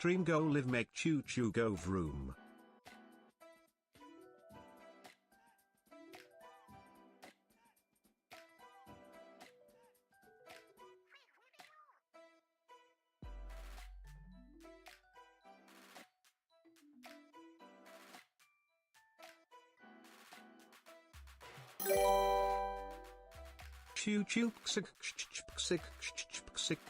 stream go live make choo choo go vroom. Choo choo sick sick sick sick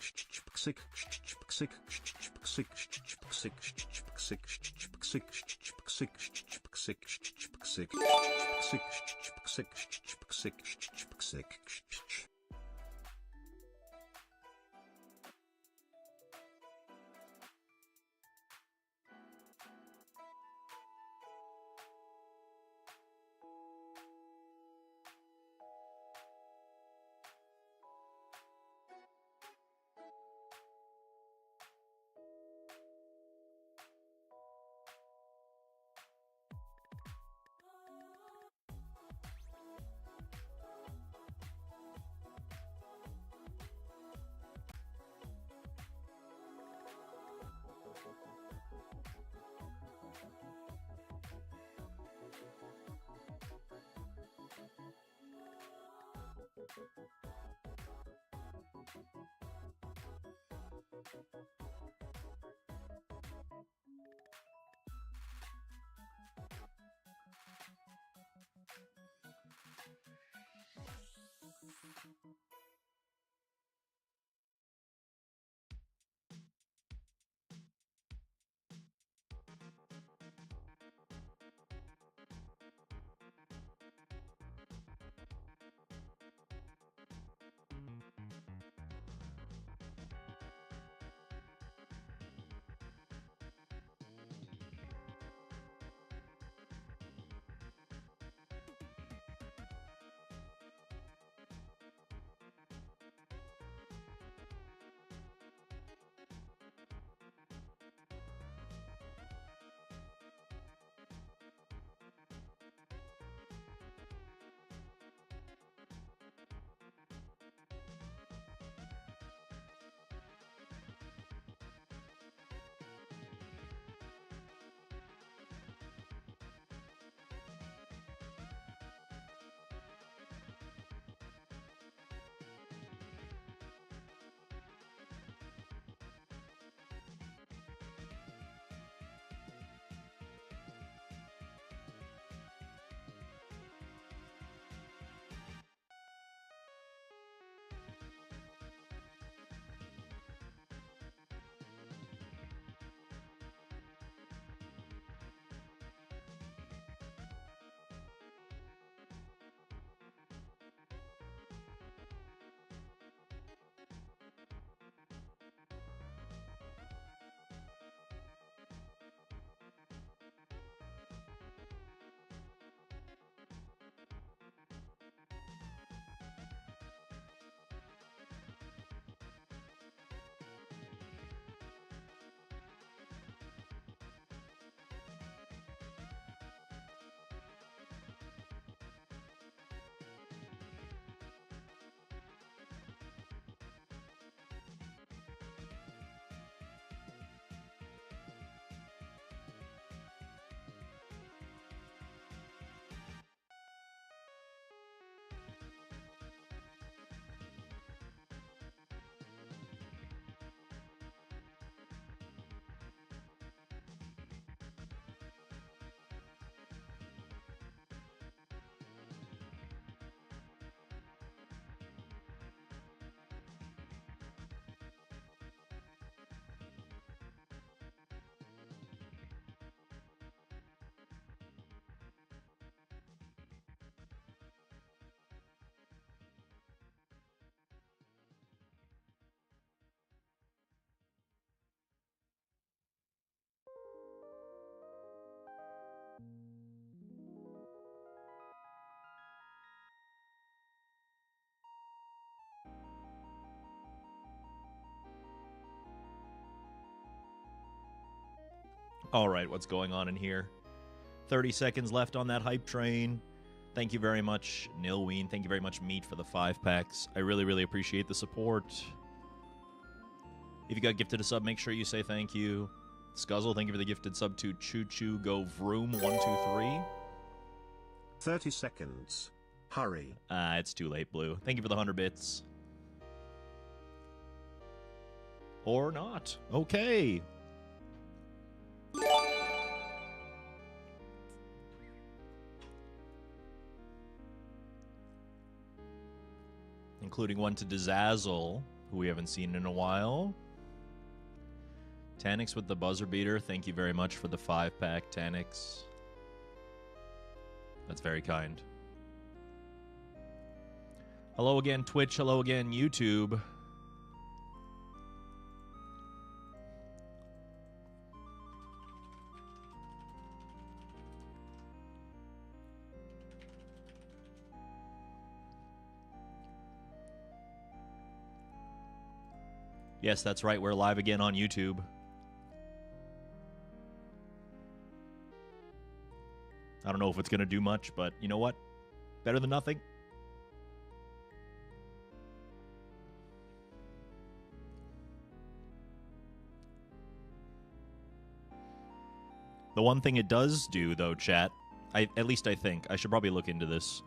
All right, what's going on in here? 30 seconds left on that hype train. Thank you very much, Nilween. Thank you very much, Meat, for the 5 packs. I really, really appreciate the support. If you got gifted a sub, make sure you say thank you. Scuzzle, thank you for the gifted sub to Choo Choo Go Vroom 123. 30 seconds. Hurry. It's too late, Blue. Thank you for the 100 bits. Or not. Okay. Including one to Dizazzle, who we haven't seen in a while. Tanix with the buzzer beater. Thank you very much for the 5-pack, Tanix. That's very kind. Hello again, Twitch. Hello again, YouTube. Yes, that's right. We're live again on YouTube. I don't know if it's going to do much, but you know what? Better than nothing. The one thing it does do, though, chat, at least I think, I should probably look into this.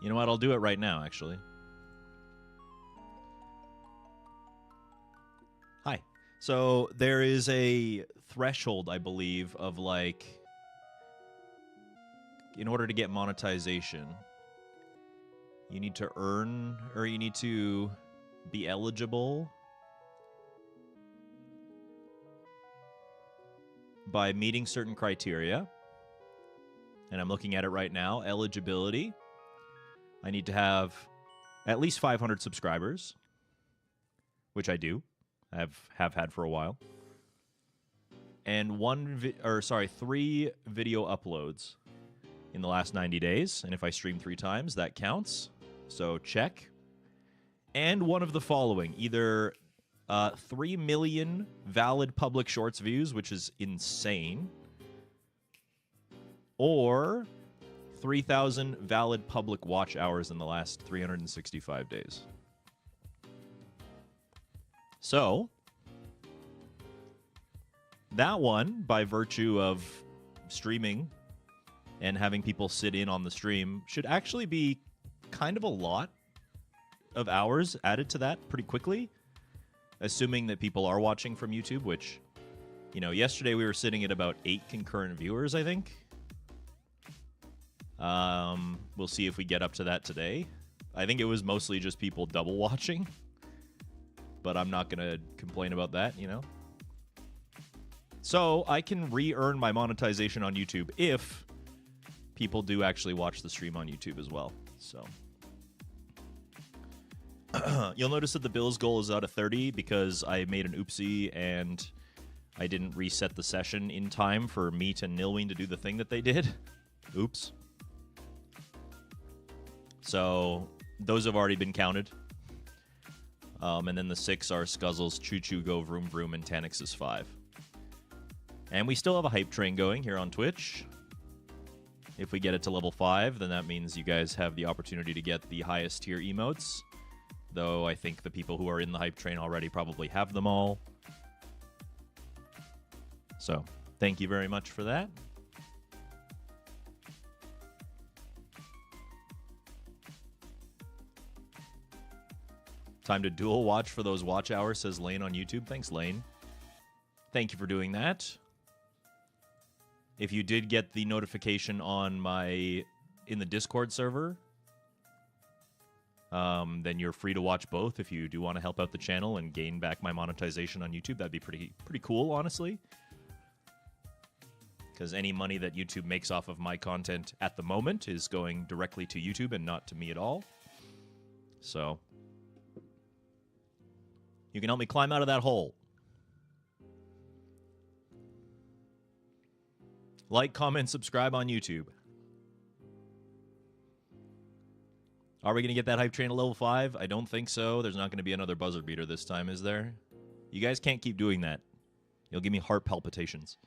You know what? I'll do it right now, actually. Hi. So there is a threshold, I believe, of like, in order to get monetization, you need to earn, or you need to be eligible by meeting certain criteria. And I'm looking at it right now. Eligibility. I need to have at least 500 subscribers, which I do. Have had for a while. And 3 video uploads in the last 90 days. And if I stream 3 times, that counts. So check. And one of the following. Either 3 million valid public shorts views, which is insane. Or 3,000 valid public watch hours in the last 365 days. So, that one, by virtue of streaming and having people sit in on the stream, should actually be kind of a lot of hours added to that pretty quickly, assuming that people are watching from YouTube, which, you know, yesterday we were sitting at about 8 concurrent viewers, I think. We'll see if we get up to that today. I think it was mostly just people double watching. But I'm not going to complain about that, you know? So I can re-earn my monetization on YouTube if people do actually watch the stream on YouTube as well. So you'll notice that the Bills goal is out of 30 because I made an oopsie and I didn't reset the session in time for Meat and Nilween to do the thing that they did. Oops. So those have already been counted. And then the 6 are Scuzzles, Choo Choo Go Vroom Vroom, and Tanix's 5. And we still have a hype train going here on Twitch. If we get it to level 5, then that means you guys have the opportunity to get the highest tier emotes. Though I think the people who are in the hype train already probably have them all. So, thank you very much for that. Time to dual watch for those watch hours, says Lane on YouTube. Thanks, Lane. Thank you for doing that. If you did get the notification on in the Discord server, then you're free to watch both. If you do want to help out the channel and gain back my monetization on YouTube, that'd be pretty cool, honestly. Because any money that YouTube makes off of my content at the moment is going directly to YouTube and not to me at all. So you can help me climb out of that hole. Like, comment, subscribe on YouTube. Are we going to get that hype train to level 5? I don't think so. There's not going to be another buzzer beater this time, is there? You guys can't keep doing that. You'll give me heart palpitations.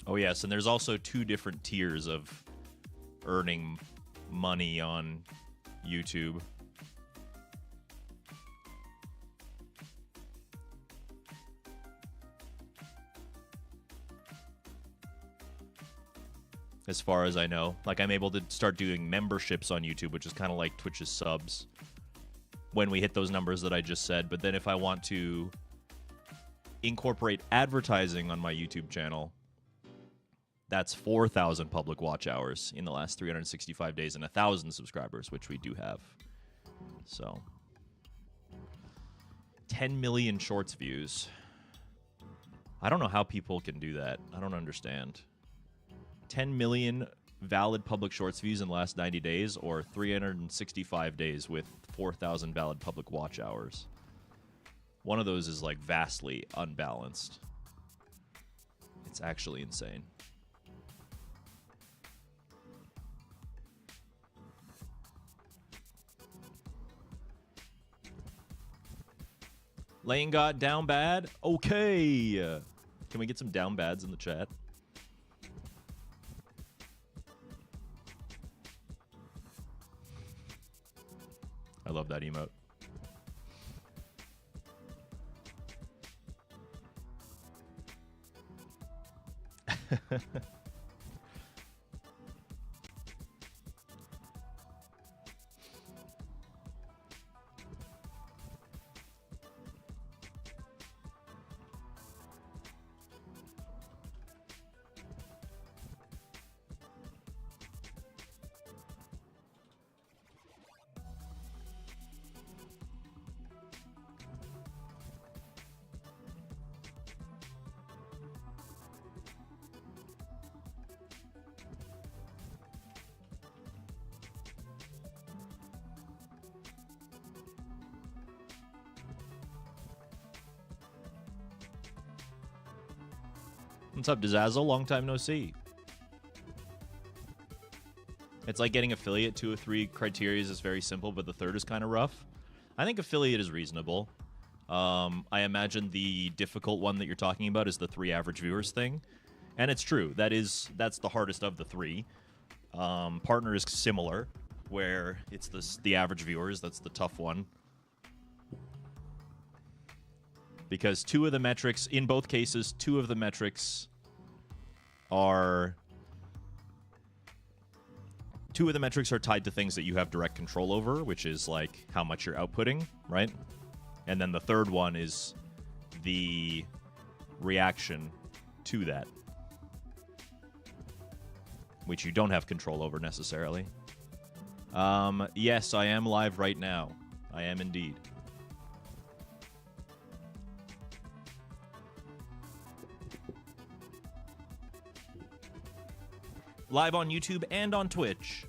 Oh, yes, and there's also 2 different tiers of earning money on YouTube. As far as I know. Like, I'm able to start doing memberships on YouTube, which is kind of like Twitch's subs, when we hit those numbers that I just said. But then if I want to incorporate advertising on my YouTube channel, that's 4,000 public watch hours in the last 365 days and 1,000 subscribers, which we do have. So, 10 million shorts views. I don't know how people can do that. I don't understand. 10 million valid public shorts views in the last 90 days, or 365 days with 4,000 valid public watch hours. One of those is like vastly unbalanced. It's actually insane. Lane got down bad? Okay. Can we get some down bads in the chat? I love that emote. What's up, Dizazzle? Long time no see. It's like getting affiliate. 2 or 3 criteria is very simple, but the third is kind of rough. I think affiliate is reasonable. I imagine the difficult one that you're talking about is the 3 average viewers thing. And it's true. That's the hardest of the 3. Partner is similar, where it's the average viewers. That's the tough one. Because 2 of the metrics, in both cases, 2 of the metrics are... 2 of the metrics are tied to things that you have direct control over, which is like how much you're outputting, right? And then the third one is the reaction to that, which you don't have control over necessarily. Yes, I am live right now. I am indeed. Live on YouTube and on Twitch.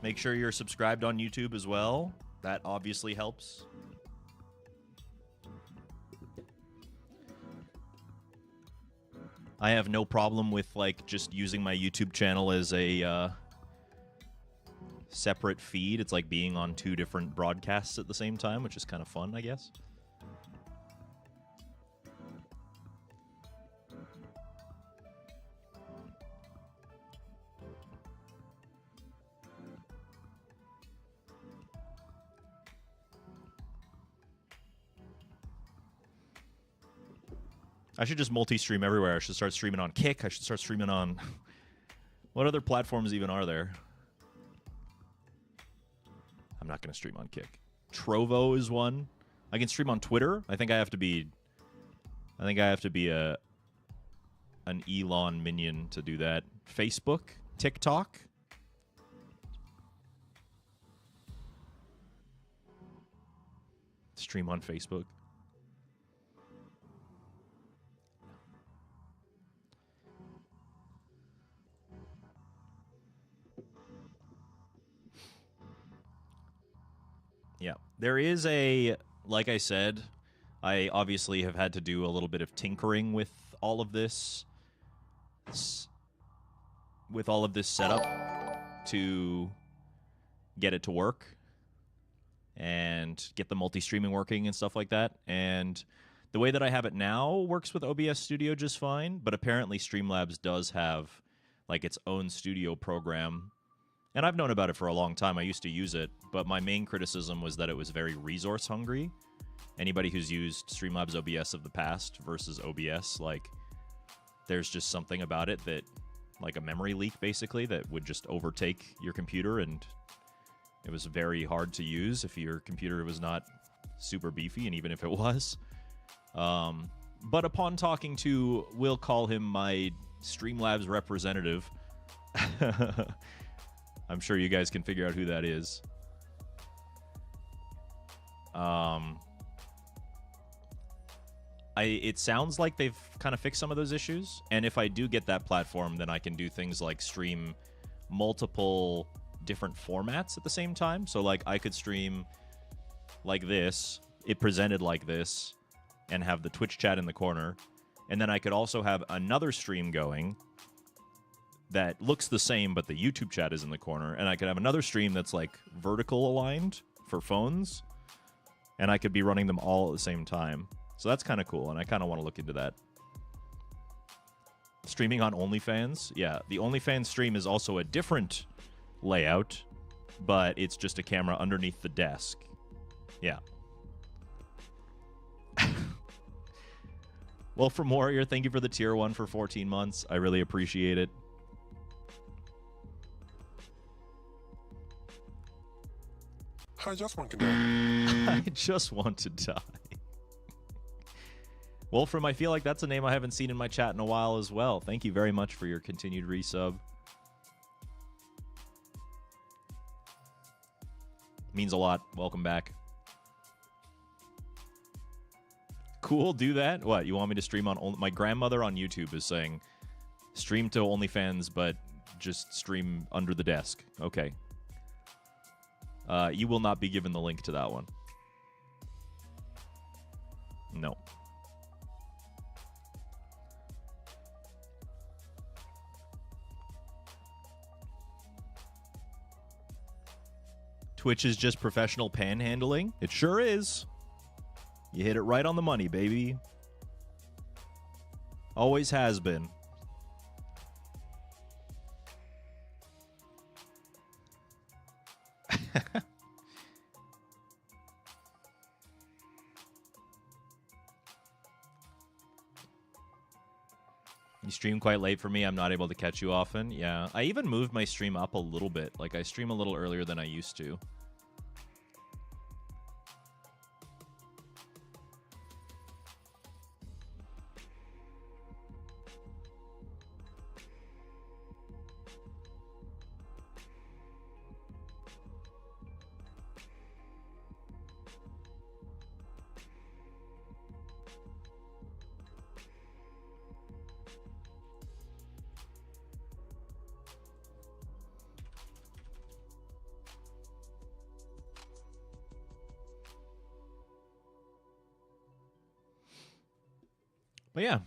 Make sure you're subscribed on YouTube as well. That obviously helps. I have no problem with like just using my YouTube channel as a separate feed. It's like being on 2 different broadcasts at the same time, which is kind of fun, I guess. I should just multi-stream everywhere. I should start streaming on Kick. I should start streaming on... What other platforms even are there? I'm not going to stream on Kick. Trovo is one. I can stream on Twitter. I think I have to be an Elon minion to do that. Facebook, TikTok. Stream on Facebook. Yeah, there is like I said, I obviously have had to do a little bit of tinkering with all of this, setup to get it to work and get the multi-streaming working and stuff like that. And The way that I have it now works with OBS Studio just fine, but apparently Streamlabs does have like its own studio program. And I've known about it for a long time. I used to use it, but my main criticism was that it was very resource hungry. Anybody who's used Streamlabs OBS of the past versus OBS, like, there's just something about it that, like a memory leak, basically, that would just overtake your computer, and it was very hard to use if your computer was not super beefy, and even if it was. But upon talking to, we'll call him my Streamlabs representative, I'm sure you guys can figure out who that is. It sounds like they've kind of fixed some of those issues, and if I do get that platform, then I can do things like stream multiple different formats at the same time. So, like, I could stream like this, it presented like this, and have the Twitch chat in the corner, and then I could also have another stream going that looks the same, but the YouTube chat is in the corner, and I could have another stream that's, like, vertical aligned for phones, and I could be running them all at the same time. So that's kind of cool, and I kind of want to look into that. Streaming on OnlyFans? Yeah, the OnlyFans stream is also a different layout, but it's just a camera underneath the desk. Yeah. Well, from Warrior, thank you for the tier 1 for 14 months. I really appreciate it. I just want to die. I just want to die. Wolfram, I feel like that's a name I haven't seen in my chat in a while as well. Thank you very much for your continued resub. Means a lot. Welcome back. Cool, do that. What, you want me to stream on... My grandmother on YouTube is saying, stream to OnlyFans, but just stream under the desk. Okay. You will not be given the link to that one. No. Twitch is just professional panhandling? It sure is. You hit it right on the money, baby. Always has been. You stream quite late for me. I'm not able to catch you often. Yeah, I even moved my stream up a little bit. Like, I stream a little earlier than I used to. But yeah.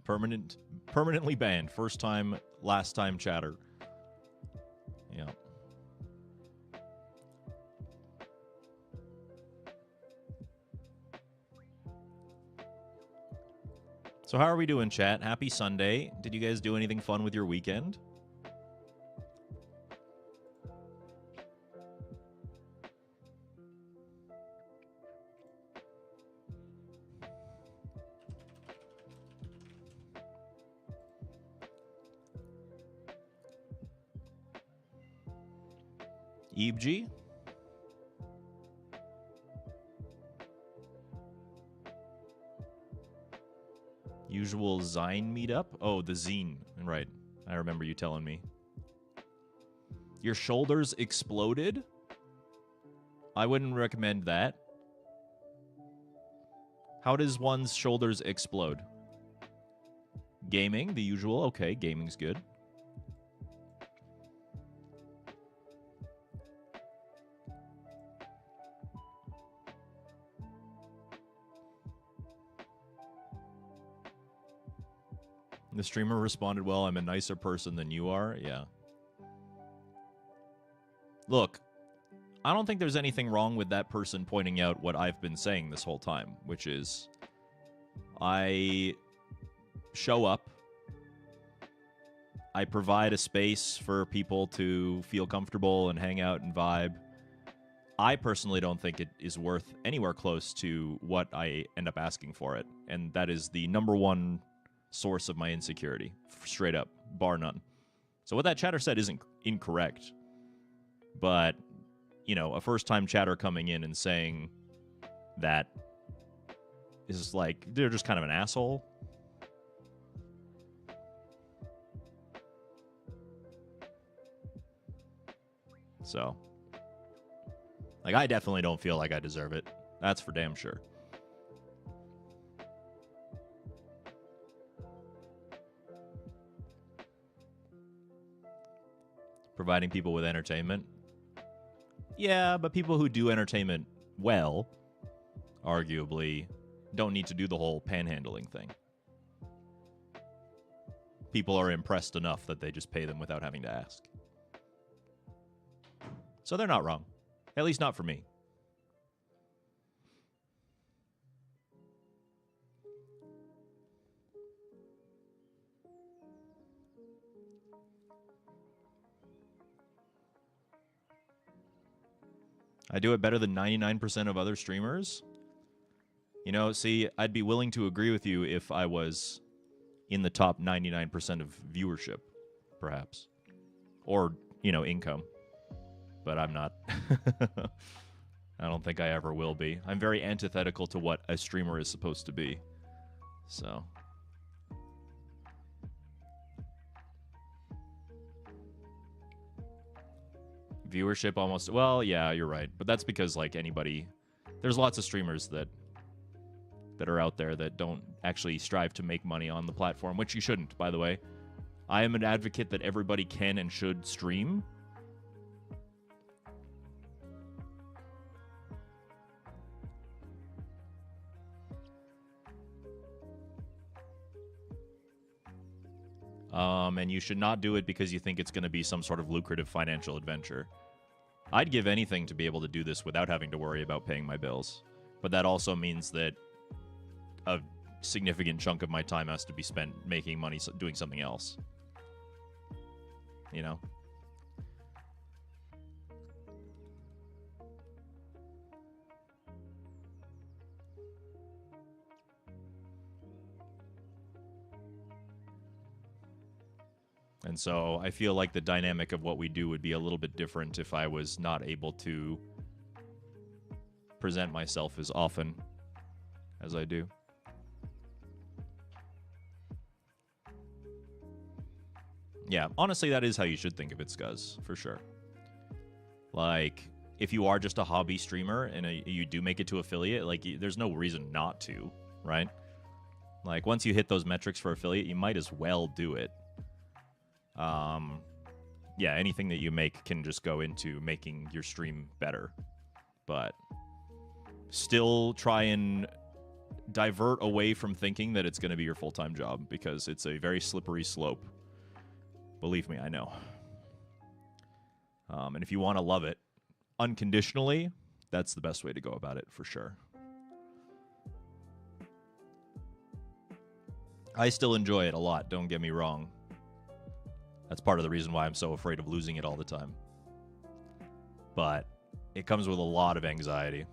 Permanently banned. First time, last time chatter. Yeah. So how are we doing, chat? Happy Sunday. Did you guys do anything fun with your weekend? EBG? Usual Zine meetup? Oh, the zine. Right. I remember you telling me. Your shoulders exploded? I wouldn't recommend that. How does one's shoulders explode? Gaming, the usual. Okay, gaming's good. The streamer responded, well, I'm a nicer person than you are. Yeah. Look, I don't think there's anything wrong with that person pointing out what I've been saying this whole time, which is I show up, I provide a space for people to feel comfortable and hang out and vibe. I personally don't think it is worth anywhere close to what I end up asking for it, and that is the number one source of my insecurity, straight up, bar none. So what that chatter said isn't incorrect, but, you know, a first-time chatter coming in and saying that is like, they're just kind of an asshole. So, like, I definitely don't feel like I deserve it. That's for damn sure. Providing people with entertainment. Yeah, but people who do entertainment well, arguably, don't need to do the whole panhandling thing. People are impressed enough that they just pay them without having to ask. So they're not wrong. At least not for me. I do it better than 99% of other streamers. You know, see, I'd be willing to agree with you if I was in the top 99% of viewership, perhaps. Or, you know, income. But I'm not. I don't think I ever will be. I'm very antithetical to what a streamer is supposed to be. So. Viewership almost, well, yeah, you're right. But that's because, like, anybody, there's lots of streamers that are out there that don't actually strive to make money on the platform, which you shouldn't, by the way. I am an advocate that everybody can and should stream. And you should not do it because you think it's going to be some sort of lucrative financial adventure. I'd give anything to be able to do this without having to worry about paying my bills. But that also means that a significant chunk of my time has to be spent making money doing something else. You know? And so I feel like the dynamic of what we do would be a little bit different if I was not able to present myself as often as I do. Yeah, honestly, that is how you should think of it, Scuzz, for sure. Like, if you are just a hobby streamer and you do make it to affiliate, like, there's no reason not to, right? Like, once you hit those metrics for affiliate, you might as well do it. Yeah, anything that you make can just go into making your stream better. But still try and divert away from thinking that it's going to be your full-time job, because it's a very slippery slope. Believe me, I know. And if you want to love it unconditionally, that's the best way to go about it, for sure. I still enjoy it a lot, don't get me wrong. That's part of the reason why I'm so afraid of losing it all the time. But it comes with a lot of anxiety.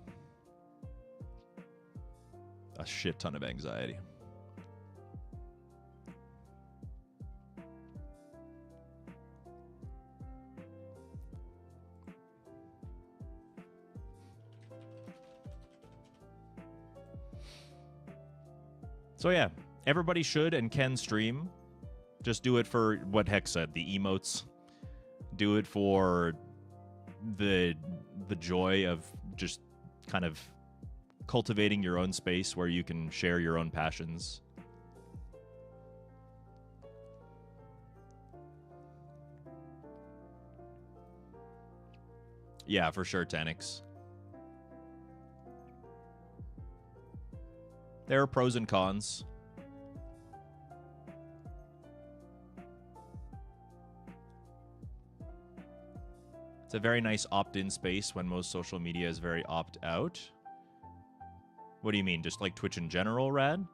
A shit ton of anxiety. So yeah, everybody should and can stream. Just do it for what Hex said, the emotes. Do it for the joy of just kind of cultivating your own space where you can share your own passions. Yeah, for sure, Tanix. There are pros and cons. a very nice opt-in space when most social media is very opt-out. What do you mean? Just like Twitch in general, Rad?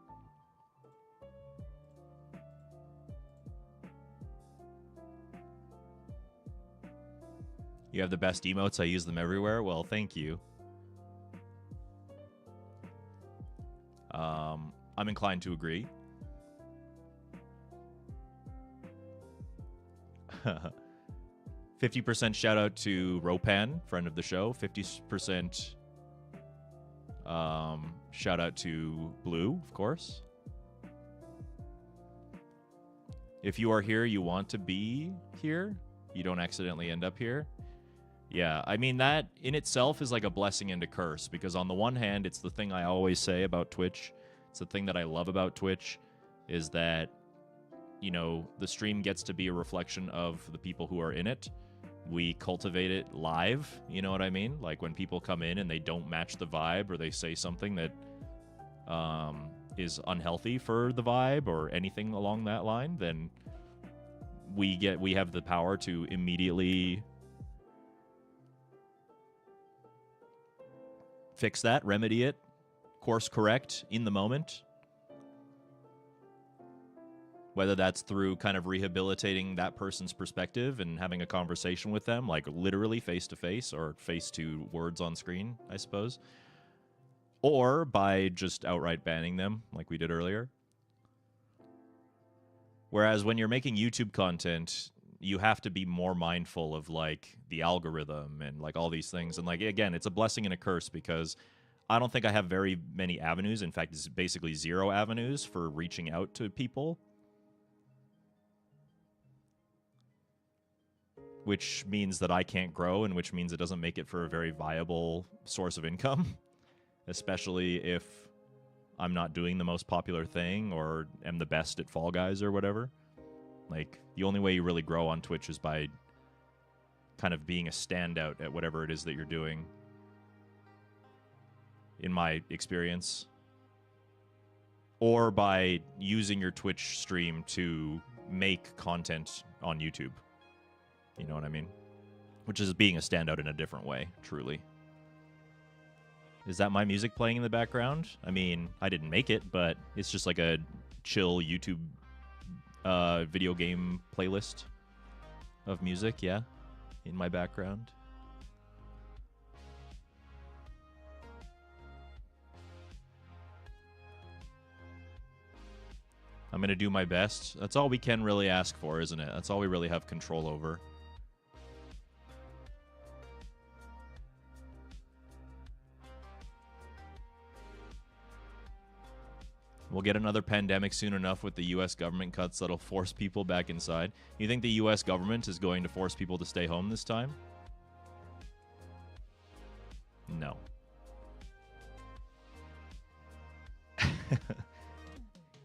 You have the best emotes. I use them everywhere. Well, thank you. I'm inclined to agree. 50% shout out to Ropan, friend of the show. 50% shout out to Blue, of course. If you are here, you want to be here. You don't accidentally end up here. Yeah, I mean, that in itself is like a blessing and a curse, because on the one hand, it's the thing I always say about Twitch. It's the thing that I love about Twitch, is that, you know, the stream gets to be a reflection of the people who are in it. We cultivate it live, you know what I mean? Like when people come in and they don't match the vibe, or they say something that is unhealthy for the vibe or anything along that line, then we have the power to immediately fix that, remedy it, course correct in the moment. Whether that's through kind of rehabilitating that person's perspective and having a conversation with them, like literally face to face or face to words on screen, I suppose. Or by just outright banning them, like we did earlier. Whereas when you're making YouTube content, you have to be more mindful of like the algorithm and like all these things. And like, again, it's a blessing and a curse, because I don't think I have very many avenues. In fact, it's basically 0 avenues for reaching out to people. Which means that I can't grow, and which means it doesn't make it for a very viable source of income. Especially if I'm not doing the most popular thing or am the best at Fall Guys or whatever. Like, the only way you really grow on Twitch is by kind of being a standout at whatever it is that you're doing, in my experience. Or by using your Twitch stream to make content on YouTube. You know what I mean? Which is being a standout in a different way, truly. Is that my music playing in the background? I mean, I didn't make it, but it's just like a chill YouTube video game playlist of music, yeah, in my background. I'm going to do my best. That's all we can really ask for, isn't it? That's all we really have control over. We'll get another pandemic soon enough with the U.S. government cuts that'll force people back inside. You think the U.S. government is going to force people to stay home this time? No.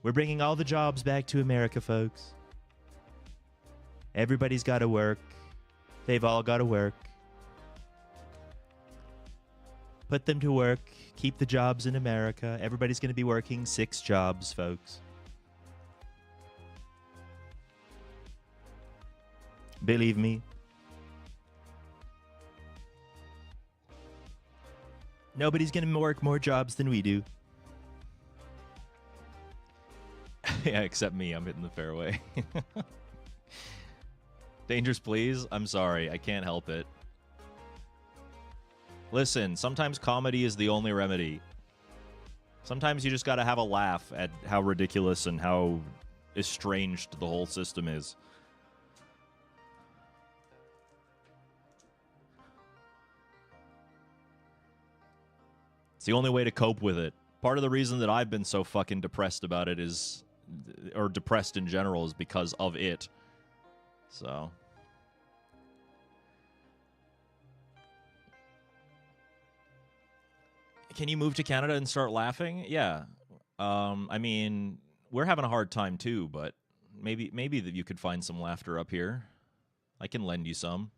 We're bringing all the jobs back to America, folks. Everybody's got to work. They've all got to work. Put them to work. Keep the jobs in America. Everybody's going to be working 6 jobs, folks. Believe me. Nobody's going to work more jobs than we do. Yeah, except me. I'm hitting the fairway. Dangerous, please. I'm sorry. I can't help it. Listen, sometimes comedy is the only remedy. Sometimes you just gotta have a laugh at how ridiculous and how estranged the whole system is. It's the only way to cope with it. Part of the reason that I've been so fucking depressed about it is, or depressed in general, is because of it. So... Can you move to Canada and start laughing? Yeah. I mean, we're having a hard time too, but maybe that you could find some laughter up here. I can lend you some.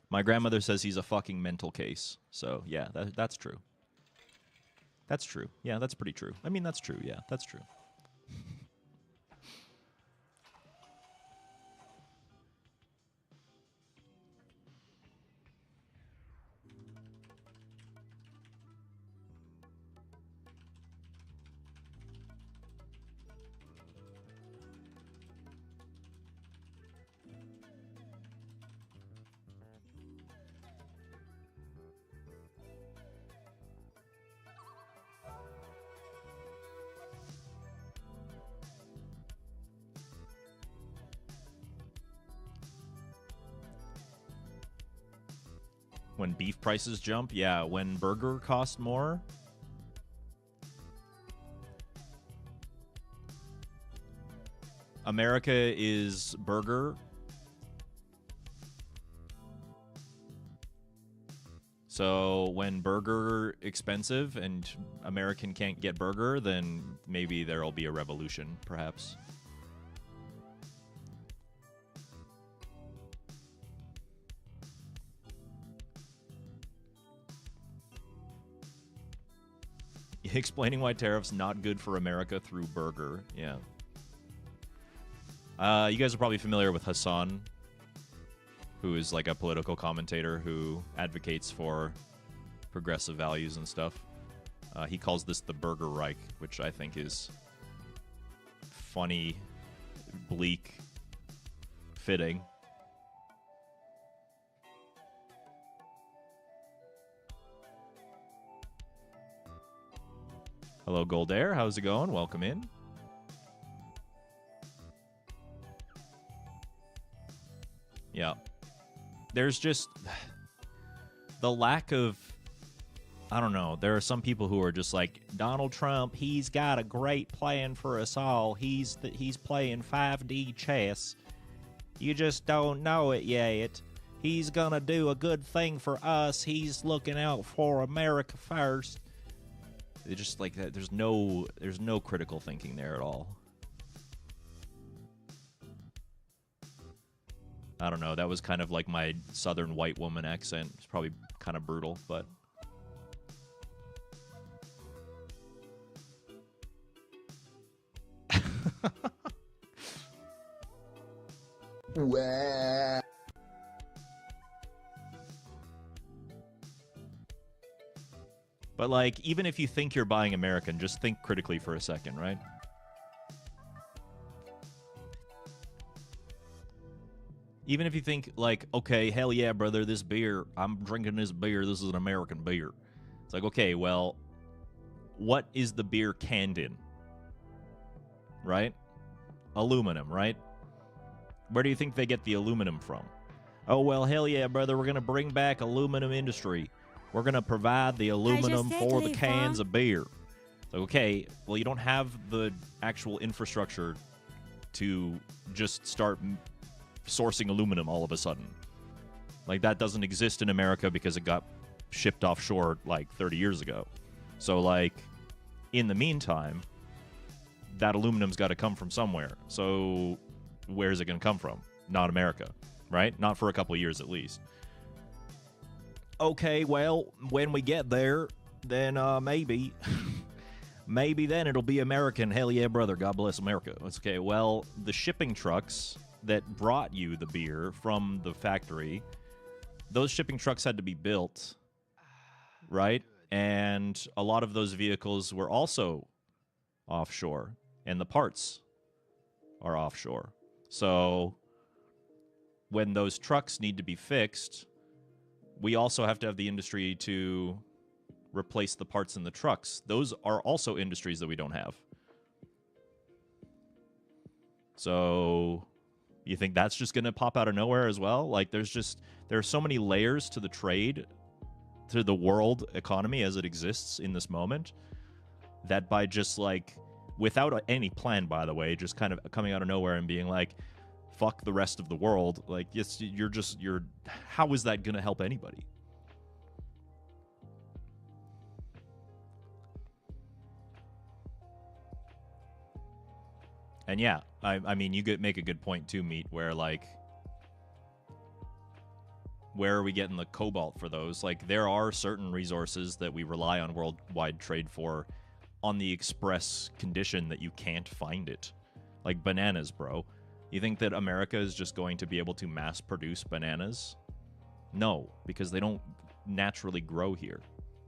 My grandmother says he's a fucking mental case. So, yeah, that's true. That's true. Yeah, that's pretty true. I mean, that's true. Yeah, that's true. When beef prices jump, yeah. When burger costs more. America is burger. So when burger expensive and American can't get burger, then maybe there'll be a revolution, perhaps. Explaining why tariffs not good for America through burger. Yeah. You guys are probably familiar with Hassan, who is like a political commentator who advocates for progressive values and stuff. He calls this the Burger Reich, which I think is funny, bleak, fitting. Hello, Goldair. How's it going? Welcome in. Yeah. There's just the lack of, I don't know, there are some people who are just like, Donald Trump, he's got a great plan for us all. He's playing 5D chess. You just don't know it yet. He's gonna do a good thing for us. He's looking out for America first. It's just like that. There's no critical thinking there at all. I don't know. That was kind of like my southern white woman accent. It's probably kind of brutal, but But like, even if you think you're buying American, just think critically for a second, right? Even if you think like, okay, hell yeah, brother, this beer, I'm drinking this beer, this is an American beer. It's like, okay, well, what is the beer canned in? Right? Aluminum, right? Where do you think they get the aluminum from? Oh, well, hell yeah, brother, we're going to bring back aluminum industry. We're going to provide the aluminum for the cans of beer. It's like, okay, well, you don't have the actual infrastructure to just start sourcing aluminum all of a sudden. Like, that doesn't exist in America because it got shipped offshore like 30 years ago. So, like, in the meantime, that aluminum's got to come from somewhere. So, where's it going to come from? Not America, right? Not for a couple of years at least. Okay, well, when we get there, then maybe maybe then it'll be American. Hell yeah, brother. God bless America. It's okay. Well, the shipping trucks that brought you the beer from the factory, those shipping trucks had to be built, right? And a lot of those vehicles were also offshore, and the parts are offshore. So when those trucks need to be fixed, we also have to have the industry to replace the parts in the trucks. Those are also industries that we don't have. So you think that's just going to pop out of nowhere as well? Like, there are so many layers to the trade, to the world economy as it exists in this moment, that by just like, without any plan, by the way, just kind of coming out of nowhere and being like, fuck the rest of the world, like, yes, you're how is that going to help anybody? And yeah, I mean, you make a good point too, Meat, where like, where are we getting the cobalt for those? Like, there are certain resources that we rely on worldwide trade for on the express condition that you can't find it. Like bananas, bro. You think that America is just going to be able to mass produce bananas? No, because they don't naturally grow here.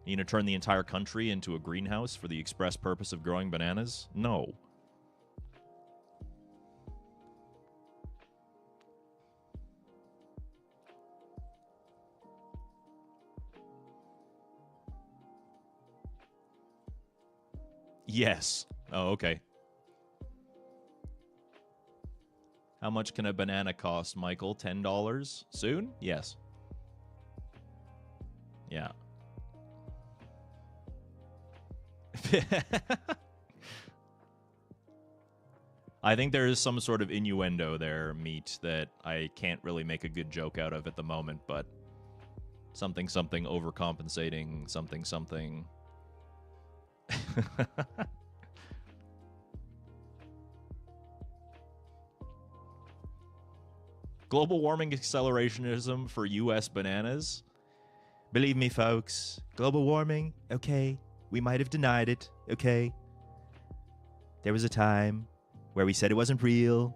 You know, turn the entire country into a greenhouse for the express purpose of growing bananas? No. Yes. Oh, okay. How much can a banana cost, Michael? $10? Soon? Yes. Yeah. I think there is some sort of innuendo there, Meat, that I can't really make a good joke out of at the moment, but something overcompensating, something. Global warming accelerationism for U.S. bananas. Believe me, folks, global warming, okay, we might have denied it, okay. There was a time where we said it wasn't real.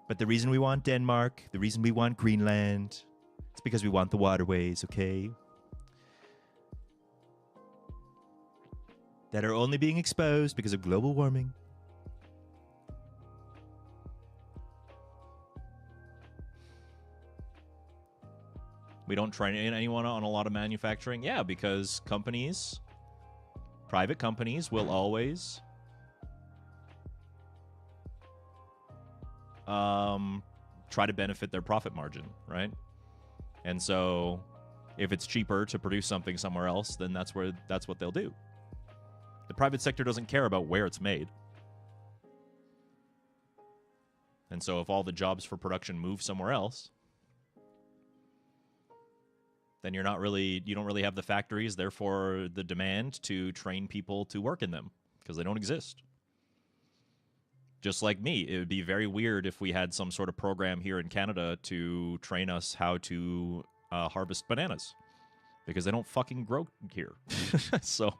But the reason we want Denmark, the reason we want Greenland, it's because we want the waterways, okay? That are only being exposed because of global warming. We don't train anyone on a lot of manufacturing. Yeah, because companies, private companies, will always try to benefit their profit margin, right? And so if it's cheaper to produce something somewhere else, then that's what they'll do. The private sector doesn't care about where it's made. And so if all the jobs for production move somewhere else, then you don't really have the factories, therefore the demand to train people to work in them, because they don't exist. Just like me, it would be very weird if we had some sort of program here in Canada to train us how to harvest bananas, because they don't fucking grow here. So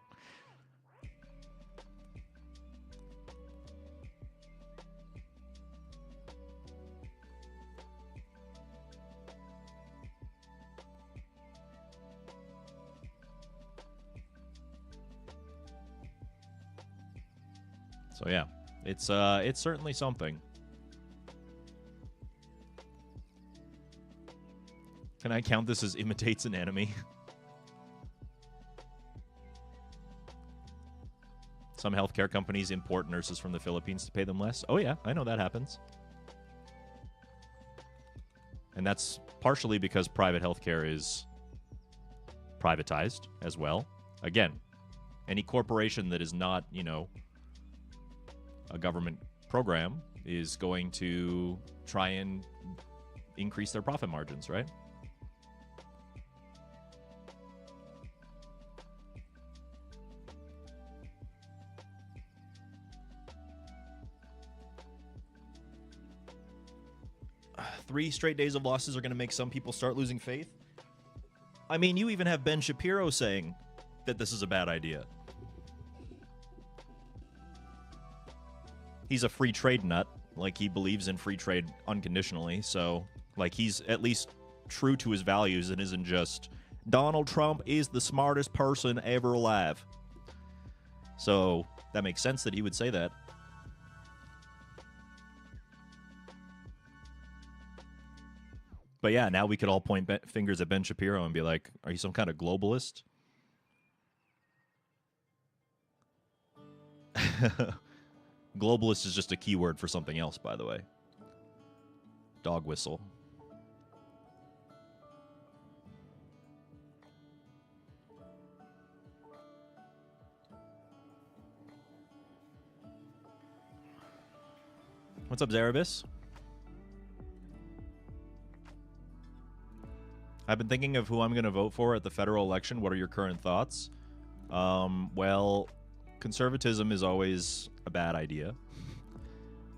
yeah, it's certainly something. Can I count this as imitates an enemy? Some healthcare companies import nurses from the Philippines to pay them less. Oh yeah, I know that happens. And that's partially because private healthcare is privatized as well. Again, any corporation that is not, a government program is going to try and increase their profit margins, right? Three straight days of losses are going to make some people start losing faith. I mean, you even have Ben Shapiro saying that this is a bad idea. He's a free trade nut. Like, he believes in free trade unconditionally. So, like, he's at least true to his values and isn't just, Donald Trump is the smartest person ever alive. So, that makes sense that he would say that. But yeah, now we could all point fingers at Ben Shapiro and be like, are you some kind of globalist? Globalist is just a keyword for something else, by the way. Dog whistle. What's up, Zarabis? I've been thinking of who I'm going to vote for at the federal election. What are your current thoughts? Well, conservatism is always a bad idea.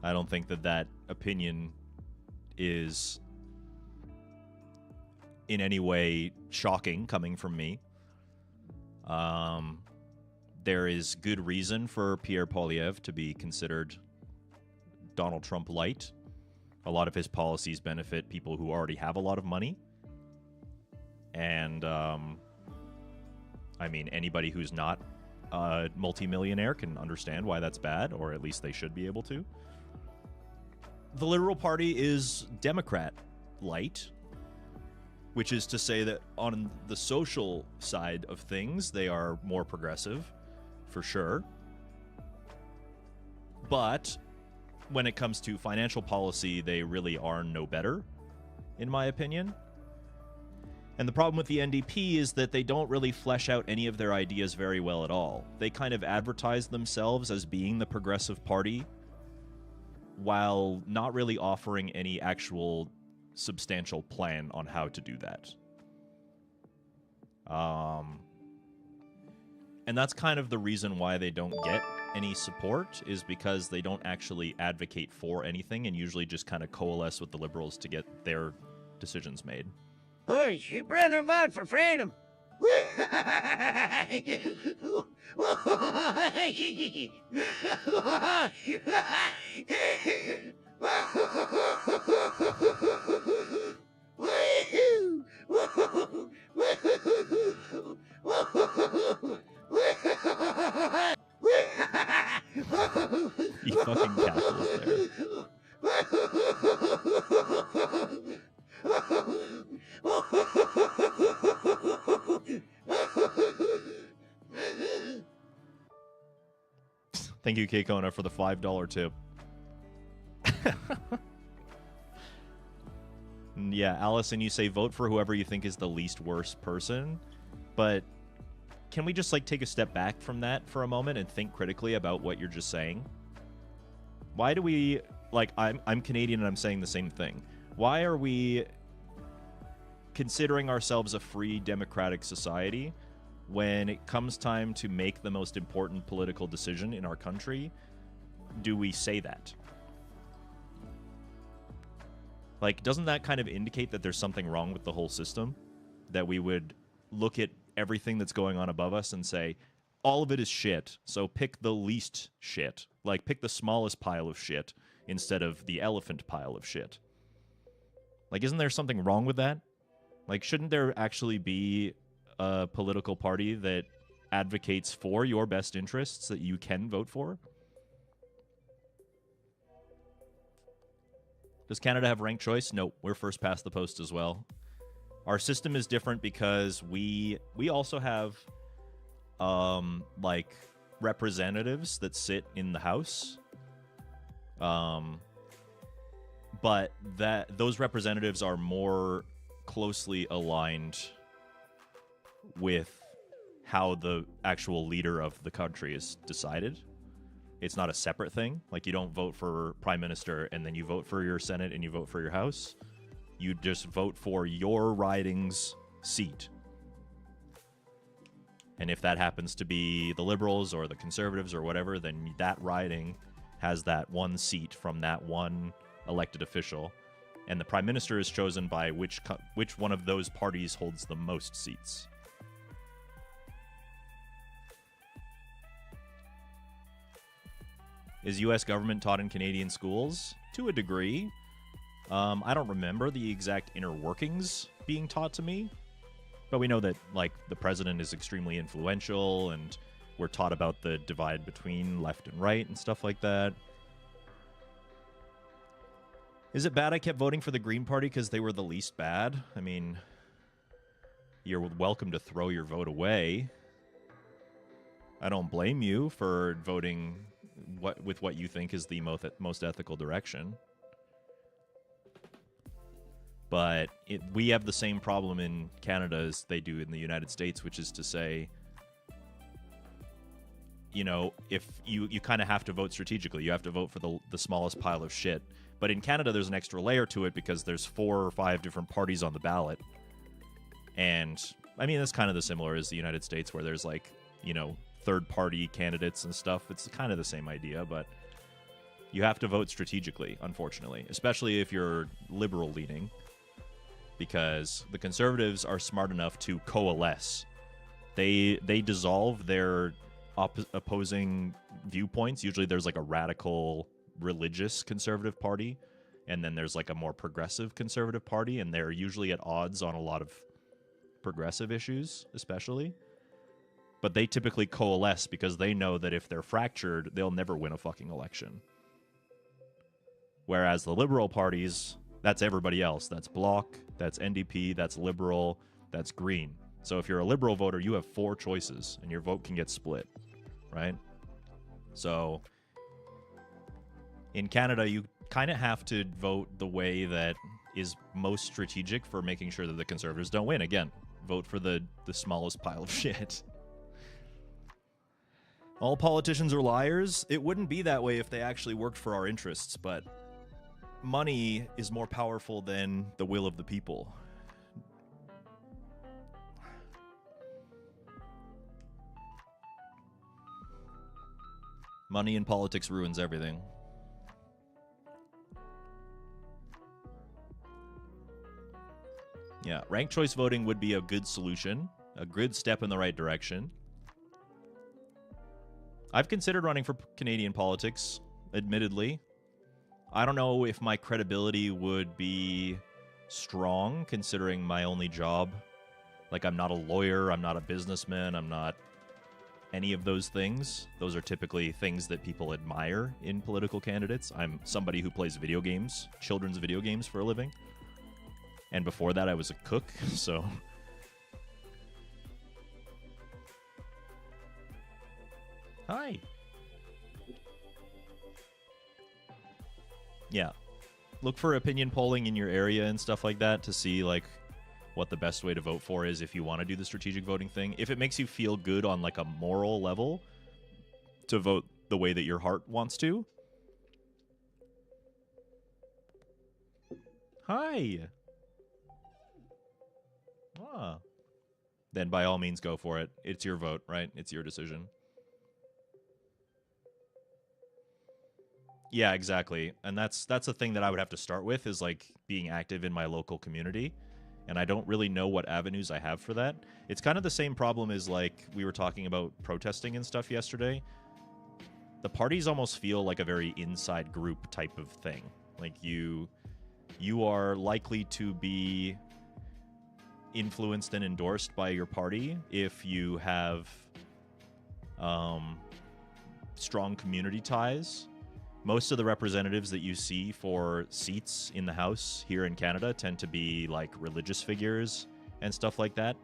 I don't think that opinion is in any way shocking coming from me. There is good reason for Pierre Poilievre to be considered Donald Trump light. A lot of his policies benefit people who already have a lot of money. And, I mean, anybody who's not a multimillionaire can understand why that's bad, or at least they should be able to. The Liberal Party is Democrat light, which is to say that on the social side of things, they are more progressive, for sure. But when it comes to financial policy, they really are no better, in my opinion. And the problem with the NDP is that they don't really flesh out any of their ideas very well at all. They kind of advertise themselves as being the progressive party while not really offering any actual substantial plan on how to do that. And that's kind of the reason why they don't get any support, is because they don't actually advocate for anything and usually just kind of coalesce with the Liberals to get their decisions made. Hey, you better vote for freedom. He fucking cackles there. Thank you, Keikona, for the $5 tip. Yeah, Allison, you say vote for whoever you think is the least worst person, but can we just like take a step back from that for a moment and think critically about what you're just saying? Why do we, like, I'm Canadian and I'm saying the same thing. Why are we considering ourselves a free democratic society when it comes time to make the most important political decision in our country? Do we say that? Like, doesn't that kind of indicate that there's something wrong with the whole system? That we would look at everything that's going on above us and say, all of it is shit, so pick the least shit. Like, pick the smallest pile of shit instead of the elephant pile of shit. Like, isn't there something wrong with that? Like, shouldn't there actually be a political party that advocates for your best interests that you can vote for? Does Canada have ranked choice? Nope, we're first past the post as well. Our system is different because we also have like representatives that sit in the House. But those representatives are more closely aligned with how the actual leader of the country is decided. It's not a separate thing. Like, you don't vote for Prime Minister and then you vote for your Senate and you vote for your House. You just vote for your riding's seat. And if that happens to be the Liberals or the Conservatives or whatever, then that riding has that one seat from that one elected official. And the Prime Minister is chosen by which one of those parties holds the most seats. Is U.S. government taught in Canadian schools? To a degree. I don't remember the exact inner workings being taught to me. But we know that, like, the president is extremely influential, and we're taught about the divide between left and right and stuff like that. Is it bad I kept voting for the Green Party because they were the least bad? I mean, you're welcome to throw your vote away. I don't blame you for voting with what you think is the most ethical direction. But we have the same problem in Canada as they do in the United States, which is to say, you know, if you kind of have to vote strategically. You have to vote for the smallest pile of shit. But in Canada, there's an extra layer to it because there's 4 or 5 different parties on the ballot. And, I mean, that's kind of the similar as the United States, where there's, like, you know, third-party candidates and stuff. It's kind of the same idea, but you have to vote strategically, unfortunately, especially if you're liberal-leaning, because the Conservatives are smart enough to coalesce. They dissolve their opposing viewpoints. Usually there's, like, a radical religious conservative party, and then there's, like, a more progressive conservative party, and they're usually at odds on a lot of progressive issues, especially. But they typically coalesce because they know that if they're fractured, they'll never win a fucking election. Whereas the liberal parties, that's everybody else. That's Bloc, that's NDP, that's Liberal, that's Green. So if you're a Liberal voter, you have 4 choices, and your vote can get split, right? So in Canada, you kind of have to vote the way that is most strategic for making sure that the Conservatives don't win. Again, vote for the smallest pile of shit. All politicians are liars. It wouldn't be that way if they actually worked for our interests, but money is more powerful than the will of the people. Money in politics ruins everything. Yeah, ranked choice voting would be a good solution, a good step in the right direction. I've considered running for Canadian politics, admittedly. I don't know if my credibility would be strong, considering my only job. Like, I'm not a lawyer, I'm not a businessman, I'm not any of those things. Those are typically things that people admire in political candidates. I'm somebody who plays video games, children's video games for a living. And before that, I was a cook, so... Hi. Yeah. Look for opinion polling in your area and stuff like that to see, like, what the best way to vote for is if you want to do the strategic voting thing. If it makes you feel good on, like, a moral level to vote the way that your heart wants to. Hi. Ah. Then by all means go for it. It's your vote, right? It's your decision. Yeah, exactly. And that's a thing that I would have to start with, is like being active in my local community. And I don't really know what avenues I have for that. It's kind of the same problem as, like, we were talking about protesting and stuff yesterday. The parties almost feel like a very inside group type of thing. Like, you are likely to be influenced and endorsed by your party if you have strong community ties. Most of the representatives that you see for seats in the House here in Canada tend to be, like, religious figures and stuff like that.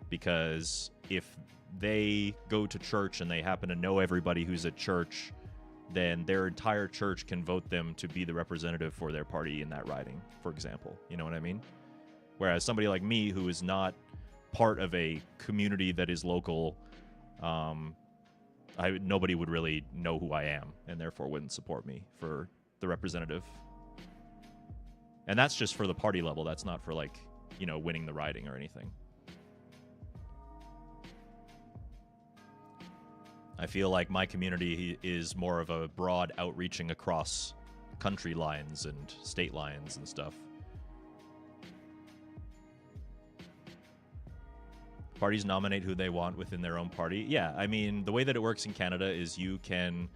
Because if they go to church and they happen to know everybody who's at church, then their entire church can vote them to be the representative for their party in that riding, for example. You know what I mean? Whereas somebody like me, who is not part of a community that is local, nobody would really know who I am, and therefore wouldn't support me for the representative. And that's just for the party level. That's not for, like, you know, winning the riding or anything. I feel like my community is more of a broad outreaching across country lines and state lines and stuff. Parties nominate who they want within their own party. Yeah, I mean, the way that it works in Canada is you can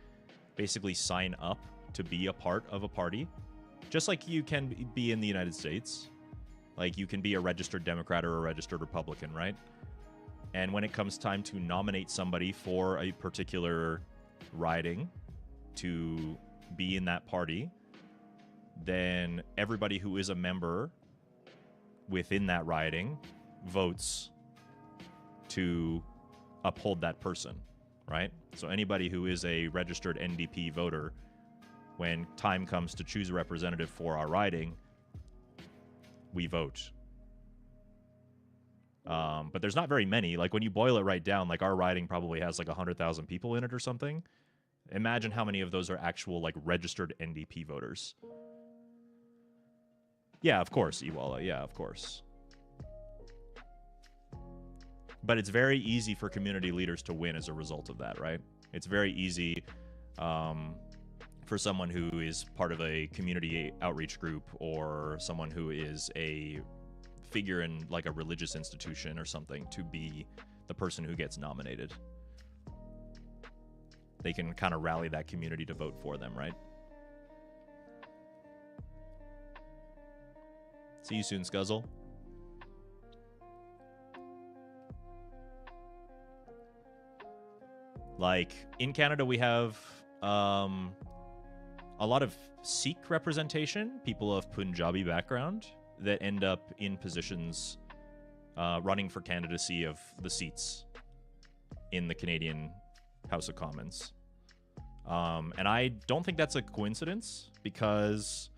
basically sign up to be a part of a party, just like you can be in the United States. Like, you can be a registered Democrat or a registered Republican, right? And when it comes time to nominate somebody for a particular riding to be in that party, then everybody who is a member within that riding votes to uphold that person, right? So anybody who is a registered NDP voter, when time comes to choose a representative for our riding, we vote. But there's not very many. Like, when you boil it right down, like, our riding probably has like 100,000 people in it or something. Imagine how many of those are actual, like, registered NDP voters. Yeah, of course, Iwala. Yeah, of course. But it's very easy for community leaders to win as a result of that, right? It's very easy for someone who is part of a community outreach group, or someone who is a figure in, like, a religious institution or something, to be the person who gets nominated. They can kind of rally that community to vote for them, right? See you soon, Scuzzle. Like, in Canada, we have a lot of Sikh representation, people of Punjabi background, that end up in positions running for candidacy of the seats in the Canadian House of Commons. And I don't think that's a coincidence, because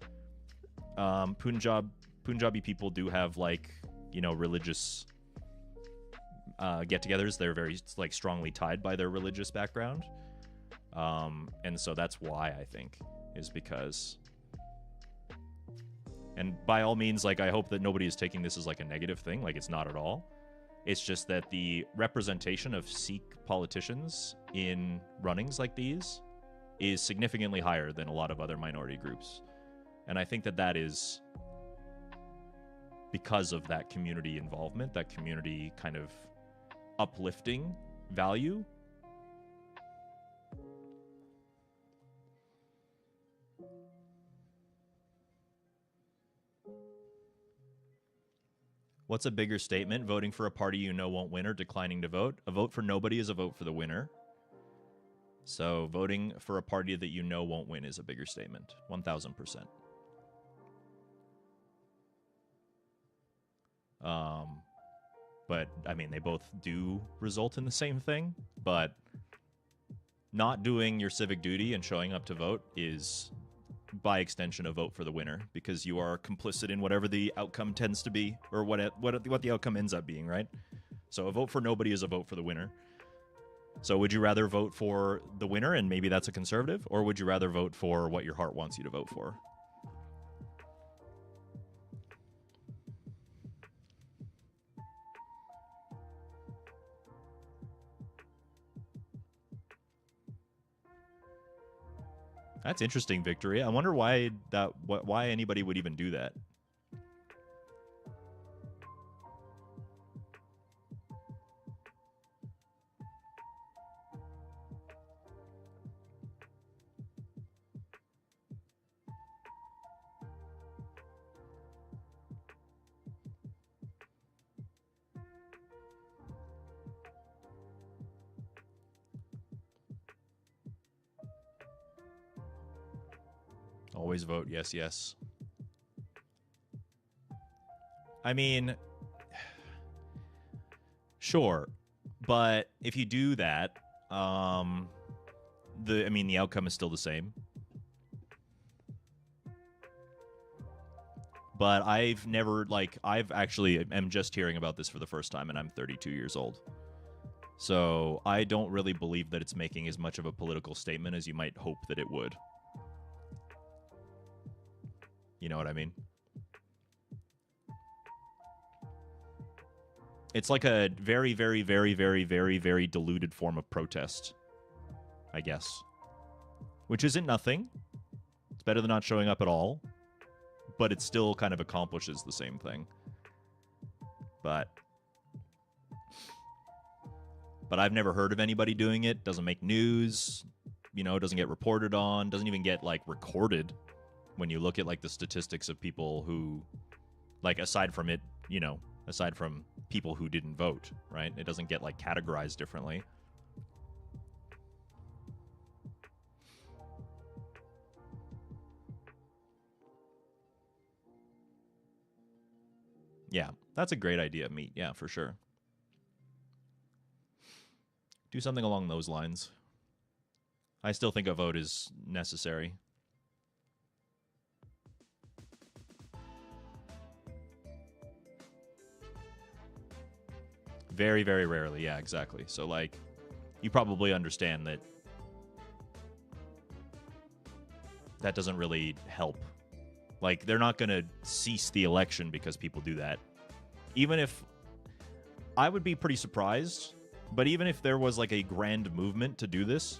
Punjabi people do have like, you know, religious get-togethers. They're very like strongly tied by their religious background, and so that's why I think is because. And by all means, like, I hope that nobody is taking this as like a negative thing. Like, it's not at all. It's just that the representation of Sikh politicians in runnings like these is significantly higher than a lot of other minority groups. And I think that that is because of that community involvement, that community kind of uplifting value. What's a bigger statement? Voting for a party you know won't win or declining to vote? A vote for nobody is a vote for the winner. So voting for a party that you know won't win is a bigger statement. 1,000%. But, I mean, they both do result in the same thing. But not doing your civic duty and showing up to vote is, by extension, a vote for the winner, because you are complicit in whatever the outcome tends to be, or what the outcome ends up being, right? So a vote for nobody is a vote for the winner. So would you rather vote for the winner, and maybe that's a conservative, or would you rather vote for what your heart wants you to vote for? That's interesting, Victory. I wonder why anybody would even do that. Always vote yes, yes. I mean, sure, but if you do that, the outcome is still the same. But I've actually am just hearing about this for the first time, and I'm 32 years old. So I don't really believe that it's making as much of a political statement as you might hope that it would. You know what I mean? It's like a very, very, very, very, very, very diluted form of protest, I guess. Which isn't nothing. It's better than not showing up at all. But it still kind of accomplishes the same thing. But I've never heard of anybody doing it. Doesn't make news. You know, doesn't get reported on. Doesn't even get, like, recorded. When you look at, like, the statistics of people who, like, aside from people who didn't vote, right? It doesn't get, like, categorized differently. Yeah, that's a great idea, Meat. Yeah, for sure. Do something along those lines. I still think a vote is necessary. Very, very rarely. Yeah, exactly. So, like, you probably understand that that doesn't really help. Like, they're not going to cease the election because people do that. Even if... I would be pretty surprised, but even if there was, like, a grand movement to do this,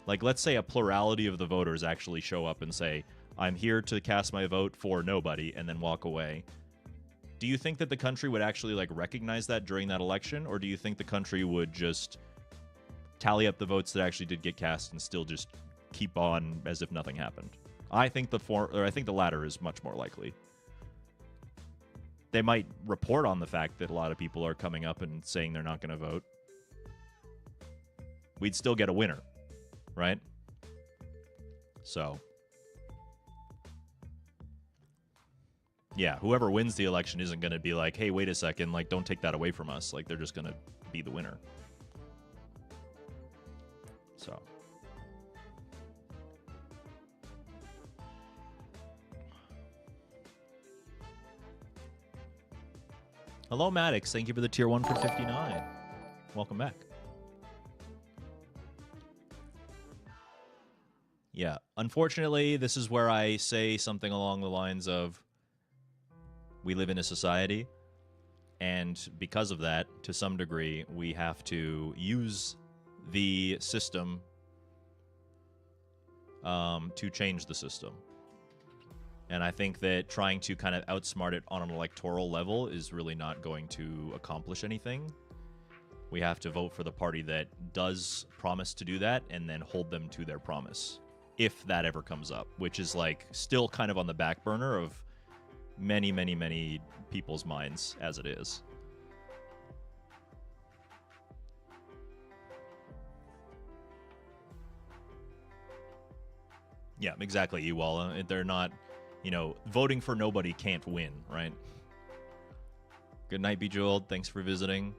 like, let's say a plurality of the voters actually show up and say, I'm here to cast my vote for nobody, and then walk away. Do you think that the country would actually, like, recognize that during that election, or do you think the country would just tally up the votes that actually did get cast and still just keep on as if nothing happened? I think the latter is much more likely. They might report on the fact that a lot of people are coming up and saying they're not going to vote. We'd still get a winner, right? So... yeah, whoever wins the election isn't going to be like, hey, wait a second, like, don't take that away from us. Like, they're just going to be the winner. So. Hello, Maddox. Thank you for the tier 1 for 59. Welcome back. Yeah, unfortunately, this is where I say something along the lines of, we live in a society, and because of that, to some degree, we have to use the system to change the system. And I think that trying to kind of outsmart it on an electoral level is really not going to accomplish anything. We have to vote for the party that does promise to do that and then hold them to their promise, if that ever comes up, which is like still kind of on the back burner of many, many, many people's minds as it is. Yeah, exactly, Iwala. They're not, you know, voting for nobody can't win, right? Good night, Bejeweled. Thanks for visiting.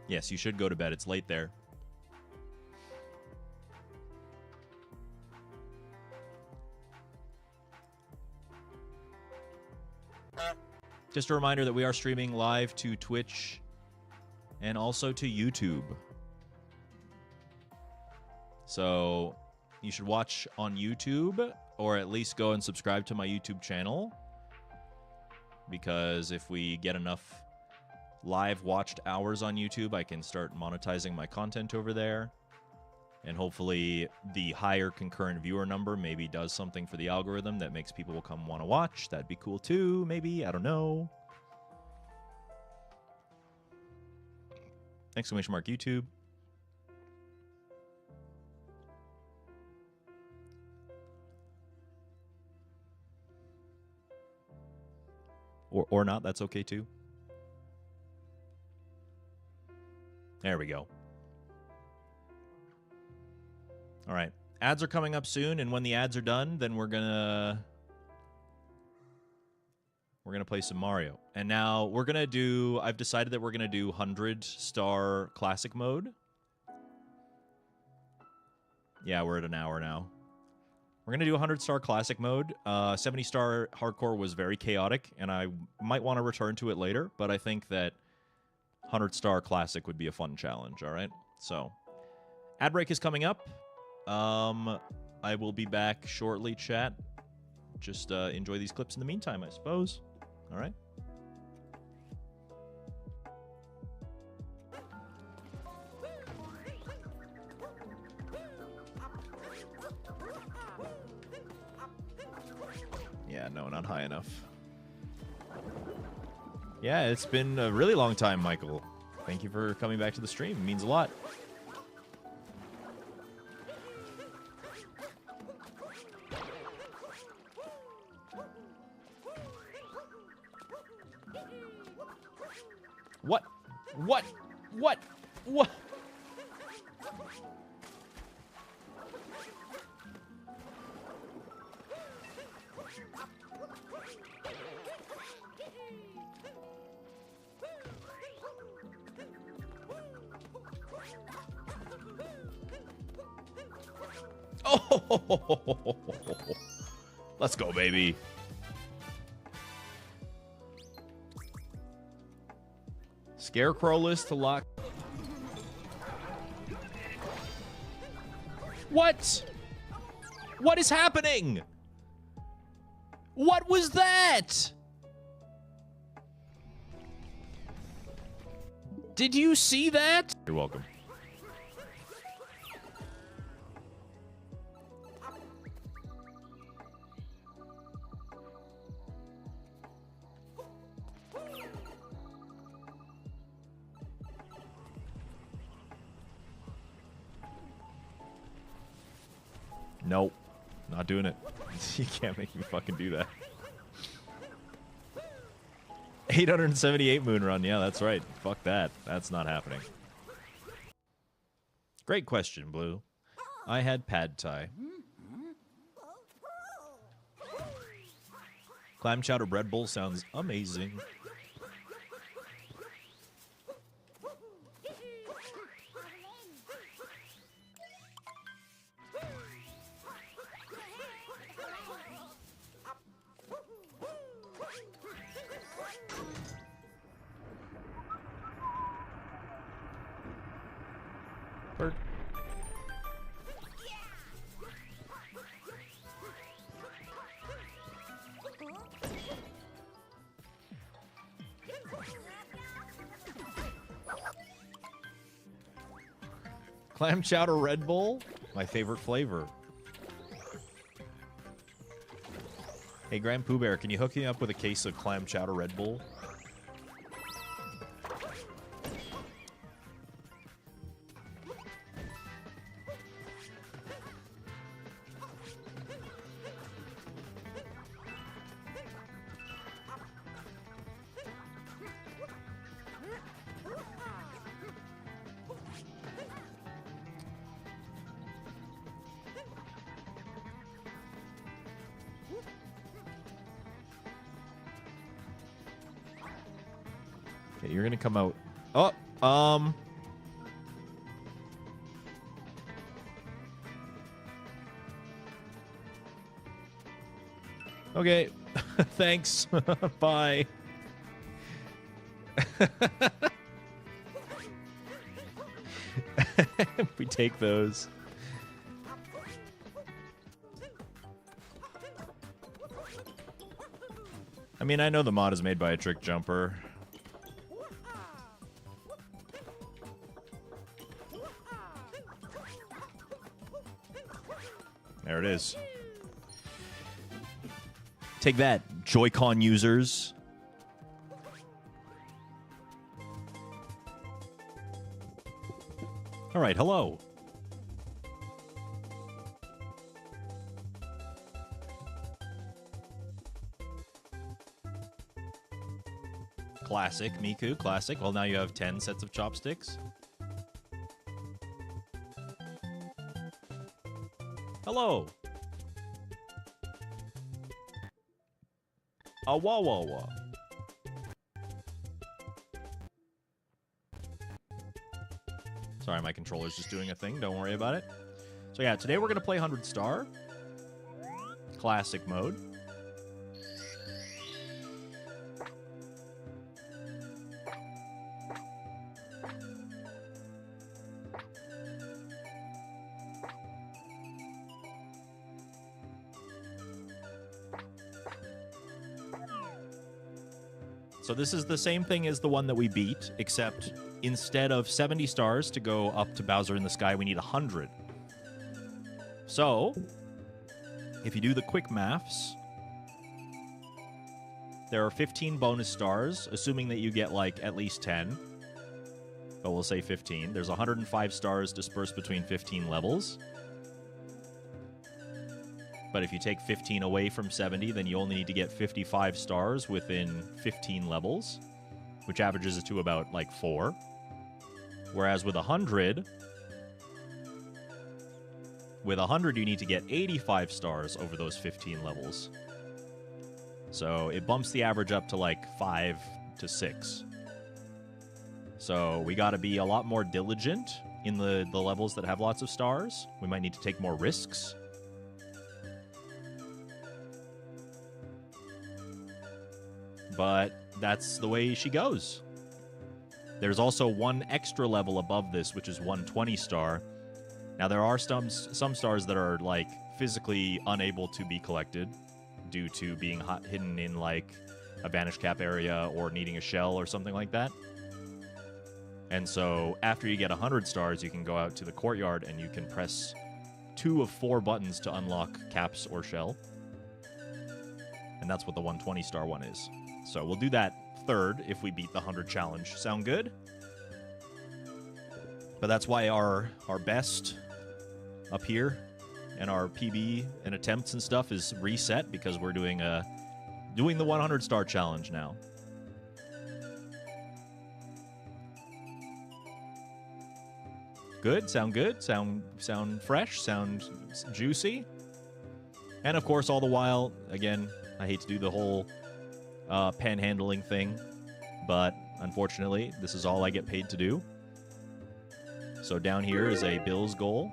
Yes, you should go to bed. It's late there. Just a reminder that we are streaming live to Twitch and also to YouTube. So you should watch on YouTube, or at least go and subscribe to my YouTube channel, because if we get enough live watched hours on YouTube, I can start monetizing my content over there. And hopefully the higher concurrent viewer number maybe does something for the algorithm that makes people come want to watch. That'd be cool too, maybe. I don't know. Exclamation mark YouTube. Or not, that's okay too. There we go. All right. Ads are coming up soon, and when the ads are done, then we're gonna play some Mario. And now we're gonna do, I've decided that we're gonna do 100-star classic mode. Yeah, we're at an hour now. We're gonna do 100-star classic mode. 70-star hardcore was very chaotic, and I might want to return to it later, but I think that 100-star classic would be a fun challenge, all right? So, ad break is coming up. I will be back shortly, chat. Just enjoy these clips in the meantime, I suppose. All right? Yeah, no, not high enough. Yeah, it's been a really long time, Michael. Thank you for coming back to the stream. It means a lot. What? What? What? What? Oh, let's go, baby. Scarecrow list to lock. What? What is happening? What was that? Did you see that? You're welcome. Nope. Not doing it. You can't make me fucking do that. 878 moon run. Yeah, that's right. Fuck that. That's not happening. Great question, Blue. I had pad thai. Clam chowder bread bowl sounds amazing. Bird. Clam chowder Red Bull, my favorite flavor. Hey, Grand Pooh Bear, can you hook me up with a case of clam chowder Red Bull? Okay, you're gonna come out. Oh, Okay. Thanks. Bye. We take those. I mean, I know the mod is made by a trick jumper. There it is. Take that, Joy-Con users. All right, hello. Classic, Miku, classic. Well, now you have 10 sets of chopsticks. Hello. A wah wah wah. Sorry, my controller's just doing a thing. Don't worry about it. So yeah, today we're going to play 100 Star. Classic mode. So this is the same thing as the one that we beat, except instead of 70 stars to go up to Bowser in the Sky, we need 100. So, if you do the quick maths, there are 15 bonus stars, assuming that you get, like, at least 10. But we'll say 15. There's 105 stars dispersed between 15 levels. But if you take 15 away from 70, then you only need to get 55 stars within 15 levels, which averages to about, like, 4. Whereas with 100, you need to get 85 stars over those 15 levels. So it bumps the average up to, like, 5 to 6. So we got to be a lot more diligent in the levels that have lots of stars. We might need to take more risks. But that's the way she goes. There's also one extra level above this, which is 120 star. Now, there are some stars that are, like, physically unable to be collected due to being hidden in, like, a vanish cap area or needing a shell or something like that. And so after you get 100 stars, you can go out to the courtyard and you can press 2 of 4 buttons to unlock caps or shell. And that's what the 120 star one is. So we'll do that third if we beat the 100 challenge. Sound good? But that's why our best up here and our PB and attempts and stuff is reset, because we're doing the 100 star challenge now. Good? Sound good? Sound fresh? Sound juicy? And of course, all the while, again, I hate to do the whole panhandling thing, but unfortunately, this is all I get paid to do. So down here is a Bill's goal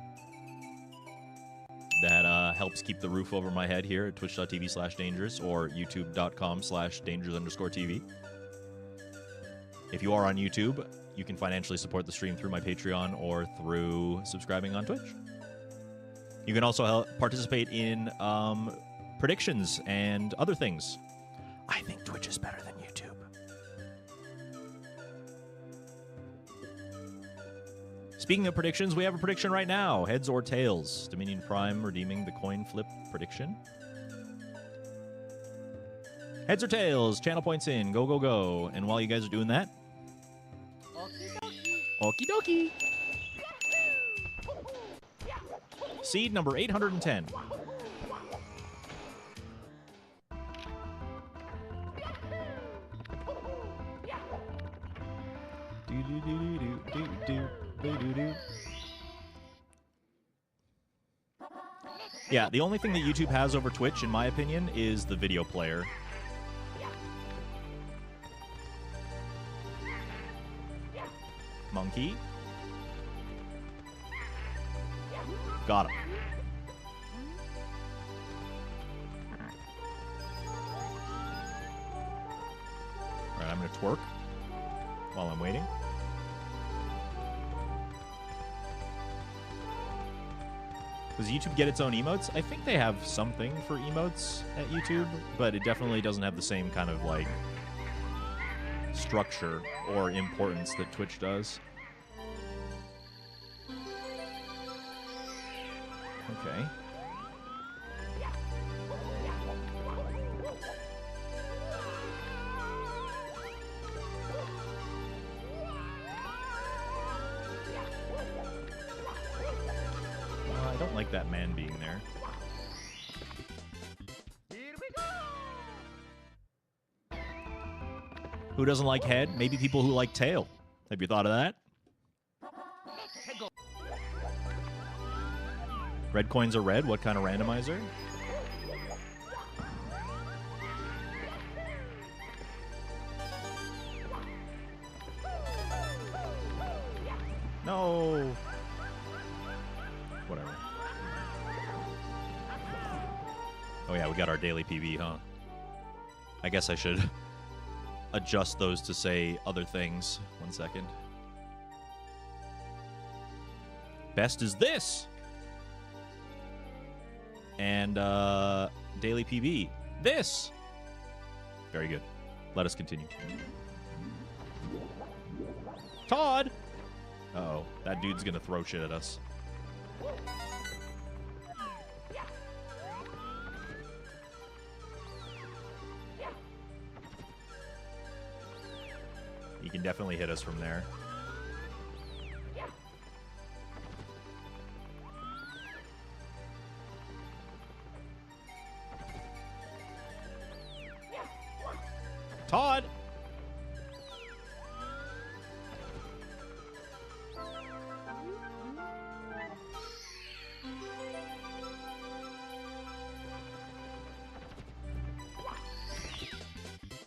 that helps keep the roof over my head here at twitch.tv/dangerous or youtube.com/dangerous_TV. If you are on YouTube, you can financially support the stream through my Patreon or through subscribing on Twitch. You can also participate in predictions and other things. I think Twitch is better than YouTube. Speaking of predictions, we have a prediction right now. Heads or tails? Dominion Prime redeeming the coin flip prediction. Heads or tails? Channel points in. Go, go, go. And while you guys are doing that... Okie dokie. Seed number 810. Yeah, the only thing that YouTube has over Twitch, in my opinion, is the video player. Monkey. Got him. Alright, I'm going to twerk while I'm waiting. Does YouTube get its own emotes? I think they have something for emotes at YouTube, but it definitely doesn't have the same kind of, like, structure or importance that Twitch does. Okay. I don't like that man being there. Who doesn't like head? Maybe people who like tail. Have you thought of that? Red coins are red. What kind of randomizer? No. Whatever. Oh yeah, we got our daily PB, huh? I guess I should adjust those to say other things. 1 second. Best is this. And daily PB. This. Very good. Let us continue. Todd. Uh-oh. That dude's gonna throw shit at us. He can definitely hit us from there. Todd!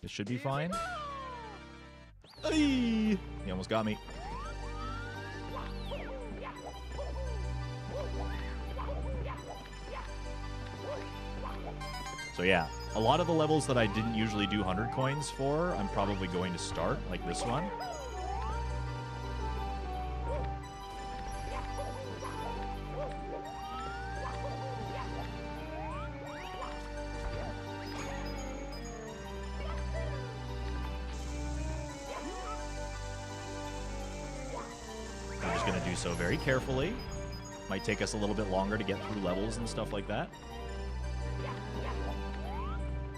This should be fine. Ay! He almost got me. So yeah, a lot of the levels that I didn't usually do 100 coins for, I'm probably going to start, like this one. I'm just going to do so very carefully. Might take us a little bit longer to get through levels and stuff like that.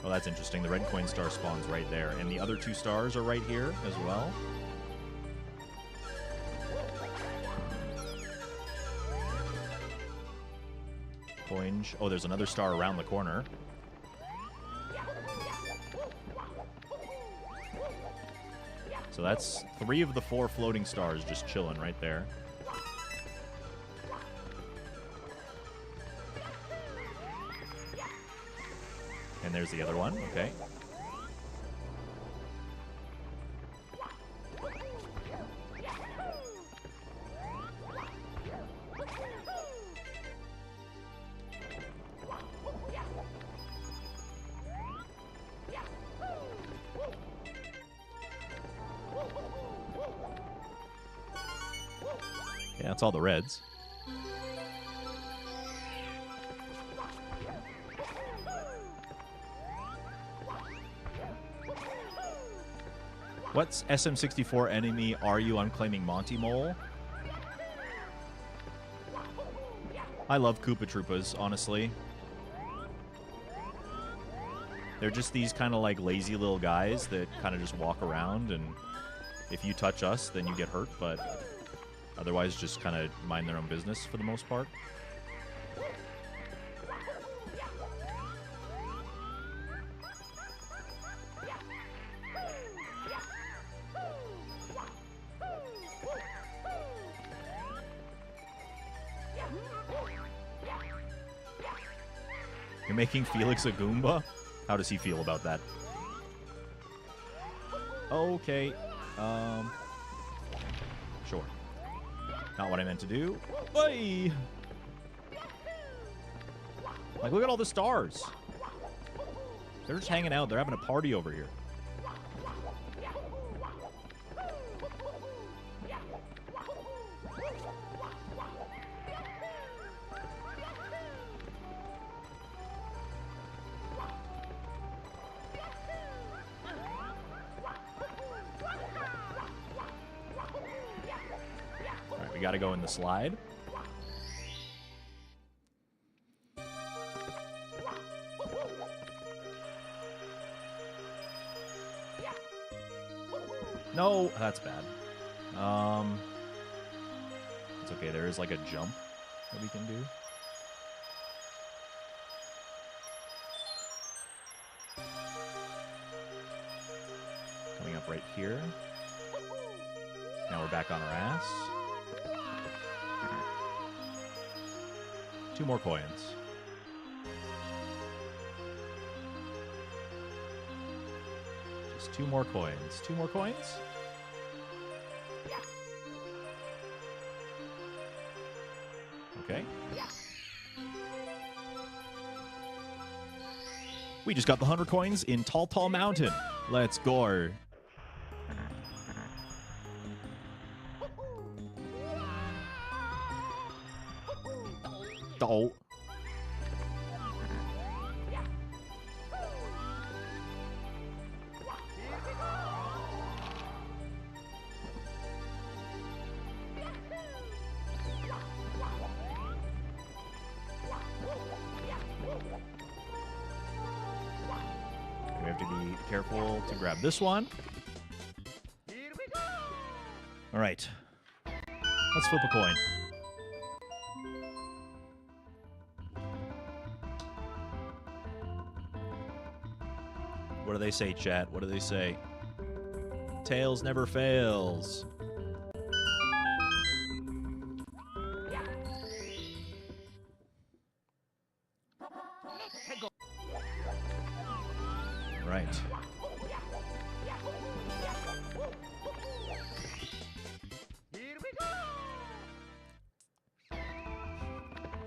Oh, that's interesting. The red coin star spawns right there. And the other 2 stars are right here as well. Coin. Oh, there's another star around the corner. So that's 3 of the 4 floating stars just chilling right there. And there's the other one. Okay. Yeah, that's all the reds. What's SM64 enemy are you? I'm claiming Monty Mole. I love Koopa Troopas, honestly. They're just these kind of like lazy little guys that kind of just walk around, and if you touch us, then you get hurt, but otherwise just kind of mind their own business for the most part. You're making Felix a Goomba? How does he feel about that? Okay. Sure. Not what I meant to do. Bye! Like, look at all the stars. They're just hanging out. They're having a party over here. We gotta go in the slide. No, that's bad. It's okay. There is like a jump that we can do. Coming up right here. Now we're back on our ass. 2 more coins. Just 2 more coins. 2 more coins? Okay. We just got the 100 coins in Tall Tall Mountain. Let's go. Oh. We have to be careful to grab this one. All right. Let's flip a coin. What do they say, chat? What do they say? Tails never fails. Right.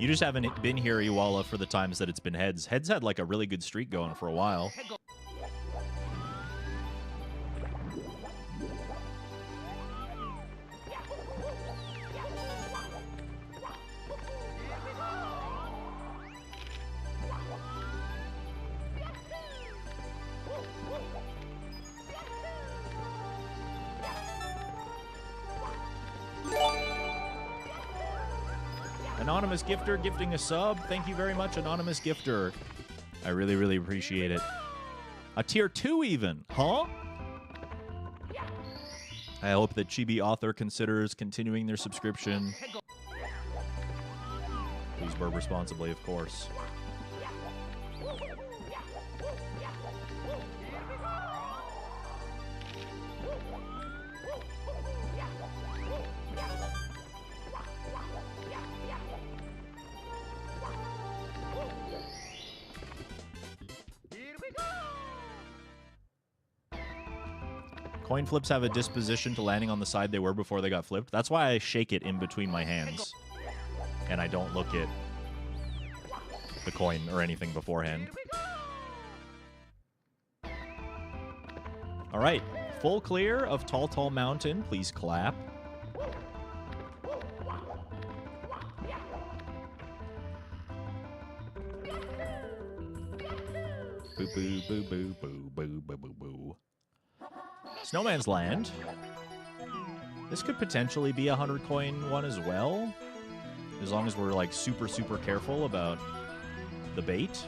You just haven't been here, Iwala, for the times that it's been heads. Heads had like a really good streak going for a while. Anonymous Gifter gifting a sub. Thank you very much, Anonymous Gifter. I really, really appreciate it. A tier 2 even, huh? I hope that Chibi Author considers continuing their subscription. Please burp responsibly, of course. Coin flips have a disposition to landing on the side they were before they got flipped. That's why I shake it in between my hands. And I don't look at the coin or anything beforehand. All right. Full clear of Tall Tall Mountain. Please clap. Boo boo boo boo boo boo boo boo boo. Snowman's Land. This could potentially be a 100 coin one as well, as long as we're like super careful about the bait.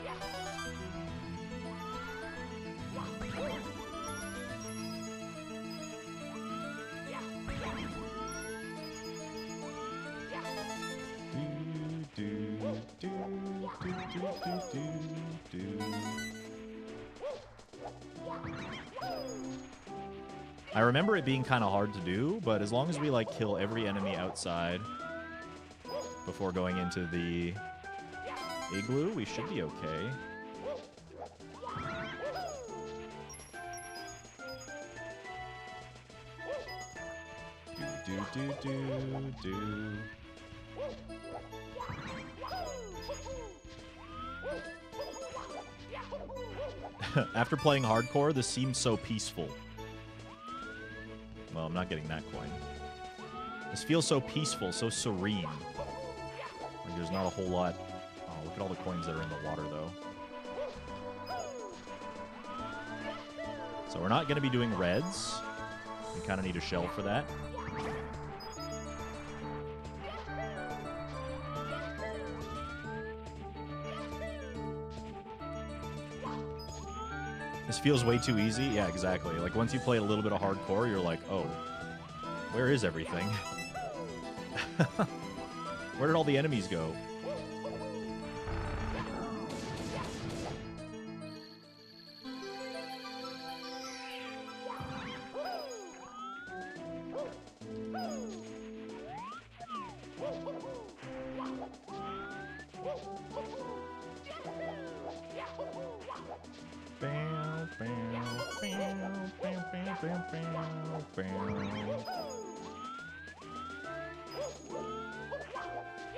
I remember it being kind of hard to do, but as long as we like kill every enemy outside before going into the igloo, we should be okay. Do. After playing hardcore, this seems so peaceful. Well, I'm not getting that coin. This feels so peaceful, so serene. Like there's not a whole lot. Oh, look at all the coins that are in the water, though. So we're not going to be doing reds. We kind of need a shell for that. This feels way too easy. Yeah, exactly. Like, once you play a little bit of hardcore, you're like, oh, where is everything? Where did all the enemies go?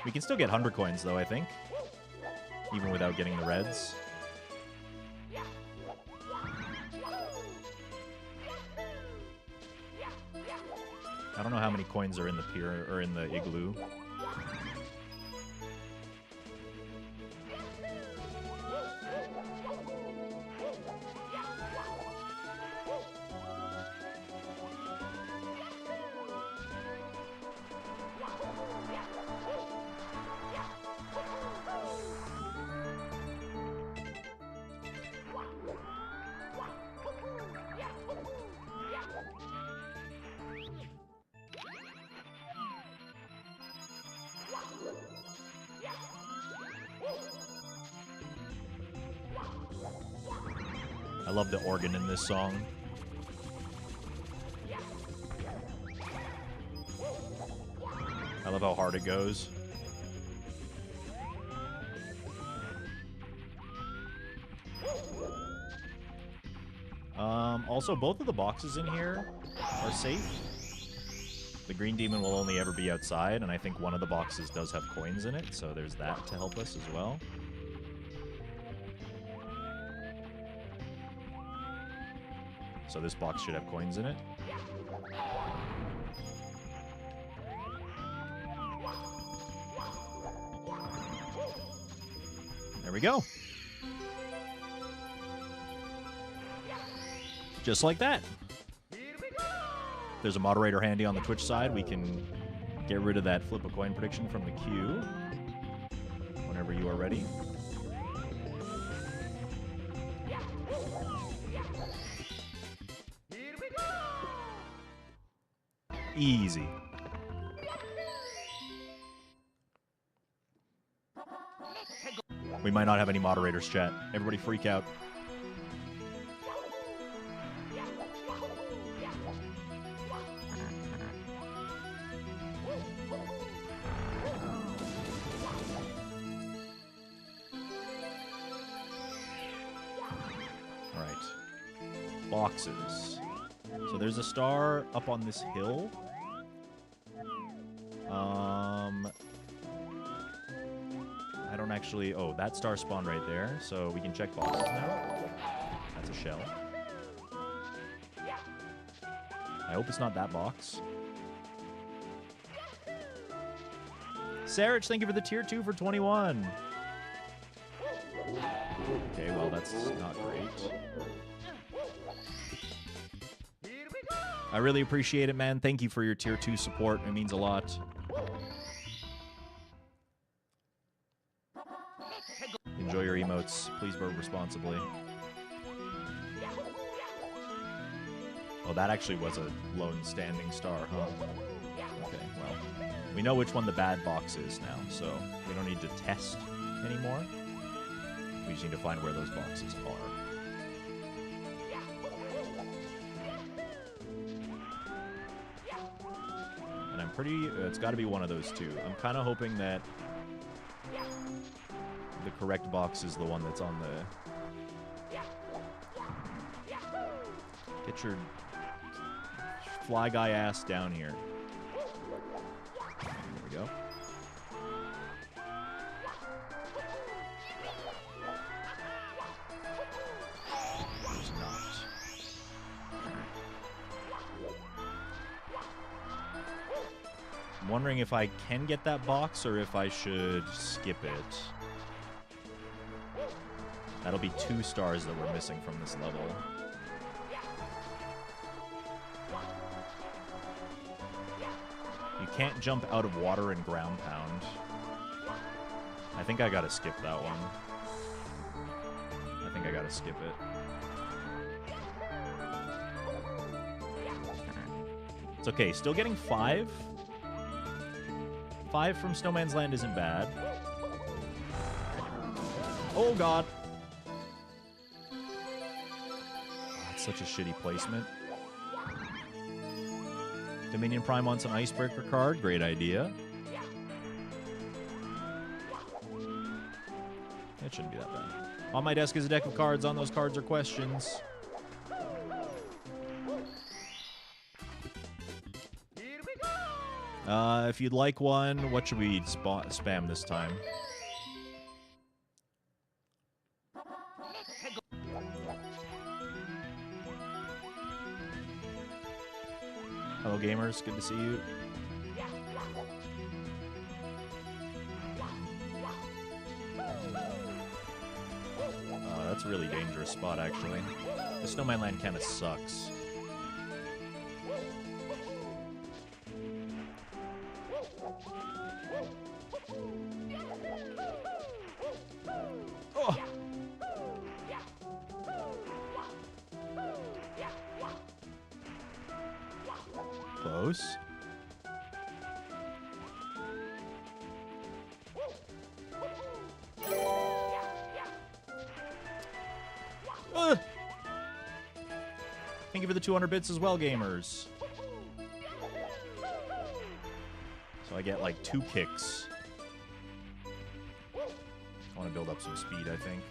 We can still get 100 coins, though, I think. Even without getting the reds. I don't know how many coins are in the pier or in the igloo. I love the organ in this song. I love how hard it goes. Also, both of the boxes in here are safe. The green demon will only ever be outside, and I think one of the boxes does have coins in it, so there's that to help us as well. So this box should have coins in it. There we go. Just like that. There's a moderator handy on the Twitch side. We can get rid of that flip a coin prediction from the queue whenever you are ready. Easy. We might not have any moderators, chat. Everybody freak out. All right. Boxes. So there's a star up on this hill. I don't actually... Oh, that star spawned right there, so we can check boxes now. That's a shell. I hope it's not that box. Sarich, thank you for the tier 2 for 21. Okay, well, that's That's not great. I really appreciate it, man. Thank you for your tier 2 support. It means a lot. Enjoy your emotes. Please burp responsibly. Oh, that actually was a lone standing star, huh? Okay, well, we know which one the bad box is now, so we don't need to test anymore. We just need to find where those boxes are. And I'm pretty... it's got to be one of those two. I'm kind of hoping that the correct box is the one that's on the... Get your fly guy ass down here. There we go. There's not. I'm wondering if I can get that box or if I should skip it. That'll be 2 stars that we're missing from this level. You can't jump out of water and ground pound. I think I gotta skip that one. I think I gotta skip it. It's okay, still getting 5. 5 from Snowman's Land isn't bad. Oh god! That's such a shitty placement. Dominion Prime wants an Icebreaker card. Great idea. It shouldn't be that bad. On my desk is a deck of cards. On those cards are questions. If you'd like one, what should we spam this time? Hello, gamers. Good to see you. That's a really dangerous spot, actually. The Snowman Land kind of sucks. Oh! Close. Thank you for the 200 bits as well, gamers. So I get like 2 kicks. I want to build up some speed, I think.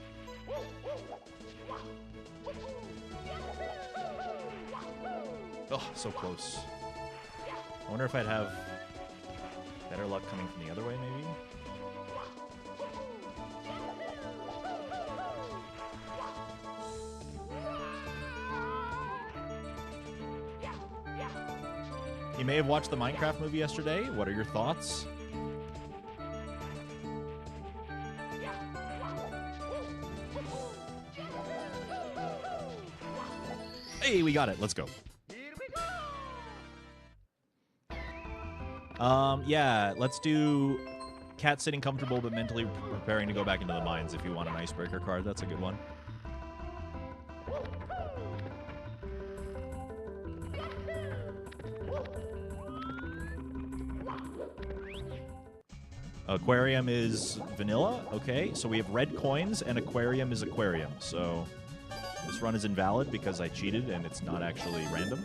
Oh, so close. I wonder if I'd have better luck coming from the other way, maybe? You may have watched the Minecraft movie yesterday. What are your thoughts? Hey, we got it. Let's go. Yeah, let's do cat sitting comfortable but mentally preparing to go back into the mines if you want an icebreaker card. That's a good one. Aquarium is vanilla. Okay, so we have red coins and aquarium is aquarium. So this run is invalid because I cheated and it's not actually random.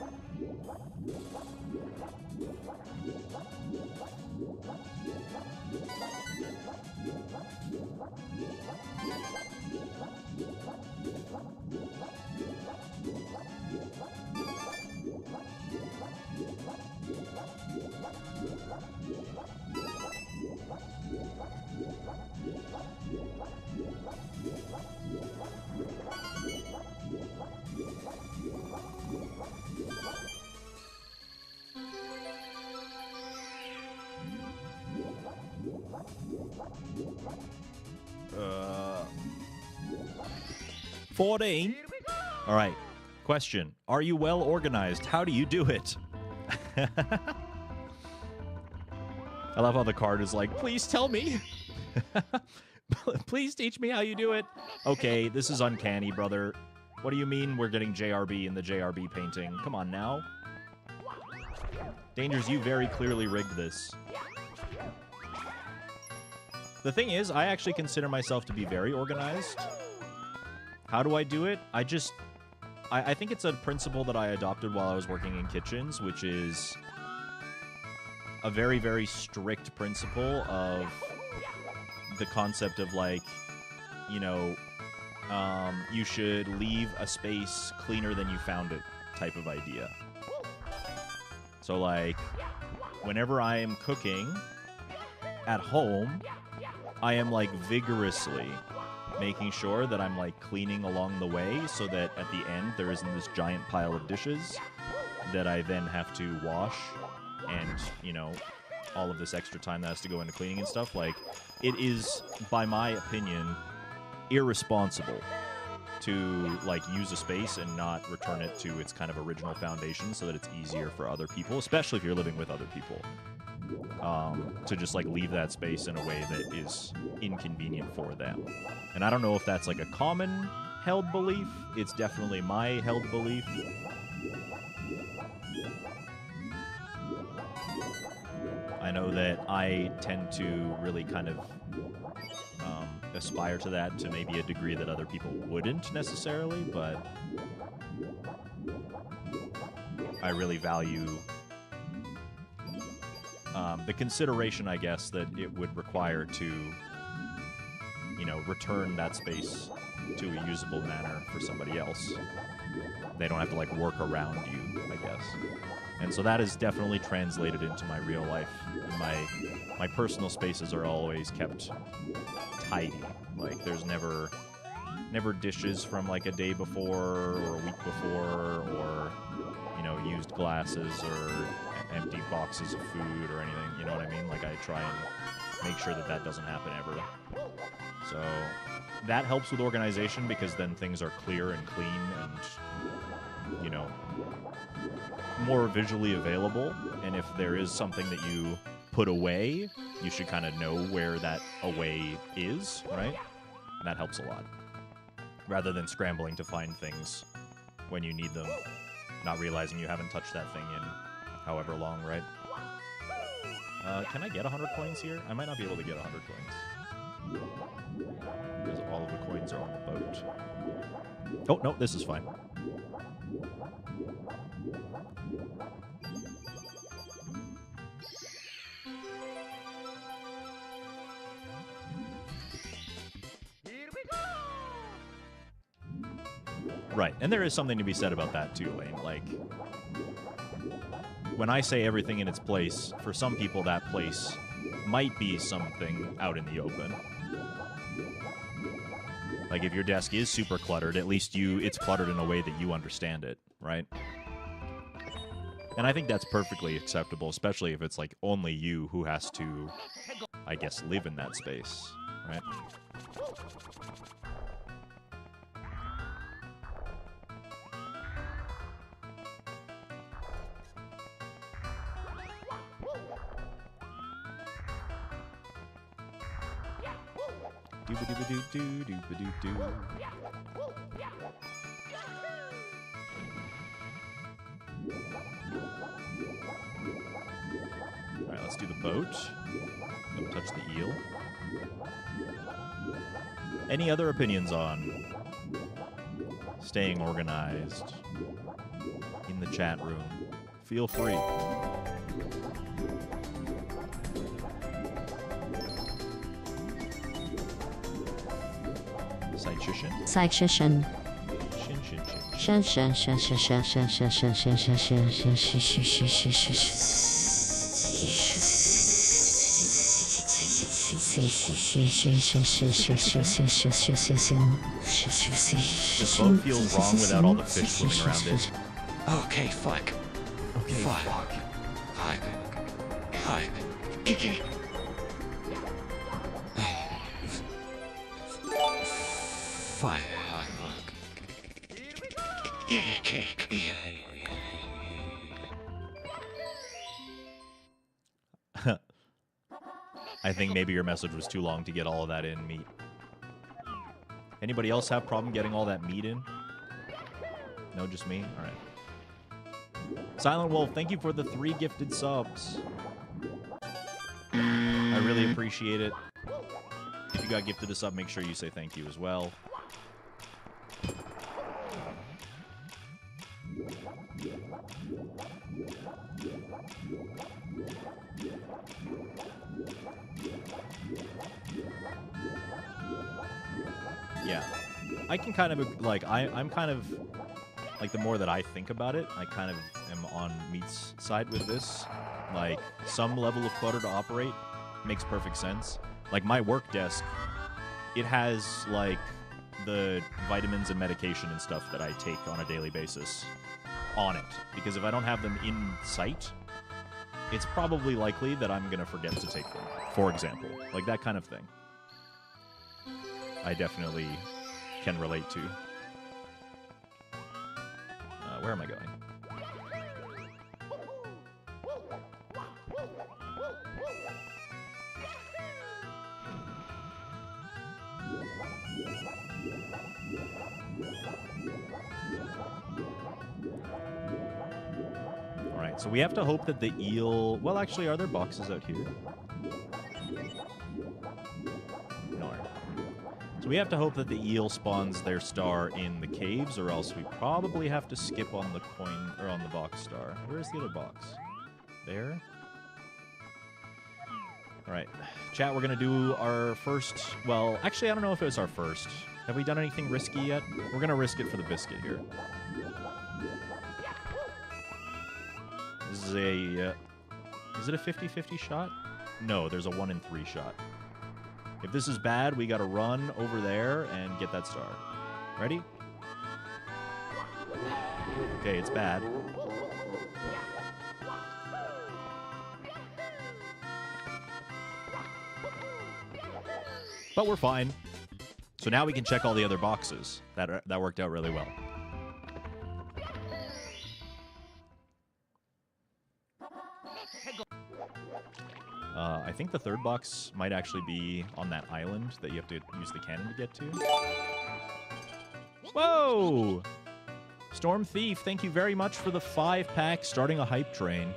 14. All right. Question. Are you well organized? How do you do it? I love how the card is like, please tell me. Please teach me how you do it. Okay, this is uncanny, brother. What do you mean we're getting JRB in the JRB painting? Come on now. Dangers, you very clearly rigged this. The thing is, I actually consider myself to be very organized. How do I do it? I think it's a principle that I adopted while I was working in kitchens, which is a very, very strict principle of the concept of, like, you know, you should leave a space cleaner than you found it type of idea. So, like, whenever I am cooking at home, I am, like, vigorously making sure that I'm, like, cleaning along the way so that at the end there isn't this giant pile of dishes that I then have to wash and, you know, all of this extra time that has to go into cleaning and stuff. Like, it is, by my opinion, irresponsible to, like, use a space and not return it to its kind of original foundation so that it's easier for other people, especially if you're living with other people, to just, like, leave that space in a way that is inconvenient for them. And I don't know if that's, like, a common held belief. It's definitely my held belief. I know that I tend to really kind of aspire to that to maybe a degree that other people wouldn't necessarily, but I really value the consideration, I guess, that it would require to, you know, return that space to a usable manner for somebody else. They don't have to, like, work around you, I guess. And so that is definitely translated into my real life. My personal spaces are always kept tidy. Like, there's never dishes from, like, a day before or a week before, or, you know, used glasses or empty boxes of food or anything. You know what I mean? Like, I try and make sure that that doesn't happen ever. So that helps with organization, because then things are clear and clean and, you know, more visually available. And if there is something that you put away, you should kind of know where that away is, right? And that helps a lot, rather than scrambling to find things when you need them, not realizing you haven't touched that thing in however long, right? Can I get 100 coins here? I might not be able to get 100 coins, because all of the coins are on the boat. Oh, no, this is fine. Right, and there is something to be said about that too, Lane. Like, when I say everything in its place, for some people that place might be something out in the open. Like, if your desk is super cluttered, at least it's cluttered in a way that you understand it, right? And I think that's perfectly acceptable, especially if it's, like, only you who has to, I guess, live in that space, right? Doo-ba-doo-ba-doo-doo-doo-ba-doo-doo. Alright, let's do the boat. Don't touch the eel. Any other opinions on staying organized in the chat room? Feel free. Scission. Shin. This boat feels wrong without all the fish swimming around it. Okay, fuck. Okay, fuck. Hi. Fire. cake. I think maybe your message was too long to get all of that in meat. Anybody else have problem getting all that meat in? No, just me? All right. Silent Wolf, thank you for the 3 gifted subs. I really appreciate it. If you got gifted a sub, make sure you say thank you as well. Yeah. I can kind of, like, I'm kind of, like, the more that I think about it, I kind of am on Meat's side with this. Like, some level of clutter to operate makes perfect sense. Like, my work desk, it has, like, the vitamins and medication and stuff that I take on a daily basis on it. Because if I don't have them in sight, it's probably likely that I'm going to forget to take them, for example. Like, that kind of thing. I definitely can relate to. Where am I going? Alright, so we have to hope that the eel... Well, actually, are there boxes out here? No. So we have to hope that the eel spawns their star in the caves, or else we probably have to skip on the coin, or on the box star. Where's the other box? There? Alright. Chat, we're gonna do our first... Well, actually, I don't know if it was our first. Have we done anything risky yet? We're gonna risk it for the biscuit here. This is a... is it a 50-50 shot? No, there's a 1 in 3 shot. If this is bad, we gotta run over there and get that star. Ready? Okay, it's bad. But we're fine. So now we can check all the other boxes. That worked out really well. I think the third box might actually be on that island that you have to use the cannon to get to. Whoa! Storm Thief, thank you very much for the 5-pack starting a hype train.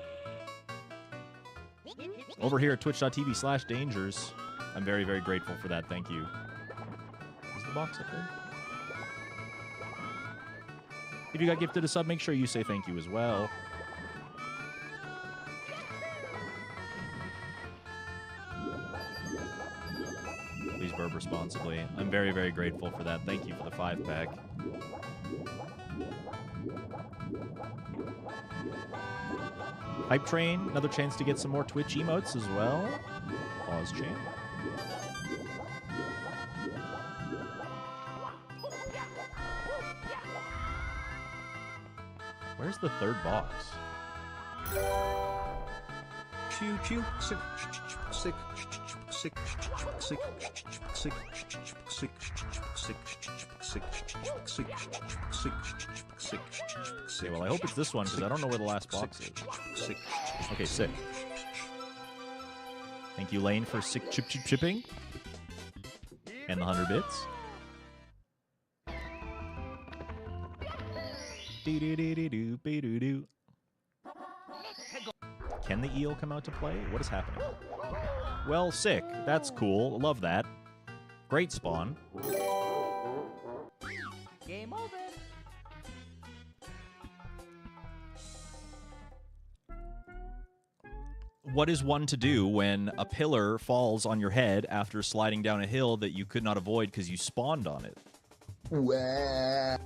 Over here at twitch.tv/dangers. I'm very, very grateful for that. Thank you. Is the box up there? If you got gifted a sub, make sure you say thank you as well. Please burp responsibly. I'm very, very grateful for that. Thank you for the 5-pack. Hype train, another chance to get some more Twitch emotes as well. Pause chain. Where's the third box? Okay, well, I hope it's this one, because I don't know where the last box is. Okay, sick. Thank you, Lane, for sick chipping. And the 100 bits. Do-do-do-do-do-do-do. Can the eel come out to play? What is happening? Well, sick. That's cool. Love that. Great spawn. Game over. What is one to do when a pillar falls on your head after sliding down a hill that you could not avoid because you spawned on it? Wah.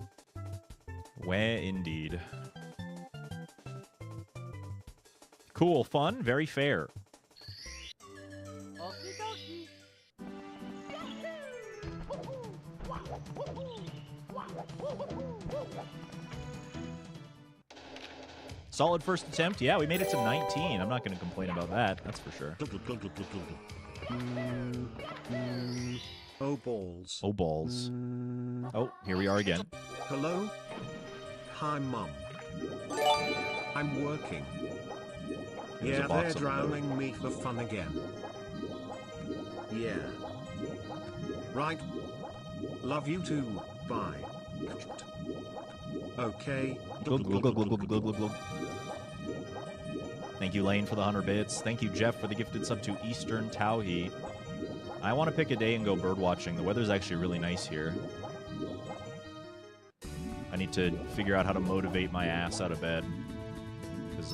Where indeed. Cool, fun, very fair. Okie dokie. Solid first attempt. Yeah, we made it to 19. I'm not going to complain about that. That's for sure. Oh balls. Oh, balls. Oh, here we are again. Hello? Hi, Mum. I'm working. There's a Yeah, box they're on the boat. drowning me for fun again. Yeah. Right. Love you too. Bye. Okay. Glug, glug, glug, glug, glug, glug, glug, glug. Thank you, Lane, for the 100 bits. Thank you, Jeff, for the gifted sub to Eastern Tauhi. I want to pick a day and go bird watching. The weather's actually really nice here. I need to figure out how to motivate my ass out of bed. Because,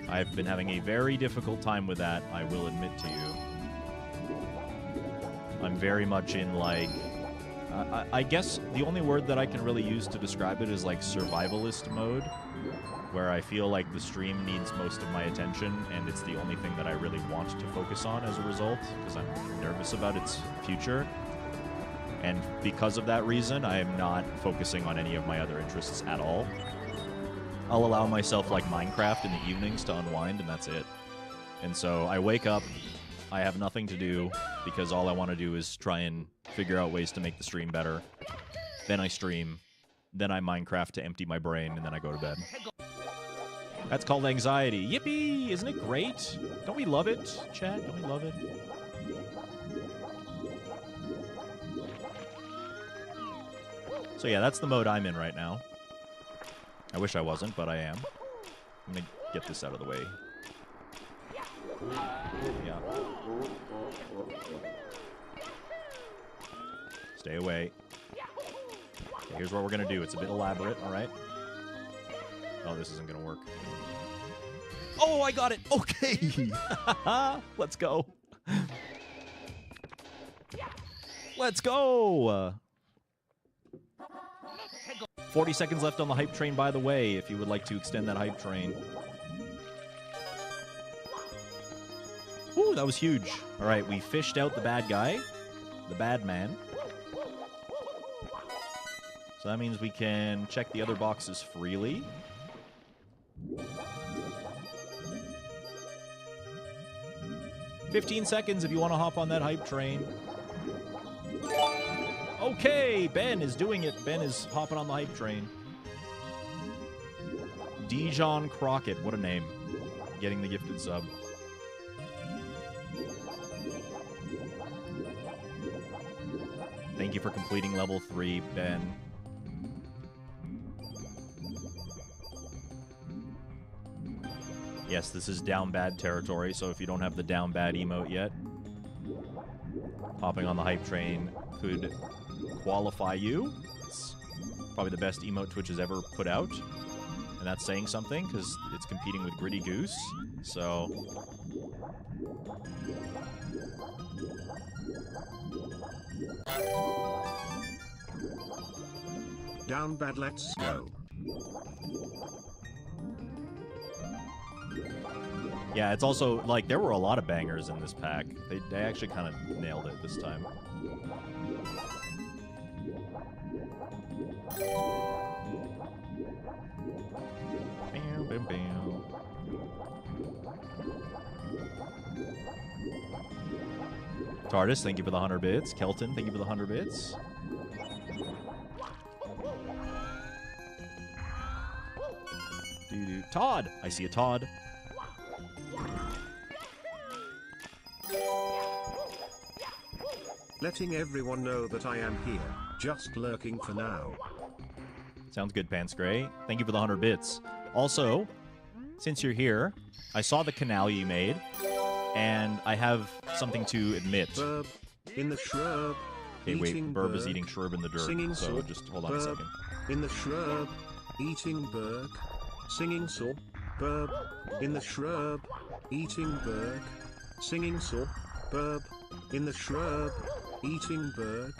I've been having a very difficult time with that, I will admit to you. I'm very much in, like... I guess the only word that I can really use to describe it is, like, survivalist mode, where I feel like the stream needs most of my attention, and it's the only thing that I really want to focus on as a result, because I'm nervous about its future. And because of that reason, I am not focusing on any of my other interests at all. I'll allow myself, like, Minecraft in the evenings to unwind, and that's it. And so I wake up, I have nothing to do, because all I want to do is try and figure out ways to make the stream better. Then I stream. Then I Minecraft to empty my brain, and then I go to bed. That's called anxiety. Yippee! Isn't it great? Don't we love it, chat? Don't we love it? So yeah, that's the mode I'm in right now. I wish I wasn't, but I am. I'm gonna get this out of the way. Yeah. Stay away. Okay, here's what we're gonna do. It's a bit elaborate, alright? Oh, this isn't gonna work. Oh, I got it! Okay! Let's go. Let's go! 40 seconds left on the hype train, by the way, if you would like to extend that hype train. Ooh, that was huge. All right, we fished out the bad guy, the bad man. So that means we can check the other boxes freely. "15 seconds if you want to hop on that hype train." Okay, Ben is doing it. Ben is hopping on the hype train. Dijon Crockett, what a name. Getting the gifted sub. Thank you for completing level 3, Ben. Yes, this is down bad territory, so if you don't have the down bad emote yet, hopping on the hype train could qualify you. It's probably the best emote Twitch has ever put out, and that's saying something because it's competing with Gritty Goose. So Down bad, let's go. yeah, it's also like there were a lot of bangers in this pack. They actually kind of nailed it this time. Bam, bam, bam. TARDIS, thank you for the 100 bits. Kelton, thank you for the 100 bits. Doo-doo. Todd! I see a Todd. Letting everyone know that I am here, just lurking for now. Sounds good, Pants Gray. Thank you for the 100 bits. Also, since you're here, I saw the canal you made, and I have something to admit. Burb, in the shrub. Okay, wait, eating Burb is bird, eating shrub in the dirt, singing so salt, just hold on a burb, second. In the shrub, eating berg, singing salt. Burb, in the shrub, eating berg, singing salt. Burb, in the shrub, eating berg,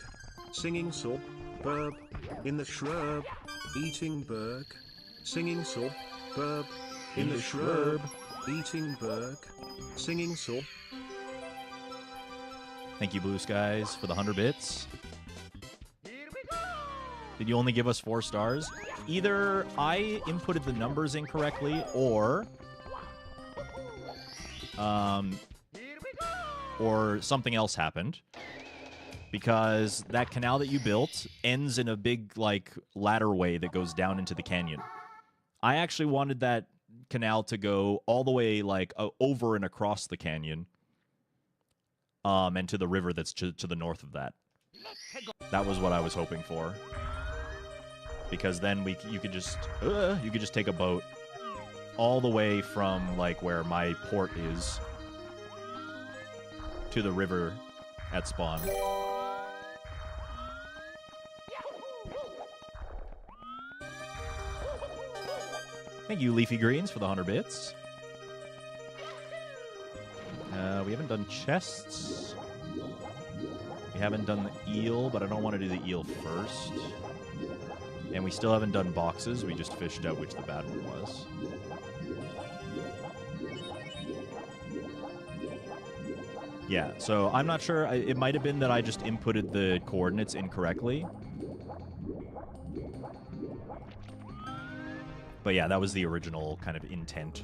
singing salt. Burb, in the shrub, eating berg, singing salt. Burb, in the shrub, eating berg, singing salt. Thank you, Blue Skies, for the 100 bits. Did you only give us 4 stars? Either I inputted the numbers incorrectly, or something else happened. because that canal that you built ends in a big, like, ladder way that goes down into the canyon. I actually wanted that canal to go all the way, like, over and across the canyon, and to the river that's to the north of that. That was what I was hoping for. Because then you could just take a boat all the way from, like, where my port is to the river at spawn. Thank you, Leafy Greens, for the 100 bits. We haven't done chests. We haven't done the eel, but I don't want to do the eel first. And we still haven't done boxes. We just fished out which the bad one was. Yeah, so I'm not sure. It might have been that I just inputted the coordinates incorrectly. But yeah, that was the original kind of intent.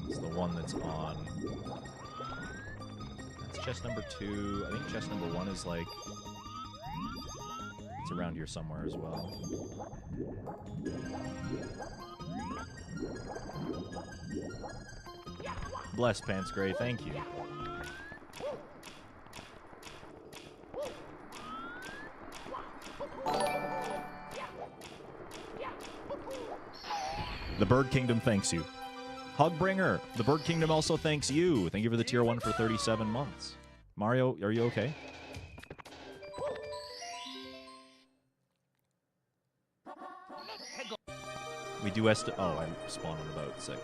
It's the one that's on... That's chest number 2. I think chest number 1 is like... It's around here somewhere as well. Bless Pants Gray, thank you. The Bird Kingdom thanks you. Hugbringer, the Bird Kingdom also thanks you. Thank you for the tier 1 for 37 months. Mario, are you okay? We do oh, I spawned on the boat. Sick.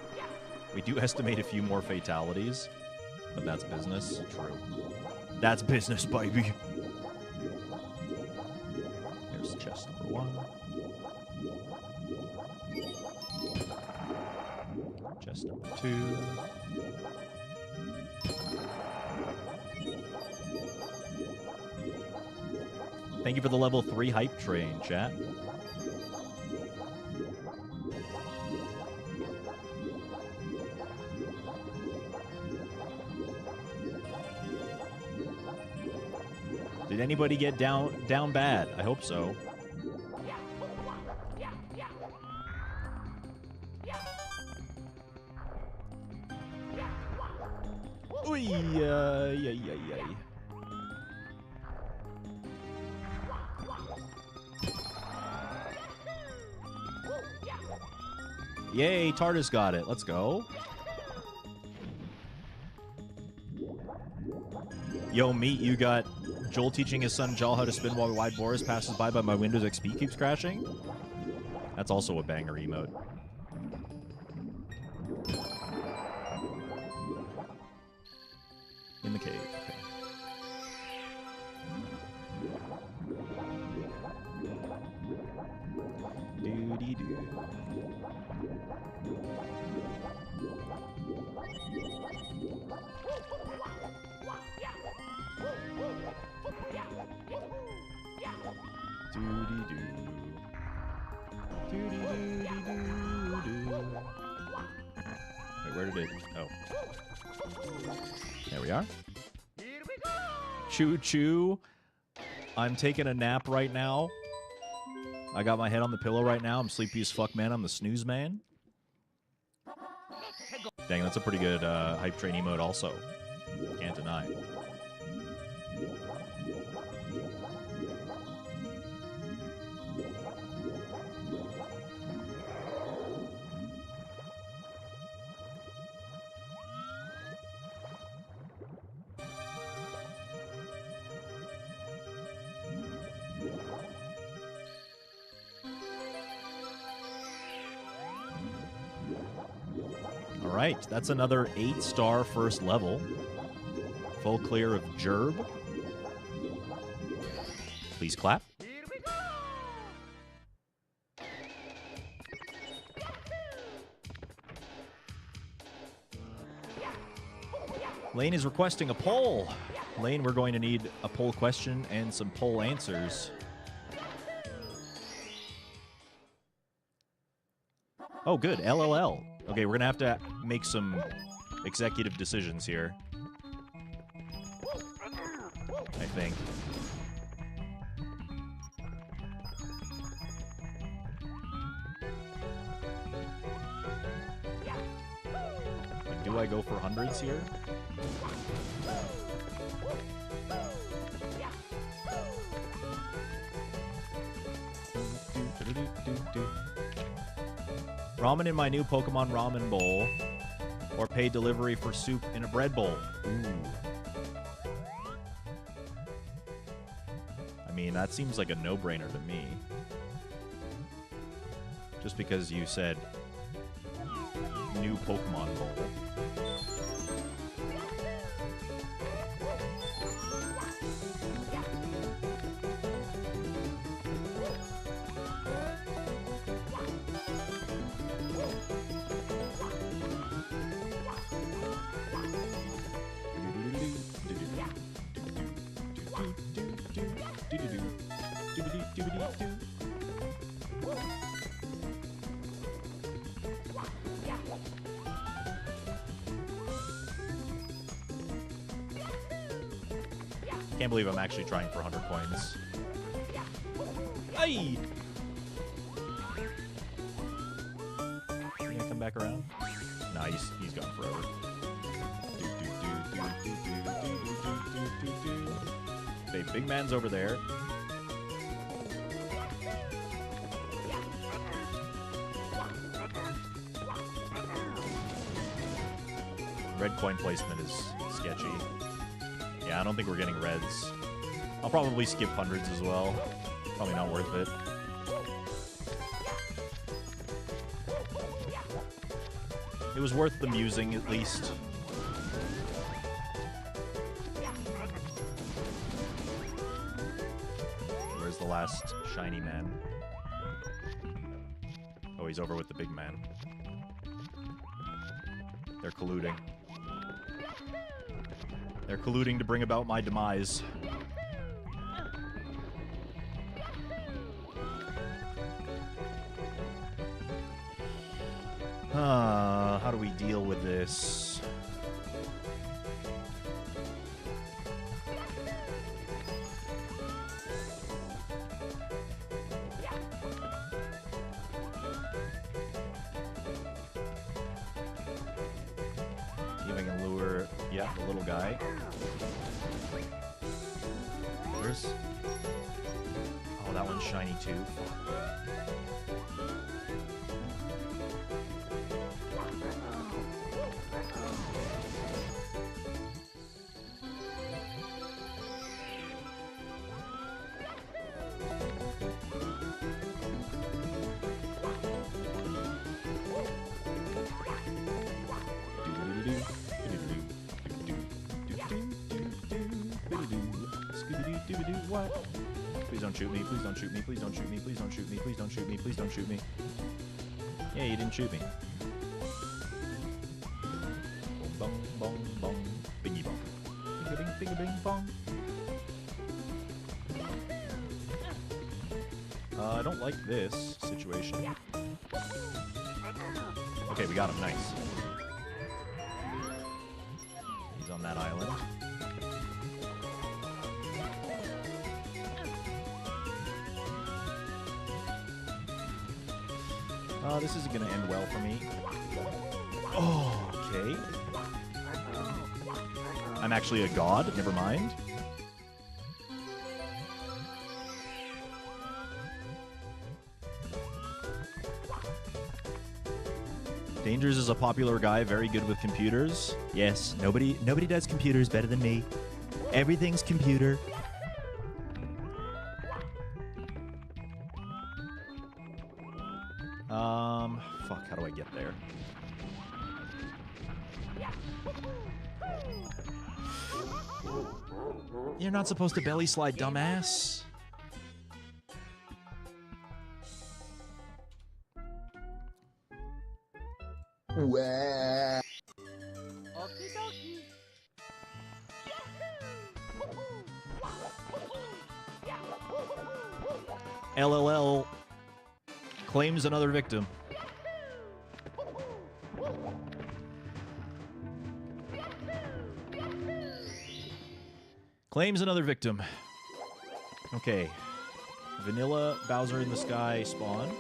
We do estimate a few more fatalities, but that's business. True. That's business, baby. Here's chest number 1. Chest number 2. Thank you for the level 3 hype train, chat. Did anybody get down bad? I hope so. Ooh, yeah. Yay, Tardis got it. Let's go. Yo, Meat, you got Joel teaching his son Jal how to spin while Wide Boris passes by, but my Windows XP keeps crashing? That's also a banger emote. In the cave, okay. Doo-dee-doo. Wait, where did it... Oh. There we are. Choo choo. I'm taking a nap right now. I got my head on the pillow right now. I'm sleepy as fuck, man. I'm the snooze man. Dang, that's a pretty good hype train emote also. Can't deny. Alright, that's another 8-star first level. Full clear of Gerb. Please clap. Lane is requesting a poll. Lane, we're going to need a poll question and some poll answers. Oh, good. LLL. Okay, we're going to have to make some executive decisions here. I think. Do I go for hundreds here? Ramen in my new Pokemon Ramen Bowl, or pay delivery for soup in a bread bowl. Ooh. I mean, that seems like a no-brainer to me. Just because you said new Pokemon Bowl. Can't believe I'm actually trying for 100 coins. Hey! Is he gonna come back around? Nah, he's gone forever. Okay, big man's over there. Red coin placement is sketchy. Yeah, I don't think we're getting reds. I'll probably skip hundreds as well. Probably not worth it. It was worth the musing, at least. Where's the last shiny man? Oh, he's over with the big man. They're colluding. They're colluding to bring about my demise. How do we deal with this? See if I can lure, yeah, the little guy. Where's... Oh, that one's shiny too. What? Please don't shoot me, please don't shoot me, please don't shoot me, please don't shoot me, please don't shoot me, please don't shoot me. Yeah, you didn't shoot me. Bong, bong, bong, bingy bong. Bing, bing, bing, bong. I don't like this situation. Okay, we got him, nice. He's on that island. This isn't going to end well for me. Oh, okay. I'm actually a god, never mind. Dangers is a popular guy, very good with computers. Yes, nobody does computers better than me. Everything's computer. Fuck, how do I get there? You're not supposed to belly slide, dumbass. Wow. LLL claims another victim. Claims another victim. Okay. Vanilla Bowser in the Sky spawn.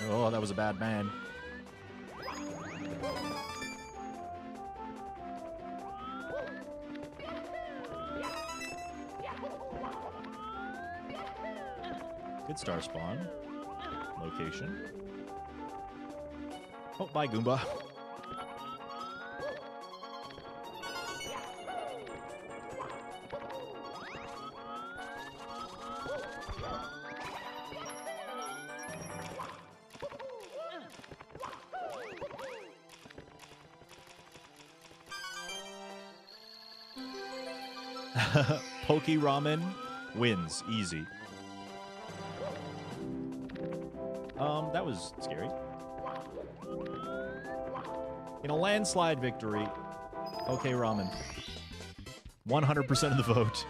Oh, that was a bad man. Good star spawn. Location. Oh, bye, Goomba. Poke Ramen wins. Easy. That was scary. In a landslide victory, okay, Ramen. 100% of the vote.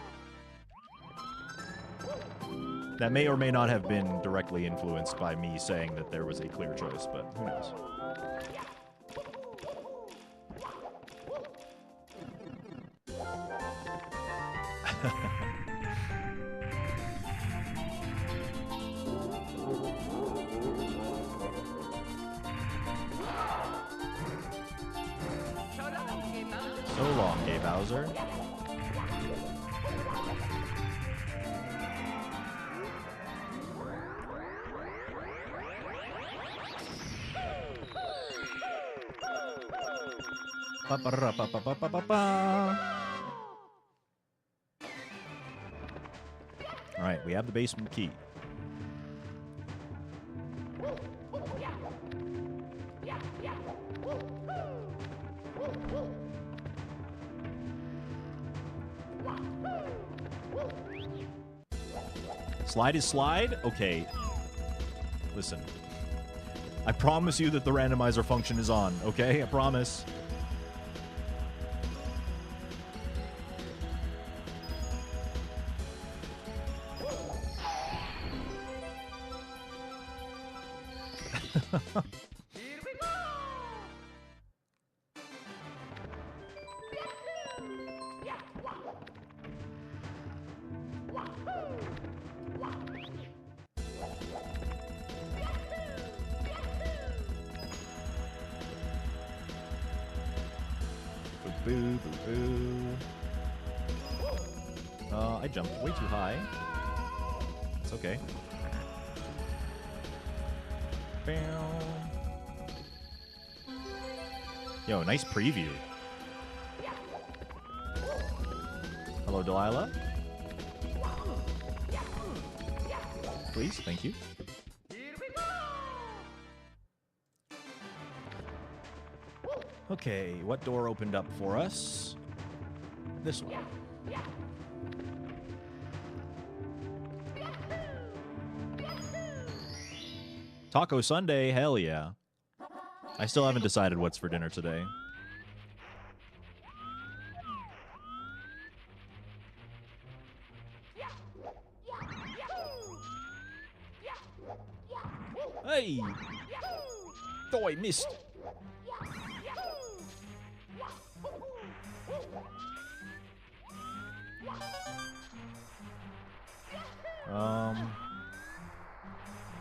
That may or may not have been directly influenced by me saying that there was a clear choice, but who knows? So long, gay Bowser. All right, we have the basement key. Slide is slide? Okay. Listen. I promise you that the randomizer function is on, okay? I promise. Boo, boo, boo. I jumped way too high. It's okay. Yo, nice preview. Hello, Delilah. Please, thank you. Okay, what door opened up for us? This one. Taco Sunday, hell yeah. I still haven't decided what's for dinner today. Hey! Oh, I missed.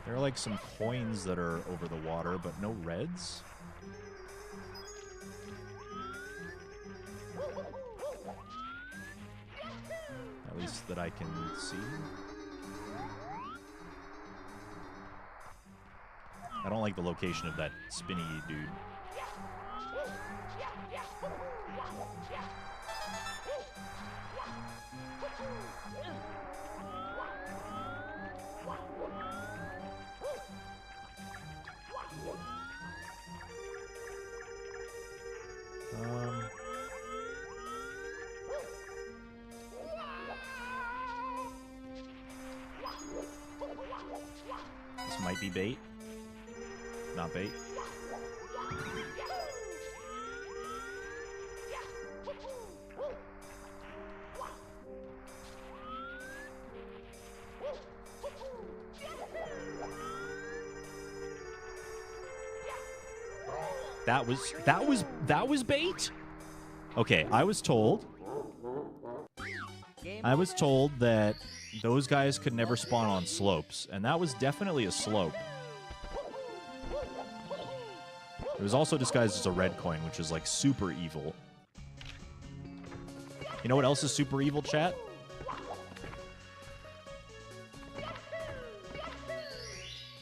There are like some coins that are over the water, but no reds. At least that I can see. I don't like the location of that spinny dude. This might be bait. Not bait. That was bait? Okay, I was told that those guys could never spawn on slopes, and that was definitely a slope. It was also disguised as a red coin, which is like super evil. You know what else is super evil, chat?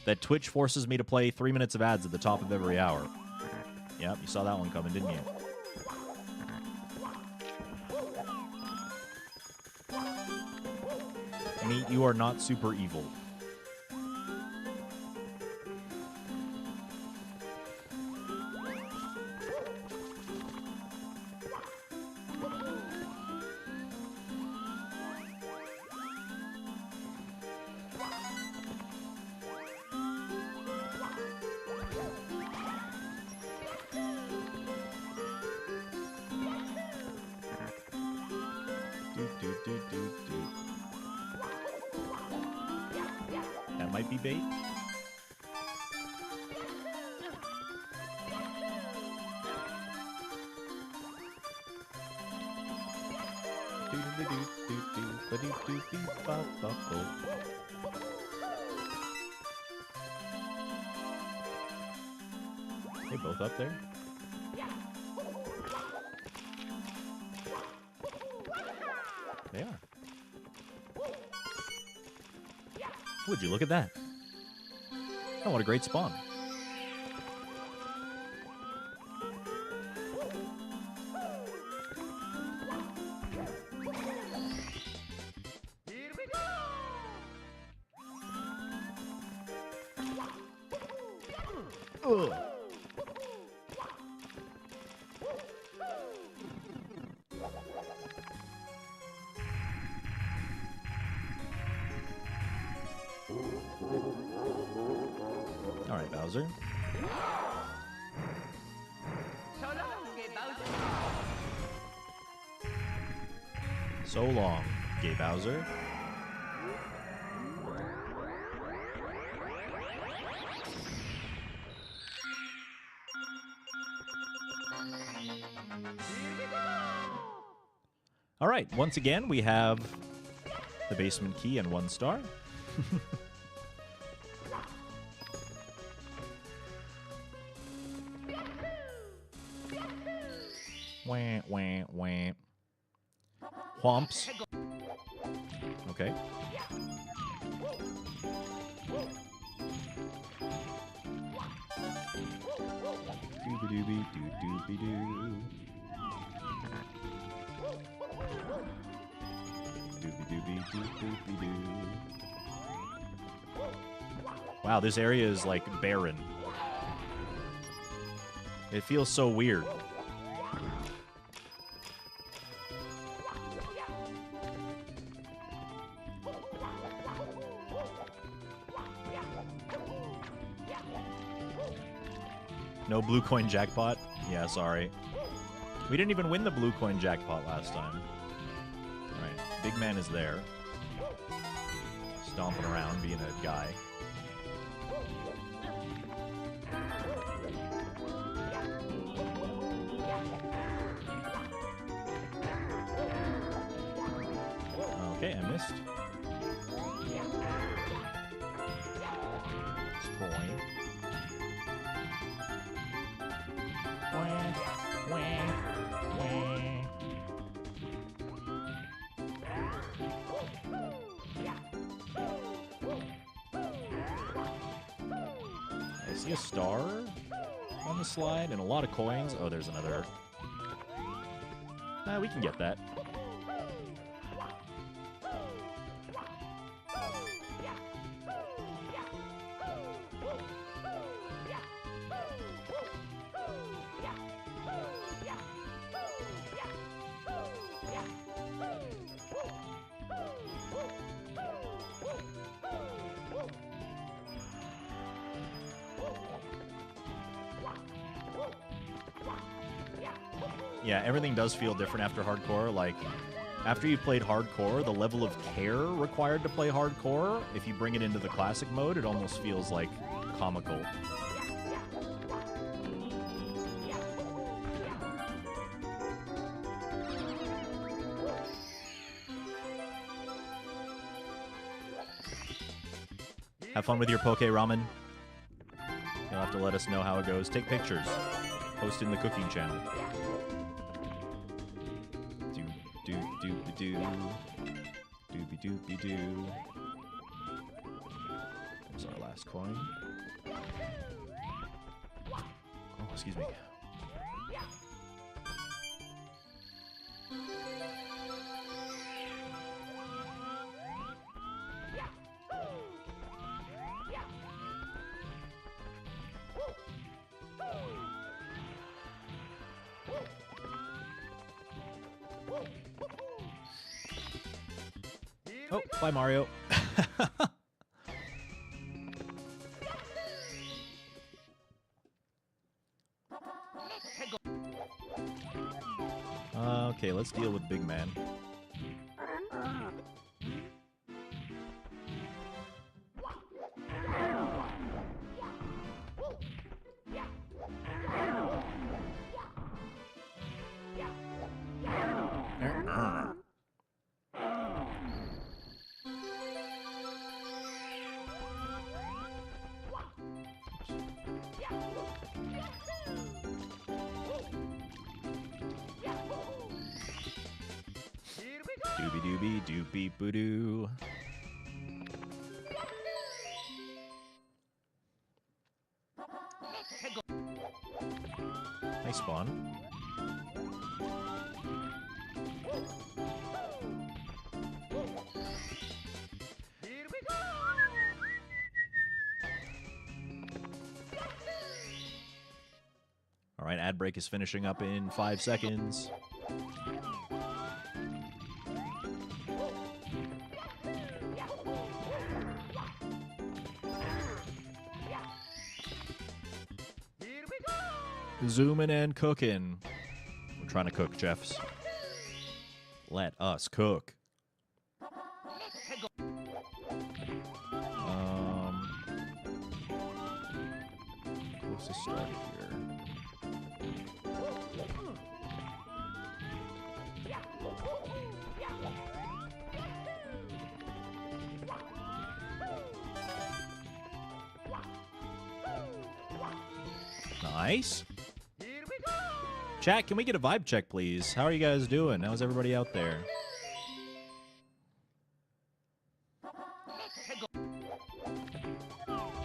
That Twitch forces me to play 3 minutes of ads at the top of every hour. Yep, you saw that one coming, didn't you? Meat, you are not super evil. That might be bait. They both up there? They are. Would you look at that? Oh, what a great spawn. Ugh. All right, Bowser. So long, gay Bowser. All right, once again, we have the basement key and 1 star. Wah, wah, wah. Whomps. Okay. Dooby-dooby-doo-dooby-doo. Dooby-dooby-doo-dooby-doo. Wow, this area is like barren. It feels so weird. No blue coin jackpot? Yeah, sorry. We didn't even win the blue coin jackpot last time. Alright, big man is there. Stomping around, being a guy. Okay, I missed. Spoil. I see a star on the slide and a lot of coins. Oh, there's another. We can get that. Yeah, everything does feel different after hardcore. Like, after you've played hardcore, the level of care required to play hardcore, if you bring it into the classic mode, it almost feels like comical. Have fun with your poke ramen. You'll have to let us know how it goes. Take pictures. Post in the cooking channel. Do-be-doo. Doobie-doobie-doo. There's our last coin. Oh, excuse me. Oh, bye, Mario. Okay, let's deal with Big Man. Doobie doobie boo doo. Nice spawn. All right, ad break is finishing up in 5 seconds. Zooming and cooking. We're trying to cook, Jeffs. Let us cook. What's the start here? Nice. Chat, can we get a vibe check, please? How are you guys doing? How's everybody out there?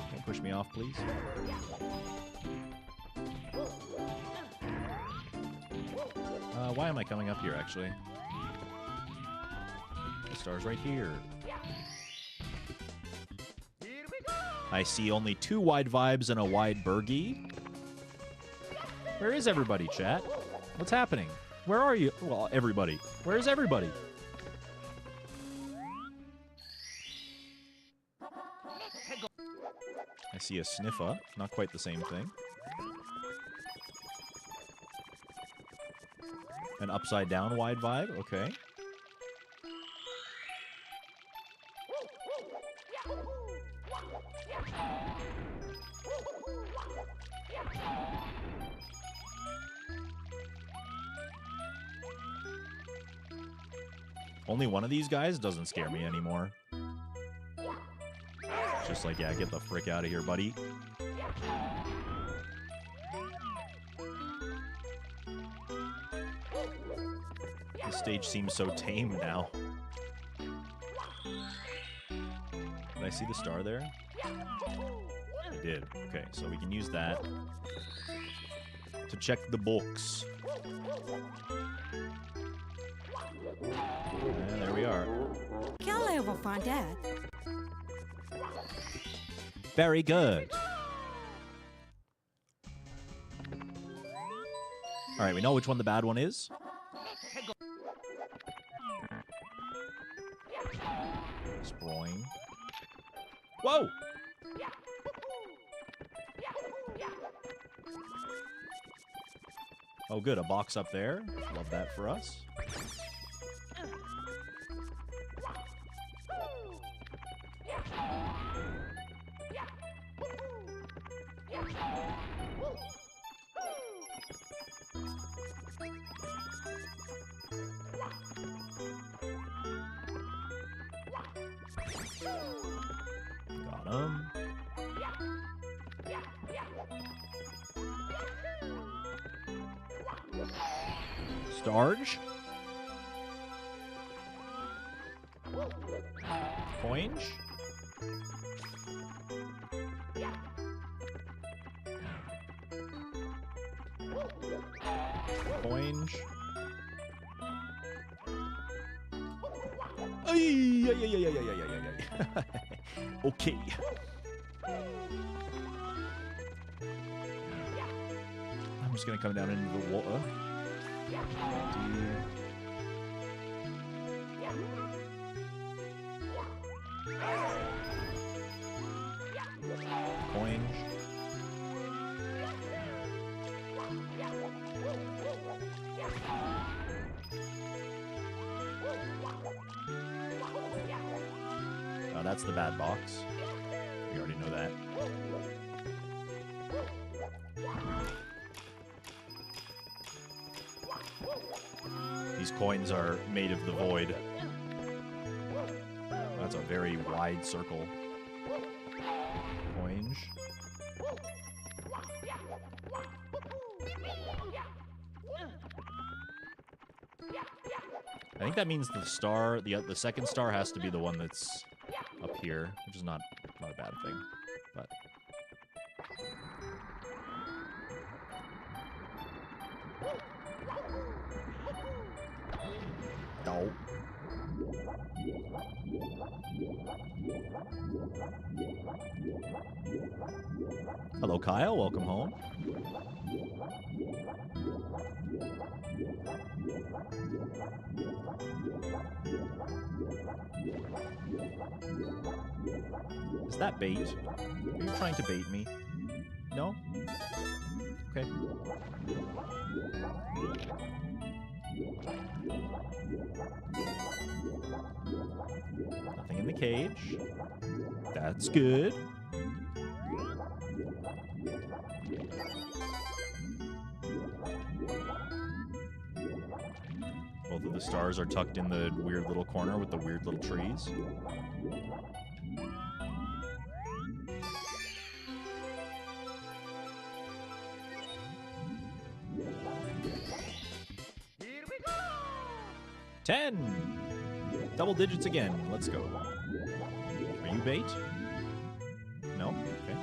Don't push me off, please. Why am I coming up here, actually? The star's right here. I see only 2 wide vibes and a wide Bergie. Where is everybody, chat? What's happening? Where are you? Well, everybody. Where is everybody? I see a sniffer. Not quite the same thing. An upside down wide vibe. Okay. Only one of these guys doesn't scare me anymore. It's just like, yeah, get the frick out of here, buddy. The stage seems so tame now. Did I see the star there? I did. Okay, so we can use that to check the books. And there we are. Very good. All right, we know which one the bad one is. Sproing. Whoa! Oh, good. A box up there. Love that for us. Got Starge? Coinge? Coinge? Ay, ay, ay, ay, ay, ay, ay, ay. Okay. I'm just gonna come down into the water. Coinge. Oh, that's the bad box. We already know that. These coins are made of the void. That's a very wide circle. Coinge. I think that means the star, the second star has to be the one that's up here, which is not a bad thing, but. No. Hello, Kyle. Welcome home. Is that bait? Are you trying to bait me? No? Okay. Nothing in the cage. That's good. Both of the stars are tucked in the weird little corner with the weird little trees. Here we go. 10. Double digits again. Let's go. Are you bait? No? Okay.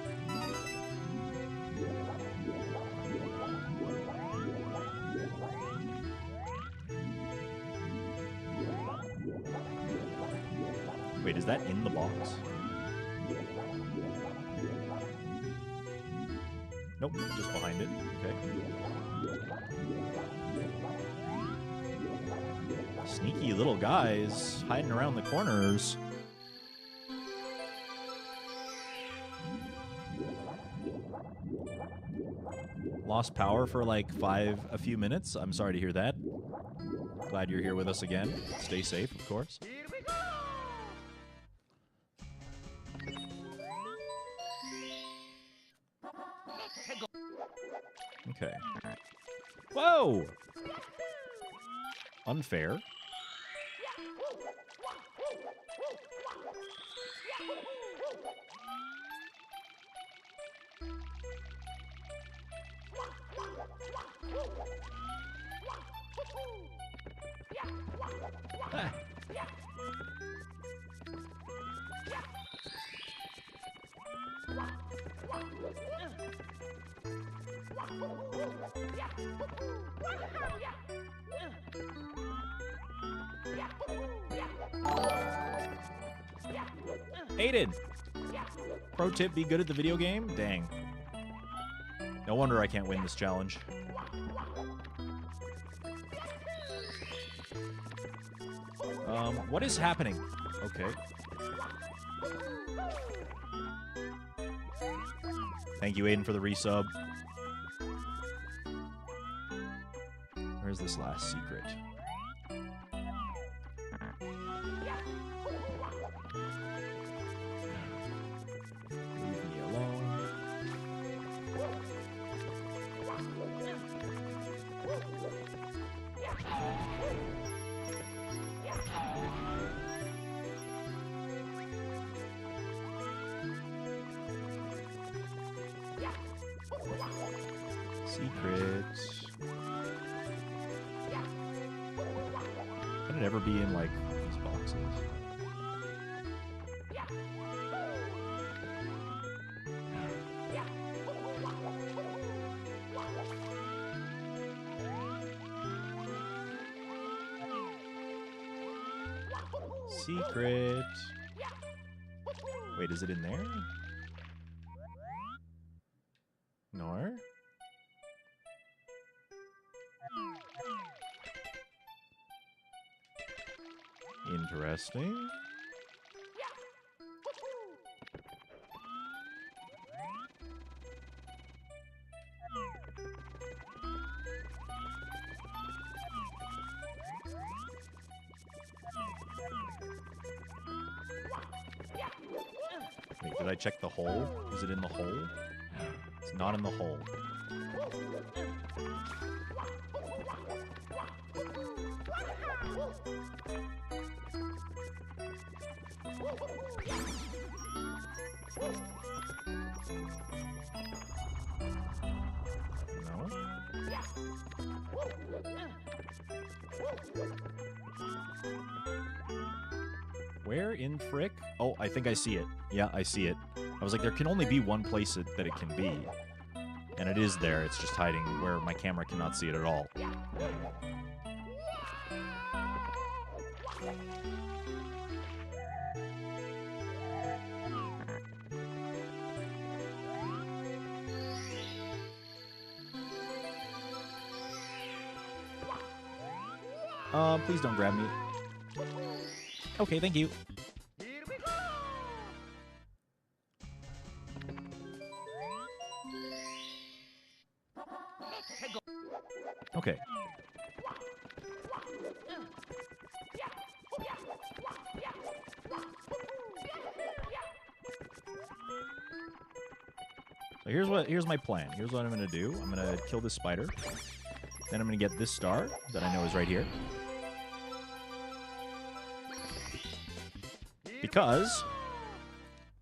Wait, is that in the box? Nope, just behind it. Okay. Sneaky little guys hiding around the corners. Lost power for like a few minutes. I'm sorry to hear that. Glad you're here with us again. Stay safe, of course. Here we go. Okay. Whoa! Unfair. Ah. Aiden! Pro tip, be good at the video game? Dang. No wonder I can't win this challenge. What is happening? Okay. Thank you, Aiden, for the resub. Where's this last secret? Leave me alone. Secret. Can it ever be in, like, these boxes? Secret. Wait, is it in there? No. Interesting. Wait, did I check the hole? Is it in the hole? It's not in the hole. No? Where in frick? Oh, I think I see it. Yeah, I see it. I was like, there can only be one place that it can be. And it is there. It's just hiding where my camera cannot see it at all. Please don't grab me. Okay, thank you. Okay. So here's my plan. Here's what I'm gonna do. I'm gonna kill this spider. Then I'm gonna get this star that I know is right here. Because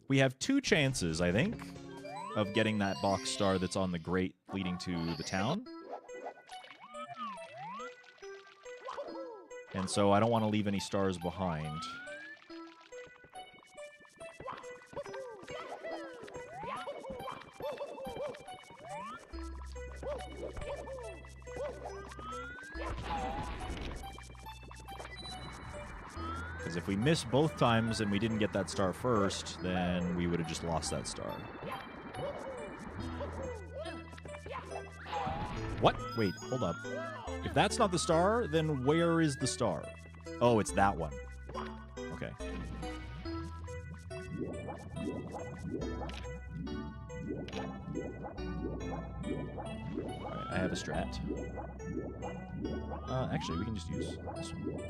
we have 2 chances, I think, of getting that box star that's on the grate leading to the town. And so I don't want to leave any stars behind. Because if we missed both times and we didn't get that star first, then we would have just lost that star. What? Wait, hold up. If that's not the star, then where is the star? Oh, it's that one. Okay. Alright, I have a strat. Actually, we can just use this one.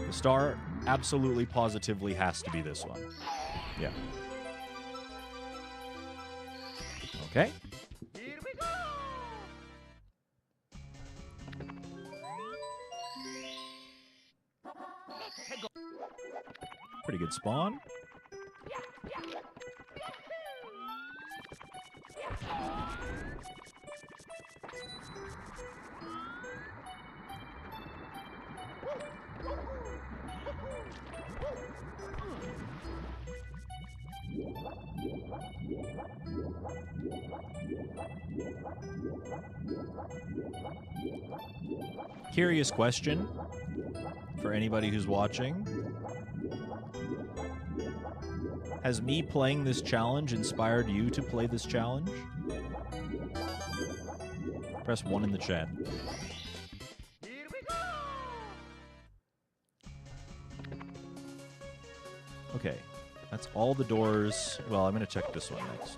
The star absolutely positively has to be this one. Yeah. Okay. Pretty good spawn. Curious question for anybody who's watching. Has me playing this challenge inspired you to play this challenge? Press 1 in the chat. Okay, that's all the doors. Well, I'm going to check this one next.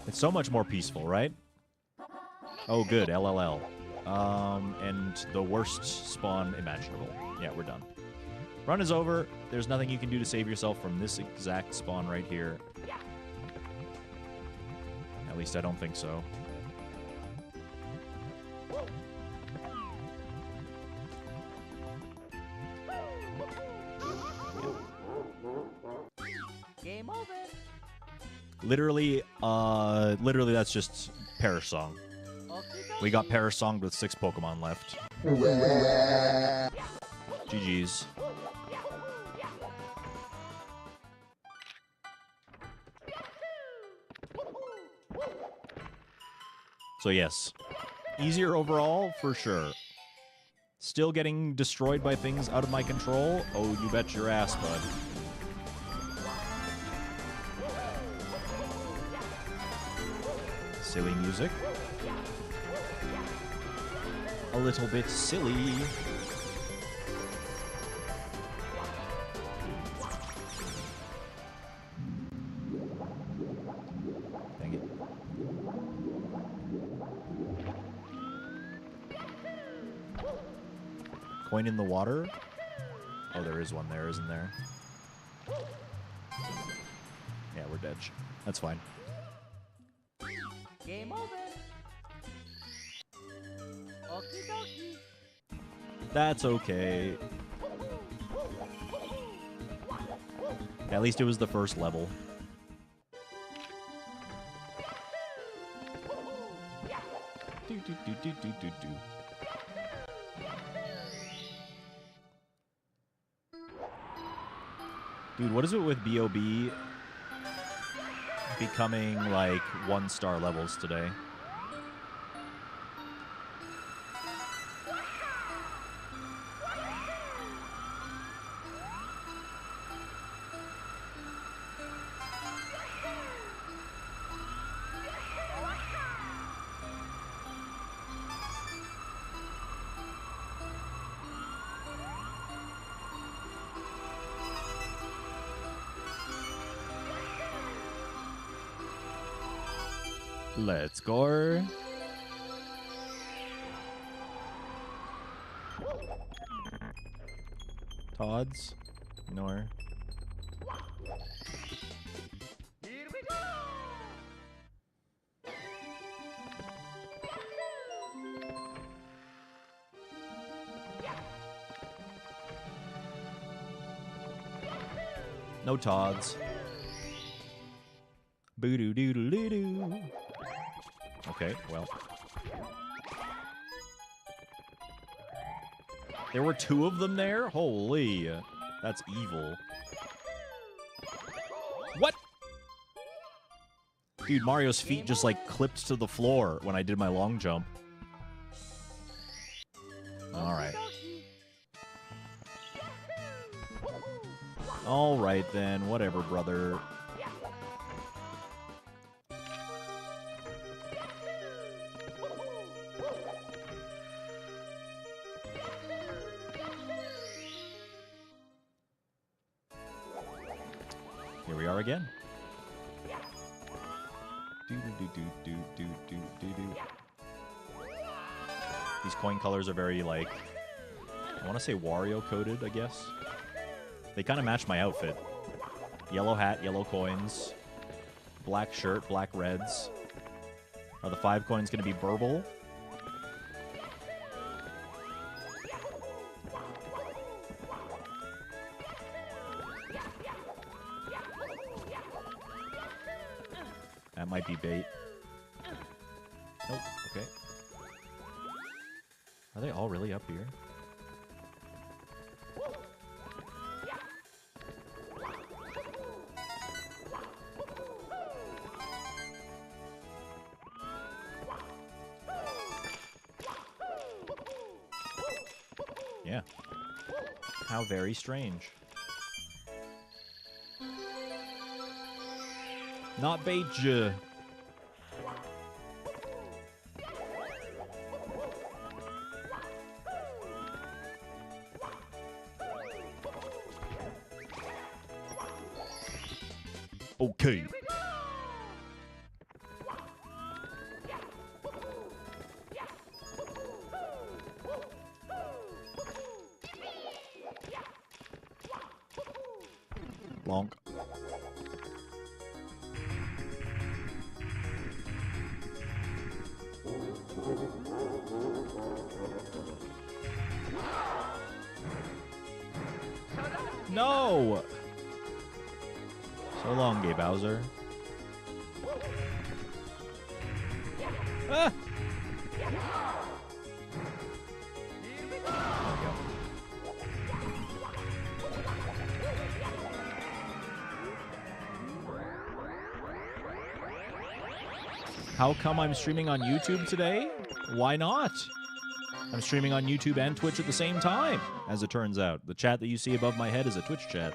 It's so much more peaceful, right? Oh, good, LLL. And the worst spawn imaginable. Yeah, we're done. Run is over. There's nothing you can do to save yourself from this exact spawn right here. At least I don't think so. Literally, that's just Perish Song. We got Perish Song with 6 Pokemon left. GG's. So yes, easier overall for sure. Still getting destroyed by things out of my control? Oh, you bet your ass, bud. Silly music. A little bit silly. Dang it. Coin in the water? Oh, there is one there, isn't there? Yeah, we're dead. That's fine. Game over. Okie dokie. That's okay. At least it was the first level. Do, do, do, do, do, do, do. Dude, what is it with B.O.B. becoming, like, 1-star levels today? Let's go. Todd's? Nor. Here we go. No Todd's. Boo-doo-doo-doo-doo-doo. Okay, well. There were 2 of them there? Holy. That's evil. What? Dude, Mario's feet just, like, clipped to the floor when I did my long jump. Alright. Alright then, whatever, brother. Here we are again. These coin colors are very, like, I want to say Wario coded, I guess. They kind of match my outfit. Yellow hat, yellow coins. Black shirt, black reds. Are the 5 coins going to be Burble? That might be bait. Nope, okay. Are they all really up here? Yeah. How very strange. Not bait ya. Okay. Lonk. No! So long, Gay Bowser. Ah! There we go. How come I'm streaming on YouTube today? Why not? I'm streaming on YouTube and Twitch at the same time, as it turns out. The chat that you see above my head is a Twitch chat.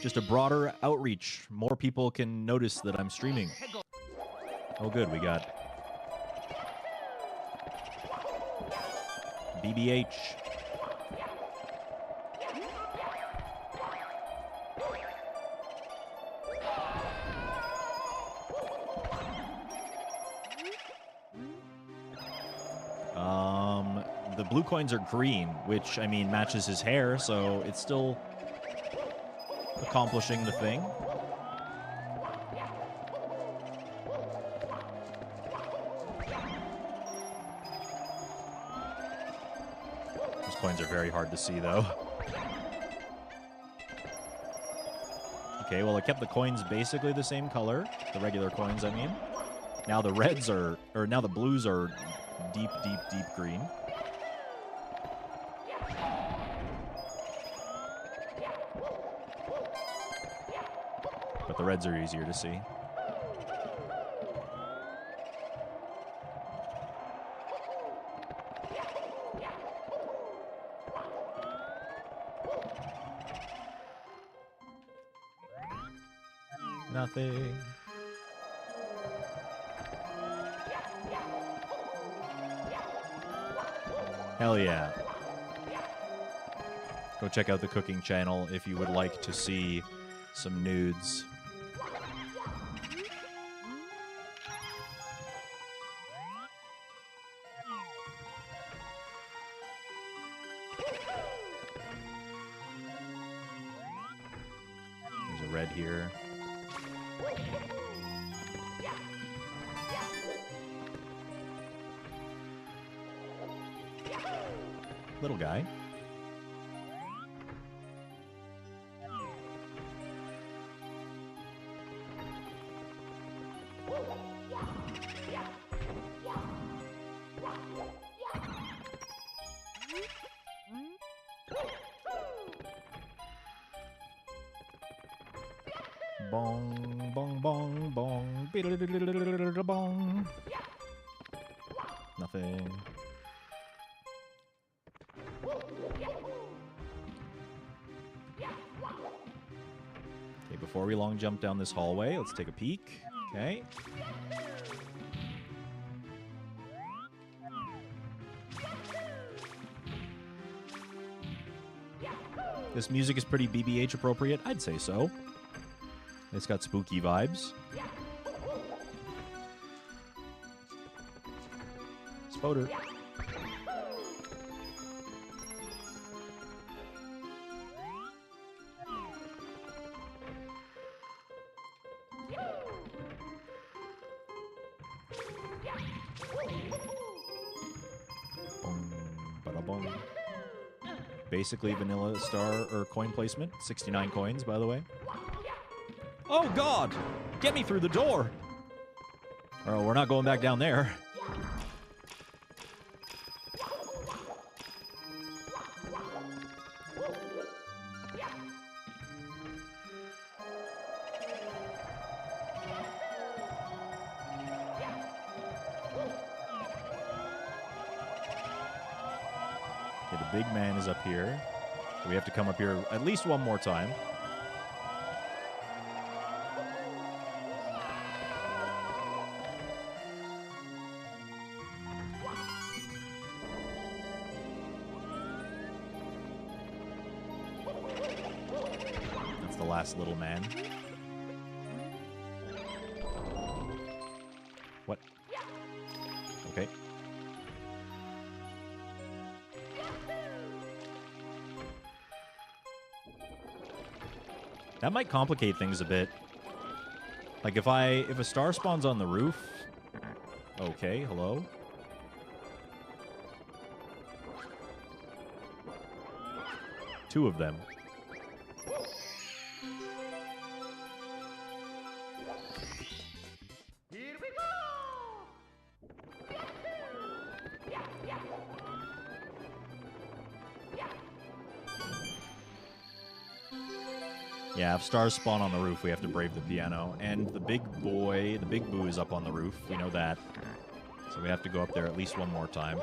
Just a broader outreach. More people can notice that I'm streaming. Oh, good. We got BBH. The blue coins are green, which, I mean, matches his hair, so it's still accomplishing the thing. Those coins are very hard to see, though. Okay, well, I kept the coins basically the same color. The regular coins, I mean. Now the reds are, or now the blues are deep, deep, deep green. But the reds are easier to see. Nothing. Hell yeah. Go check out the cooking channel if you would like to see some nudes. There's a red here. Little guy. Bong, bong, bong, bong. Bong. Nothing. Okay, before we long jump down this hallway, let's take a peek. Okay. This music is pretty BBH appropriate. I'd say so. It's got spooky vibes. Spoder. Boom, bada boom. Basically vanilla star or coin placement. 69 coins, by the way. Oh, God! Get me through the door! Oh, we're not going back down there. Okay, the big man is up here. We have to come up here at least one more time. Last little man. What? Okay. That might complicate things a bit. Like if a star spawns on the roof. Okay, hello. 2 of them. Here we go! Yeah, if stars spawn on the roof, we have to brave the piano. And the big boy, the big boo is up on the roof. We know that. So we have to go up there at least one more time.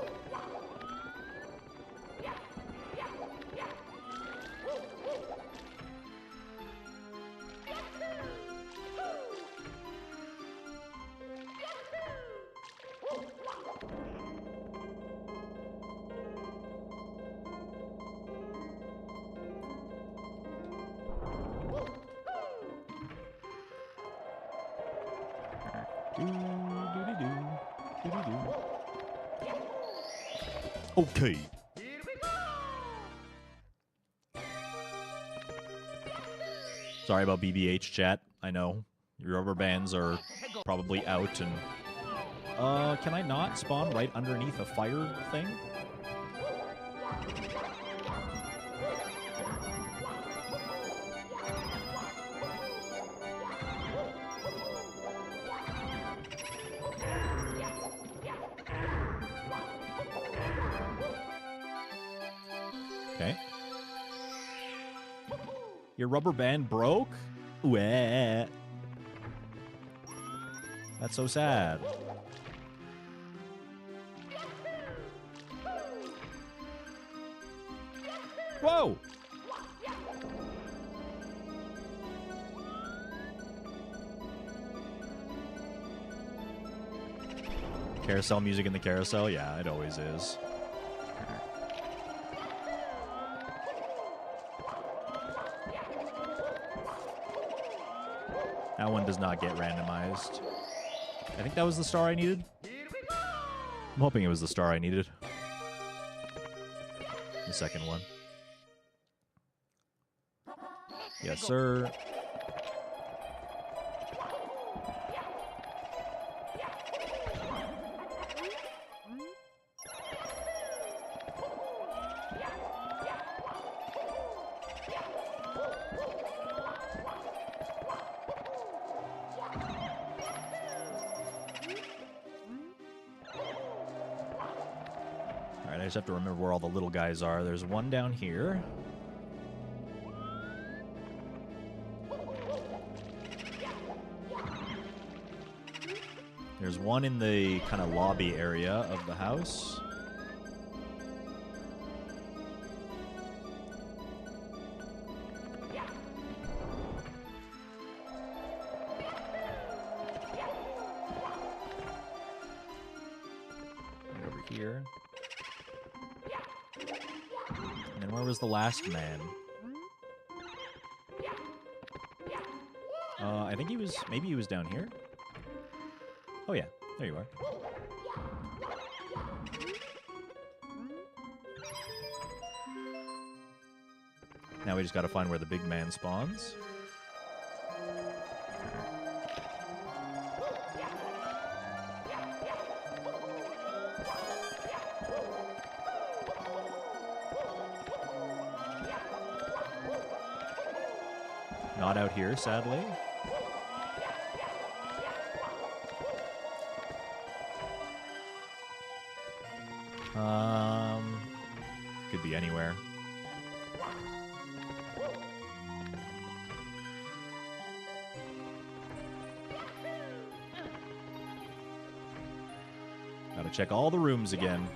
Okay. Sorry about BBH chat. I know your rubber bands are probably out and can I not spawn right underneath a fire thing? Okay. Your rubber band broke? Wah. That's so sad. Whoa! Carousel music in the carousel? Yeah, it always is. That one does not get randomized. I think that was the star I needed. I'm hoping it was the star I needed. The second one. Yes, sir. Alright, I just have to remember where all the little guys are. There's one down here. There's one in the kind of lobby area of the house. Right over here. And then where was the last man? I think he was, maybe he was down here? Oh yeah, there you are. Now we just gotta find where the big man spawns. Not out here, sadly. Could be anywhere. Gotta check all the rooms again.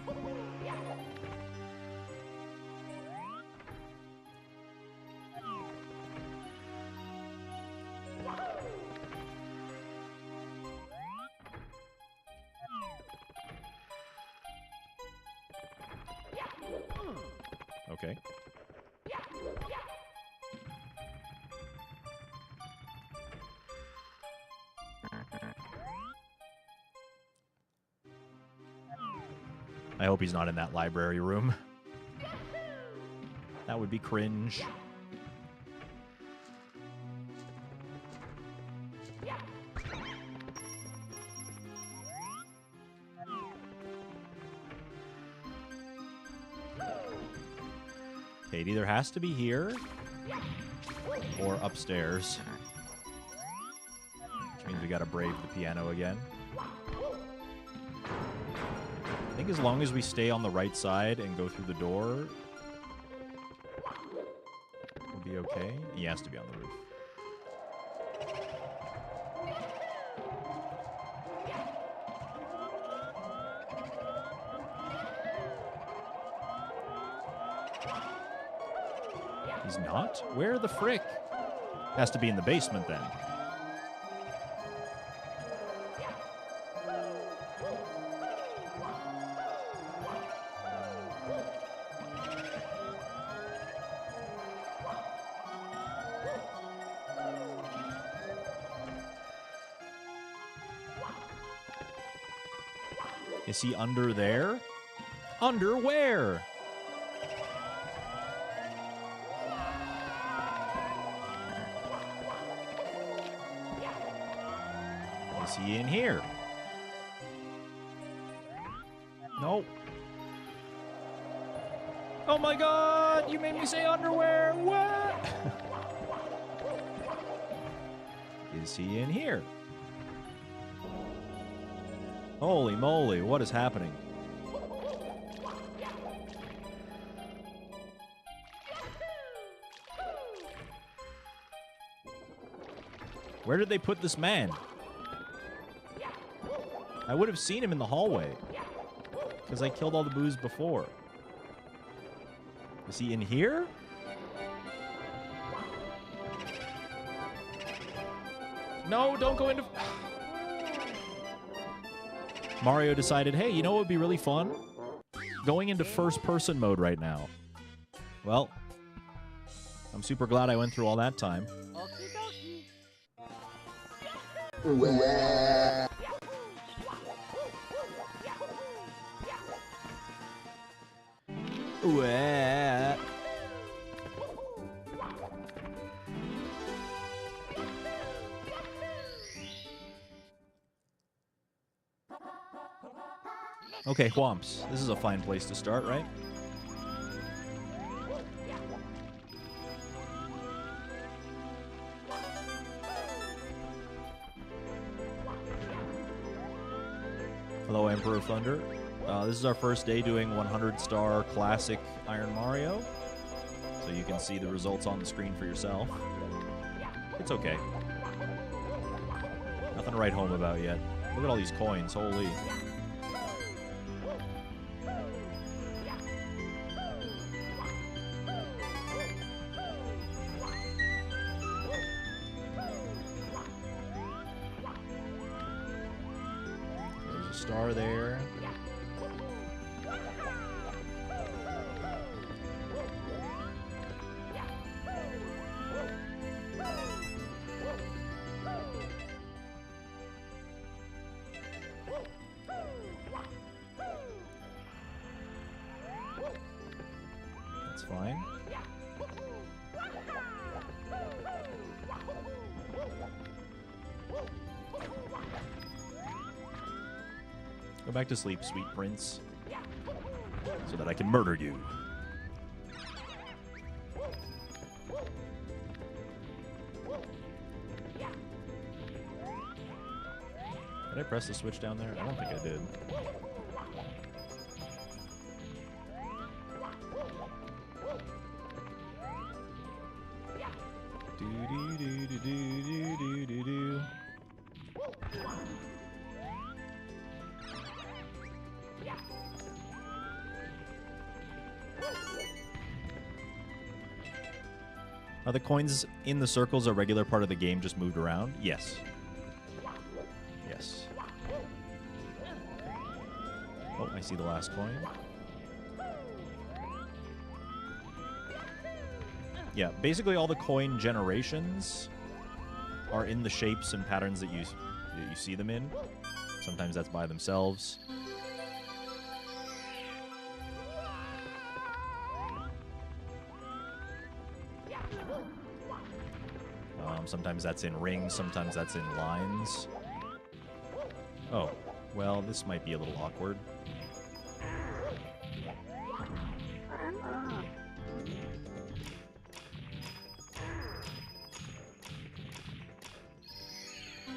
Okay. I hope he's not in that library room. That would be cringe. Okay, it either has to be here or upstairs. Which means we gotta brave the piano again. I think as long as we stay on the right side and go through the door, we'll be okay. He has to be on the roof. He's not? Where the frick? Has to be in the basement then. Is he under there? Under where? Is he in here? Nope. Oh my god! You made me say underwear! What? Is he in here? Holy moly, what is happening? Where did they put this man? I would have seen him in the hallway. Because I killed all the boos before. Is he in here? No, don't go into... Mario decided, hey, you know what would be really fun? Going into first-person mode right now. Well, I'm super glad I went through all that time. Wah. Wah. Okay, Whomps. This is a fine place to start, right? Hello, Emperor of Thunder. This is our first day doing 100-star classic Iron Mario. So you can see the results on the screen for yourself. It's okay. Nothing to write home about yet. Look at all these coins, holy. There's a star there. That's fine. Go back to sleep, sweet prince, so that I can murder you. Did I press the switch down there? I don't think I did. Do-do-do-do-do-do-do-do. Are the coins in the circles a regular part of the game, just moved around? Yes. Yes. Oh, I see the last coin. Yeah, basically all the coin generations are in the shapes and patterns that you see them in. Sometimes that's by themselves. Sometimes that's in rings, sometimes that's in lines. Oh, well, this might be a little awkward.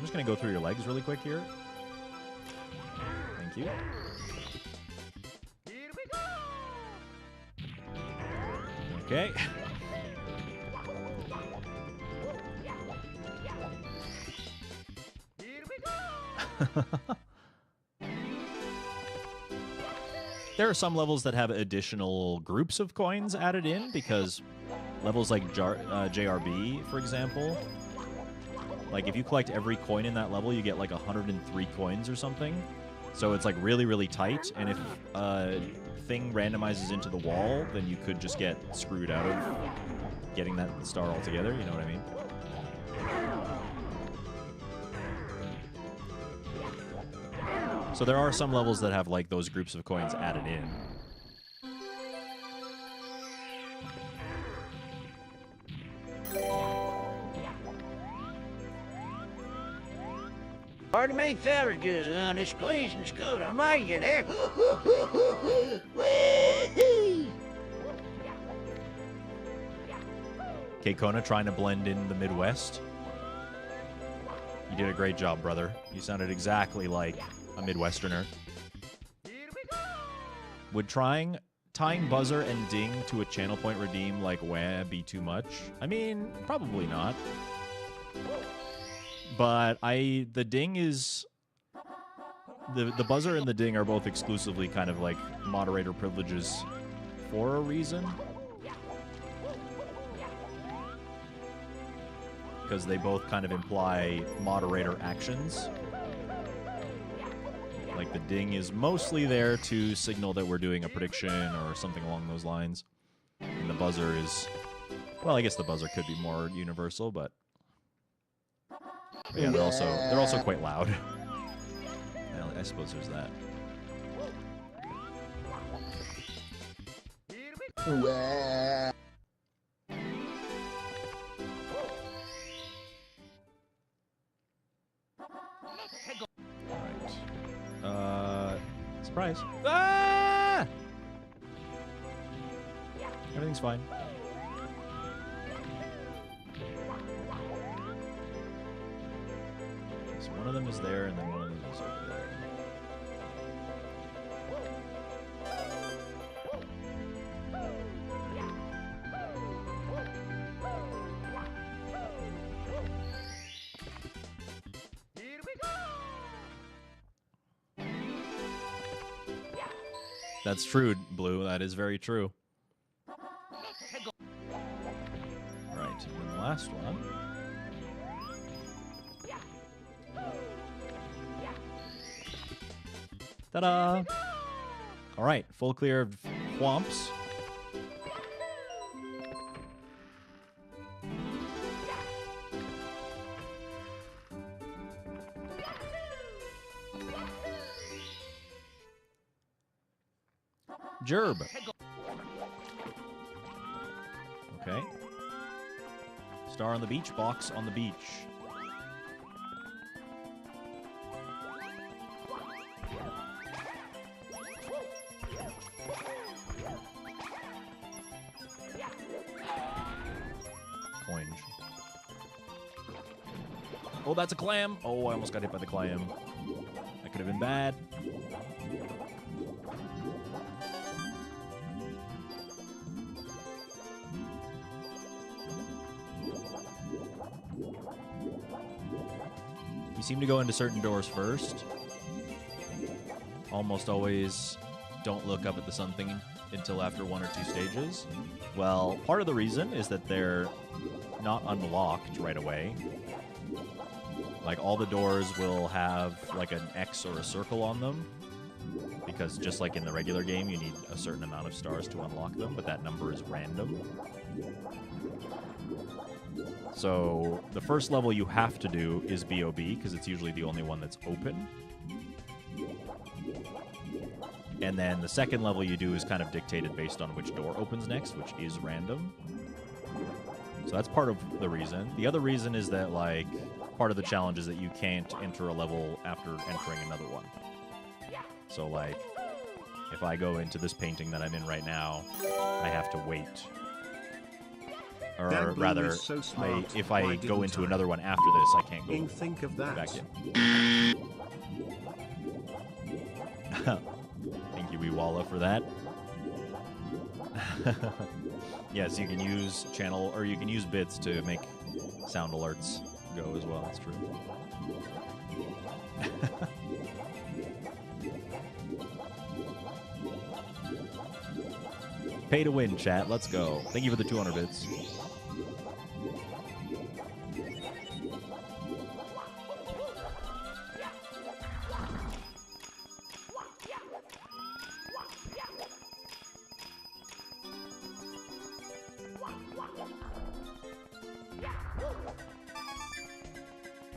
just going to go through your legs really quick here. Thank you. Okay. There are some levels that have additional groups of coins added in, because levels like JRB, for example, like if you collect every coin in that level, you get like 103 coins or something. So it's like really, really tight, and if a thing randomizes into the wall, then you could just get screwed out of getting that star altogether, you know what I mean? So there are some levels that have like those groups of coins added in. Pardon me, fellas, just on this squeezing scoot. I might get there. Okay, Kona trying to blend in the Midwest. You did a great job, brother. You sounded exactly like a Midwesterner. Would tying buzzer and ding to a channel point redeem like wah be too much? I mean, probably not. But the ding is the buzzer and the ding are both exclusively kind of like moderator privileges for a reason. Because they both kind of imply moderator actions. Like the ding is mostly there to signal that we're doing a prediction or something along those lines. And the buzzer is, well, I guess the buzzer could be more universal, but yeah, they're also quite loud. I suppose there's that. Wah. Surprise. Ah! Everything's fine. So one of them is there, and then one of them is over there. That's true, Blue. That is very true. Right, and then the last one. Ta-da! All right, full clear of Whomps. Gerb. Okay. Star on the beach, box on the beach. Orange. Oh, that's a clam. Oh, I almost got hit by the clam. That could have been bad. You seem to go into certain doors first. Almost always don't look up at the something until after one or two stages. Well, part of the reason is that they're not unlocked right away. Like, all the doors will have, like, an X or a circle on them. Because just like in the regular game, you need a certain amount of stars to unlock them, but that number is random. So the first level you have to do is BOB, because it's usually the only one that's open. And then the second level you do is kind of dictated based on which door opens next, which is random. So that's part of the reason. The other reason is that, like, part of the challenge is that you can't enter a level after entering another one. So, like, if I go into this painting that I'm in right now, I have to wait Or That blue rather, is so smart. if Why I go didn't into I? another one after this, I can't go Think of that. back in. Thank you, Iwala, for that. Yes, you can use channel, or you can use bits to make sound alerts go as well. That's true. Pay to win, chat. Let's go. Thank you for the 200 bits.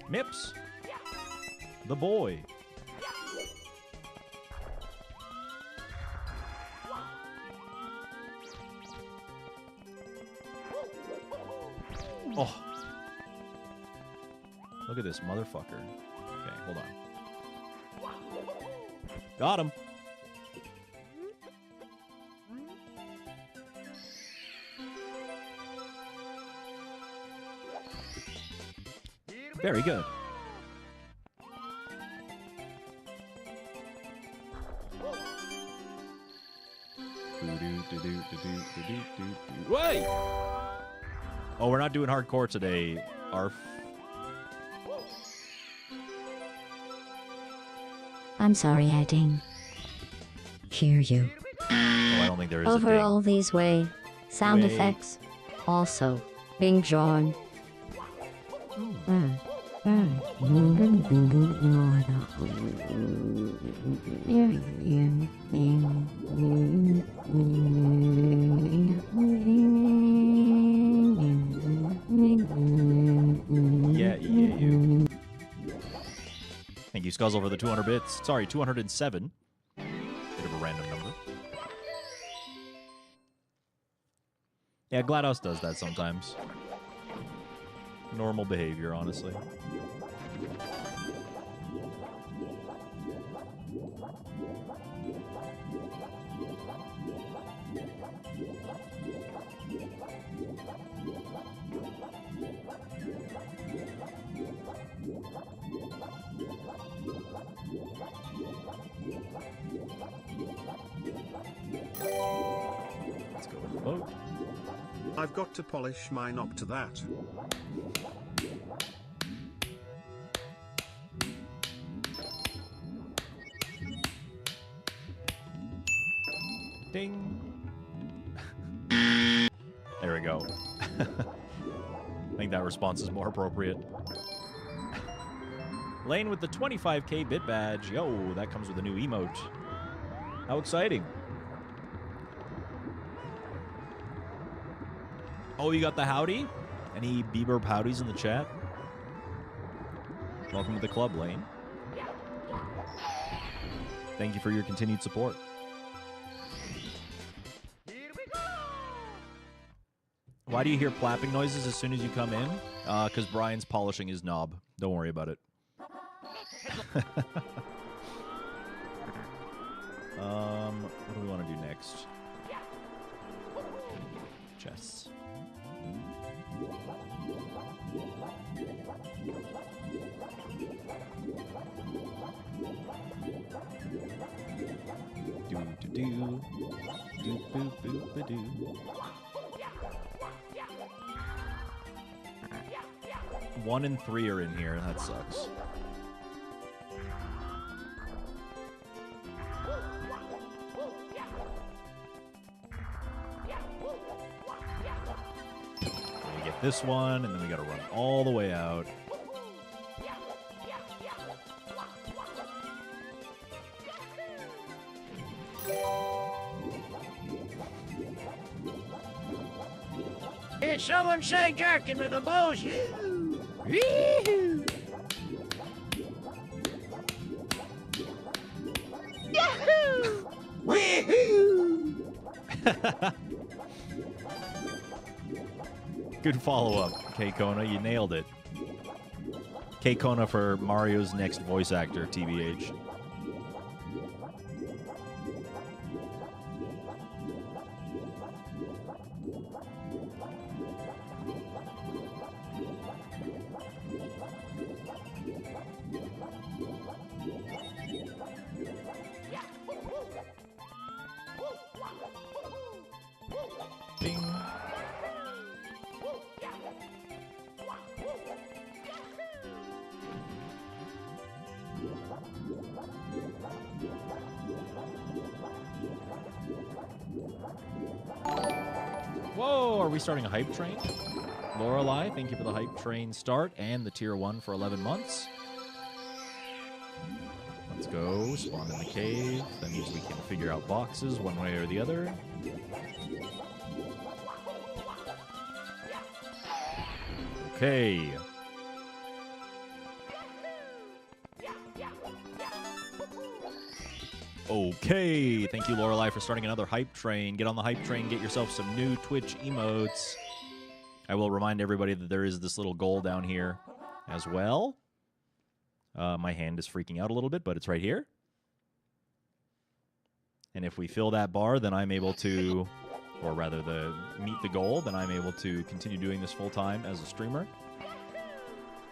Mips. The boy. Oh. Look at this motherfucker. Okay, hold on. Got him. Very good. Wait! Oh, we're not doing hardcore today, Arf. I'm sorry I didn't hear you. Oh, I don't think there is a Over ding. all these way. Sound Way. effects. Also, being drawn. Yeah, you. Thank you, Scuzzle, for the 200 bits. Sorry, 207. Bit of a random number. Yeah, GLaDOS does that sometimes. Normal behavior, honestly. Let's go with the boat. I've got to polish mine up to that. Ding. There we go. I think that response is more appropriate. Lane with the 25k bit badge. Yo, that comes with a new emote. How exciting. Oh, you got the howdy? Any Bieber howdies in the chat? Welcome to the club, Lane. Thank you for your continued support. Why do you hear plapping noises as soon as you come in? Because Brian's polishing his knob. Don't worry about it. What do we want to do next? Chests. Do-do-do. Do-boo-boo-ba-doo. 1 and 3 are in here. That sucks. We get this one, and then we gotta run all the way out. Did someone say jerking with a bullshit? Yahoo! Woohoo! Good follow-up, K-Kona. You nailed it. K-Kona for Mario's next voice actor, TBH. Whoa, are we starting a hype train? Lorelei, thank you for the hype train start and the tier 1 for 11 months. Let's go. Spawn in the cave. That means we can figure out boxes one way or the other. Okay. Okay. Thank you, Lorelei, for starting another hype train. Get on the hype train. Get yourself some new Twitch emotes. I will remind everybody that there is this little goal down here as well. My hand is freaking out a little bit, but it's right here. And if we fill that bar, then I'm able to, or rather meet the goal, then I'm able to continue doing this full time as a streamer.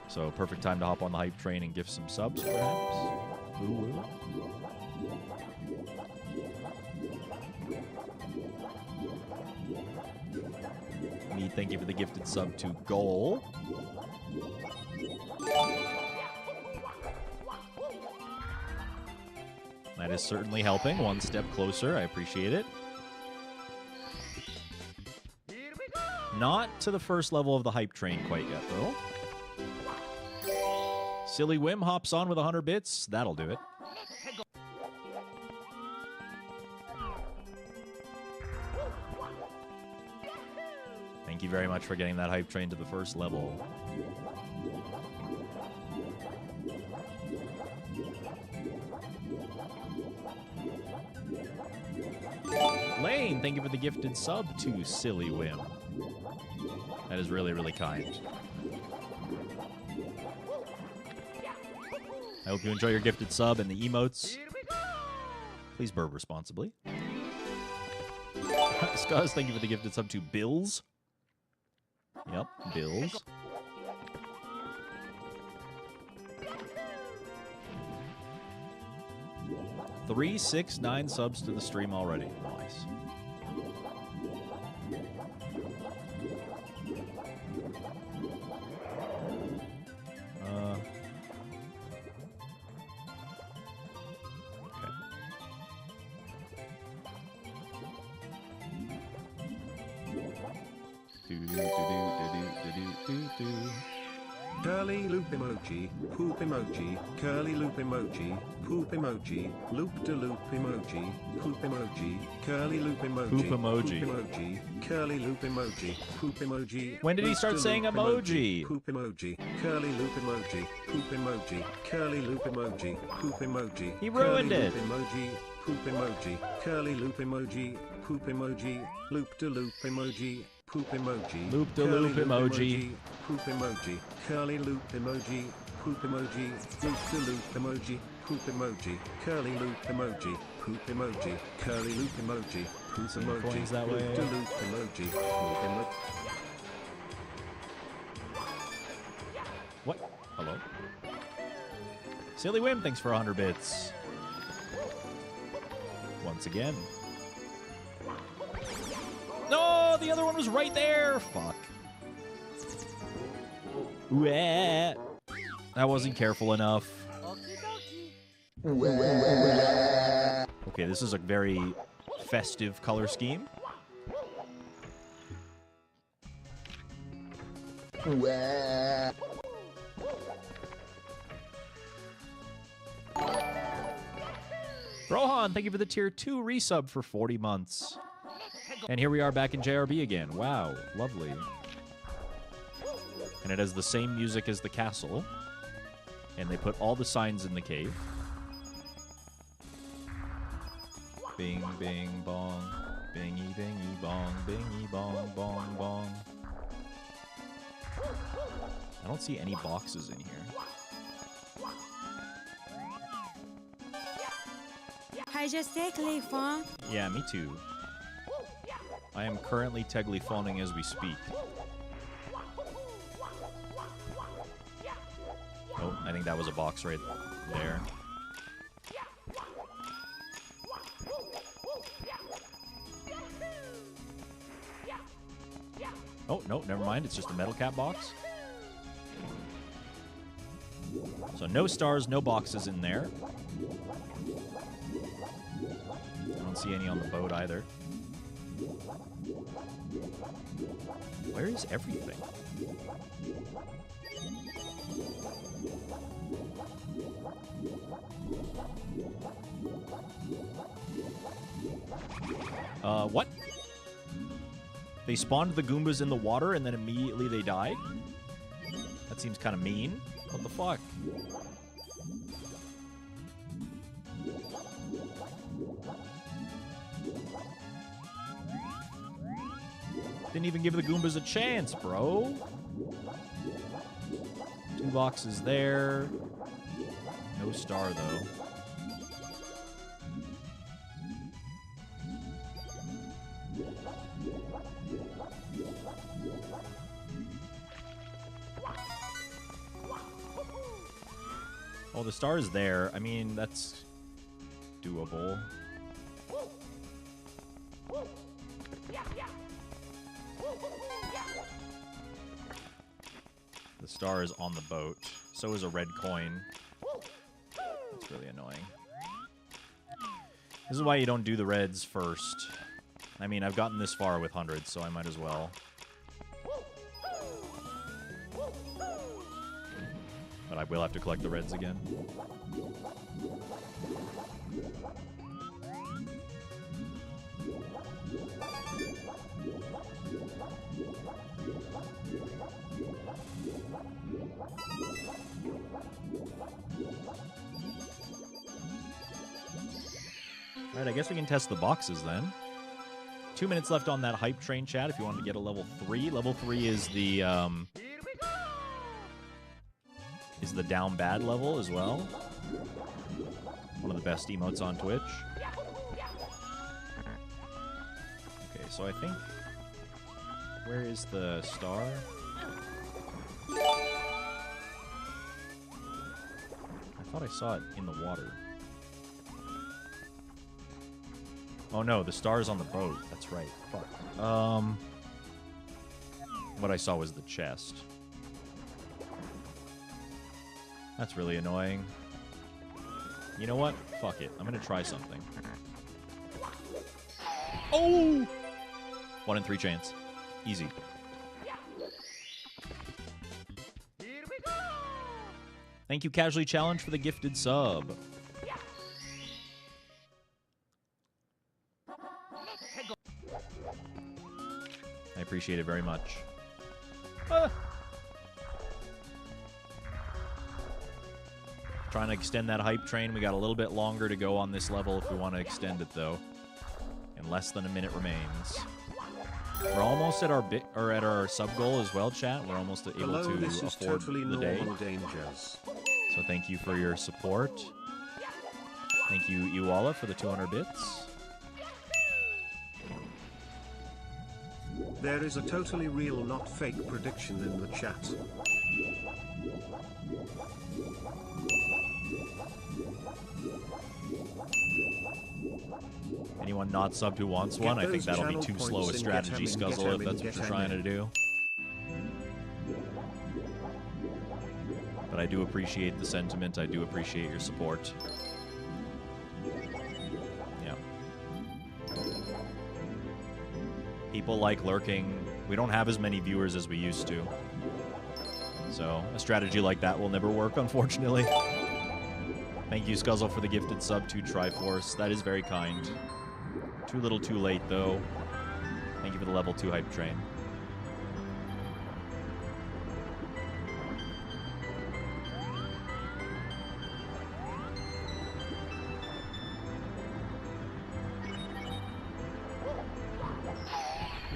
So perfect time to hop on the hype train and give some subs, perhaps. Ooh. Me, thank you for the gifted sub to Goal. That is certainly helping. One step closer. I appreciate it. Not to the first level of the hype train quite yet, though. Silly Wim hops on with 100 bits. That'll do it. Thank you very much for getting that hype train to the first level. Lane, thank you for the gifted sub to Silly Wim. That is really, really kind. I hope you enjoy your gifted sub and the emotes. Please burp responsibly. Scuzz, thank you for the gifted sub to Bills. Yep, Bills. Three, 6, 9 subs to the stream already. Nice. Curly loop emoji, poop emoji, curly loop emoji, poop emoji, loop de loop emoji, poop emoji, curly loop emoji, Poop emoji. poop emoji, curly loop emoji, poop emoji. When did he loop start de saying loop emoji? Poop emoji, curly loop emoji, poop emoji, curly loop emoji, poop emoji. He ruined curly it. Loop emoji, poop emoji, curly loop emoji, poop emoji, loop de loop emoji. Poop emoji. Loop de loop emoji. Poop emoji. Curly loop emoji. Poop emoji. Loop de loop emoji. Poop emoji. Curly loop emoji. Poop emoji. Curly loop emoji. Poop Seeing emoji. coins that Loop way. de loop emoji. Poop emoji. What? Hello? Silly Wim, thanks for 100 bits. Once again. No, the other one was right there. Fuck. Wah. I wasn't careful enough. Okay, this is a very festive color scheme. Rohan, thank you for the tier 2 resub for 40 months. And here we are back in JRB again. Wow, lovely. And it has the same music as the castle. And they put all the signs in the cave. Bing, bing, bong. Bingy, bingy, bong. Bingy, bong, bong, bong. I don't see any boxes in here. Yeah, me too. I am currently teglyphoning as we speak. Oh, I think that was a box right there. Oh, no, never mind. It's just a metal cap box. So no stars, no boxes in there. I don't see any on the boat either. Where is everything? What? They spawned the Goombas in the water and then immediately they died? That seems kind of mean. What the fuck? Didn't even give the Goombas a chance, bro. 2 boxes there. No star, though. Oh, the star is there. I mean, that's doable. The star is on the boat. So is a red coin. That's really annoying. This is why you don't do the reds first. I mean, I've gotten this far with hundreds, so I might as well. But I will have to collect the reds again. Alright, I guess we can test the boxes then. 2 minutes left on that hype train, chat, if you want to get a level 3. Level 3 is the down bad level as well. One of the best emotes on Twitch. Okay, so I think... Where is the star? I thought I saw it in the water. Oh no, the star's on the boat. That's right. Fuck. What I saw was the chest. That's really annoying. You know what? Fuck it. I'm gonna try something. Oh! 1 in 3 chance. Easy. Thank you, Casually Challenge, for the gifted sub. I appreciate it very much. Trying to extend that hype train. We got a little bit longer to go on this level if we want to extend it, though. And less than a minute remains. We're almost at our at our sub goal as well, chat. We're almost able Hello, to this is afford totally the day. normal dangers. So thank you for your support. Thank you, Uwala, for the 200 bits. There is a totally real, not fake prediction in the chat. Anyone not subbed who wants one? I think that'll be too slow a strategy, Scuzzle, if that's what you're trying to do. But I do appreciate the sentiment. I do appreciate your support. Yeah. People like lurking. We don't have as many viewers as we used to. So a strategy like that will never work, unfortunately. Thank you, Scuzzle, for the gifted sub to Triforce. That is very kind. Too little too late, though. Thank you for the level 2 hype train.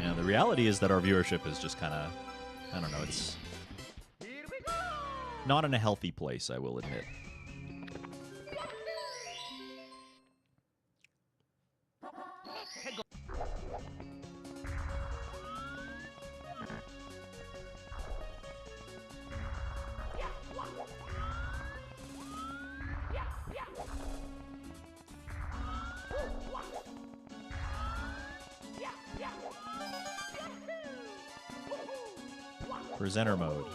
Yeah, the reality is that our viewership is just kind of, I don't know, it's not in a healthy place, I will admit. Presenter mode.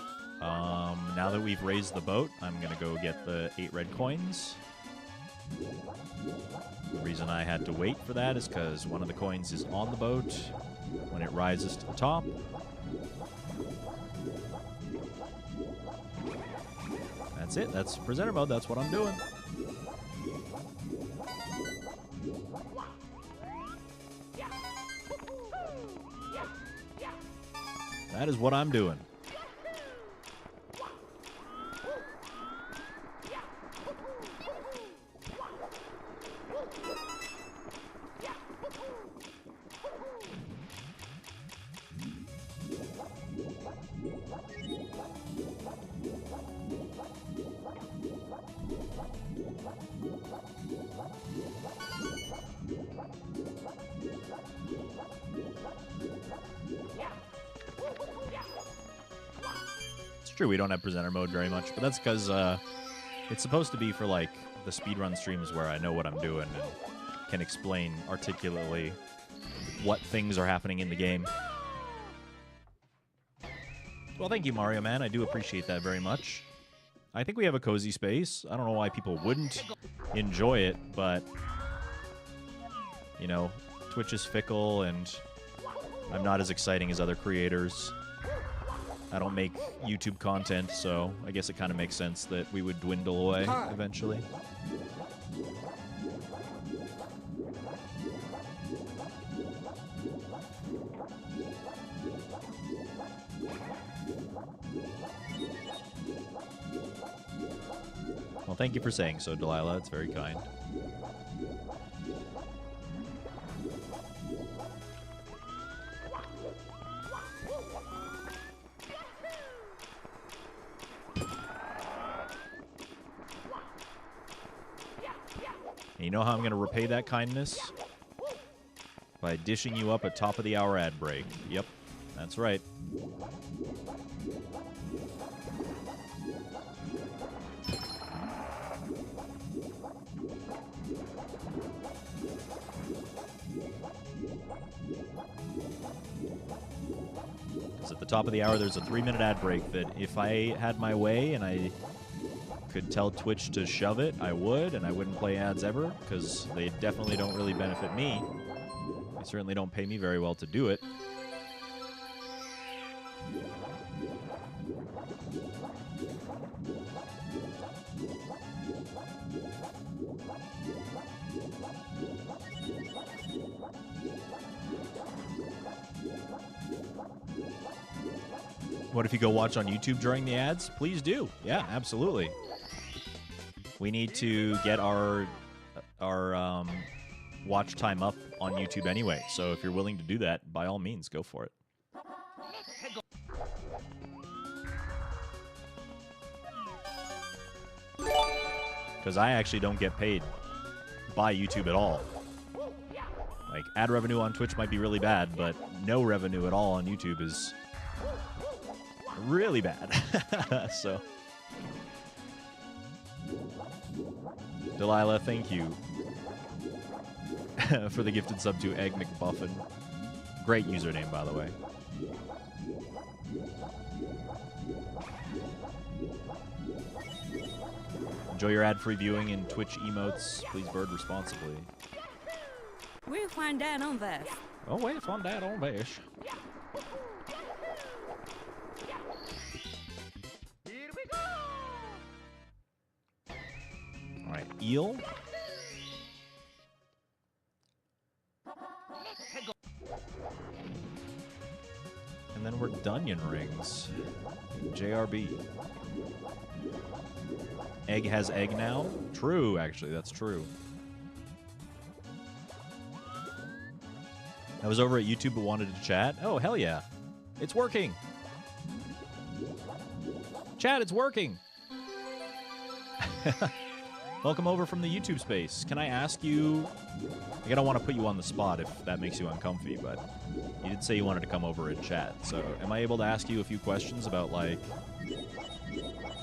Now that we've raised the boat, I'm gonna go get the 8 red coins. The reason I had to wait for that is because one of the coins is on the boat when it rises to the top. That's it. That's presenter mode. That's what I'm doing. That is what I'm doing. True, we don't have presenter mode very much, but that's because it's supposed to be for like the speedrun streams where I know what I'm doing and can explain articulately what things are happening in the game. Well, thank you, Mario Man. I do appreciate that very much. I think we have a cozy space. I don't know why people wouldn't enjoy it, but you know, Twitch is fickle and I'm not as exciting as other creators. I don't make YouTube content, so I guess it kind of makes sense that we would dwindle away eventually. Well, thank you for saying so, Delilah. It's very kind. And you know how I'm going to repay that kindness? By dishing you up a top-of-the-hour ad break. Yep, that's right. Because at the top of the hour, there's a 3-minute ad break that if I had my way and I could tell Twitch to shove it, I would, and I wouldn't play ads ever, because they definitely don't really benefit me. They certainly don't pay me very well to do it. What if you go watch on YouTube during the ads? Please do. Yeah, absolutely. We need to get our watch time up on YouTube anyway. So if you're willing to do that, by all means, go for it. Because I actually don't get paid by YouTube at all. Like, ad revenue on Twitch might be really bad, but no revenue at all on YouTube is really bad. So, Delilah, thank you for the gifted sub to Egg McBuffin. Great username, by the way. Enjoy your ad-free viewing and Twitch emotes. Please bird responsibly. We'll find out on that. Oh, we'll find out on this. Here we go. All right, eel. And then we're Dunyan rings. JRB. Egg has egg now? True, actually, that's true. I was over at YouTube but wanted to chat. Oh, hell yeah. It's working. Chat, it's working. Welcome over from the YouTube space. Can I ask you... I don't want to put you on the spot if that makes you uncomfy, but you did say you wanted to come over and chat. So am I able to ask you a few questions about, like,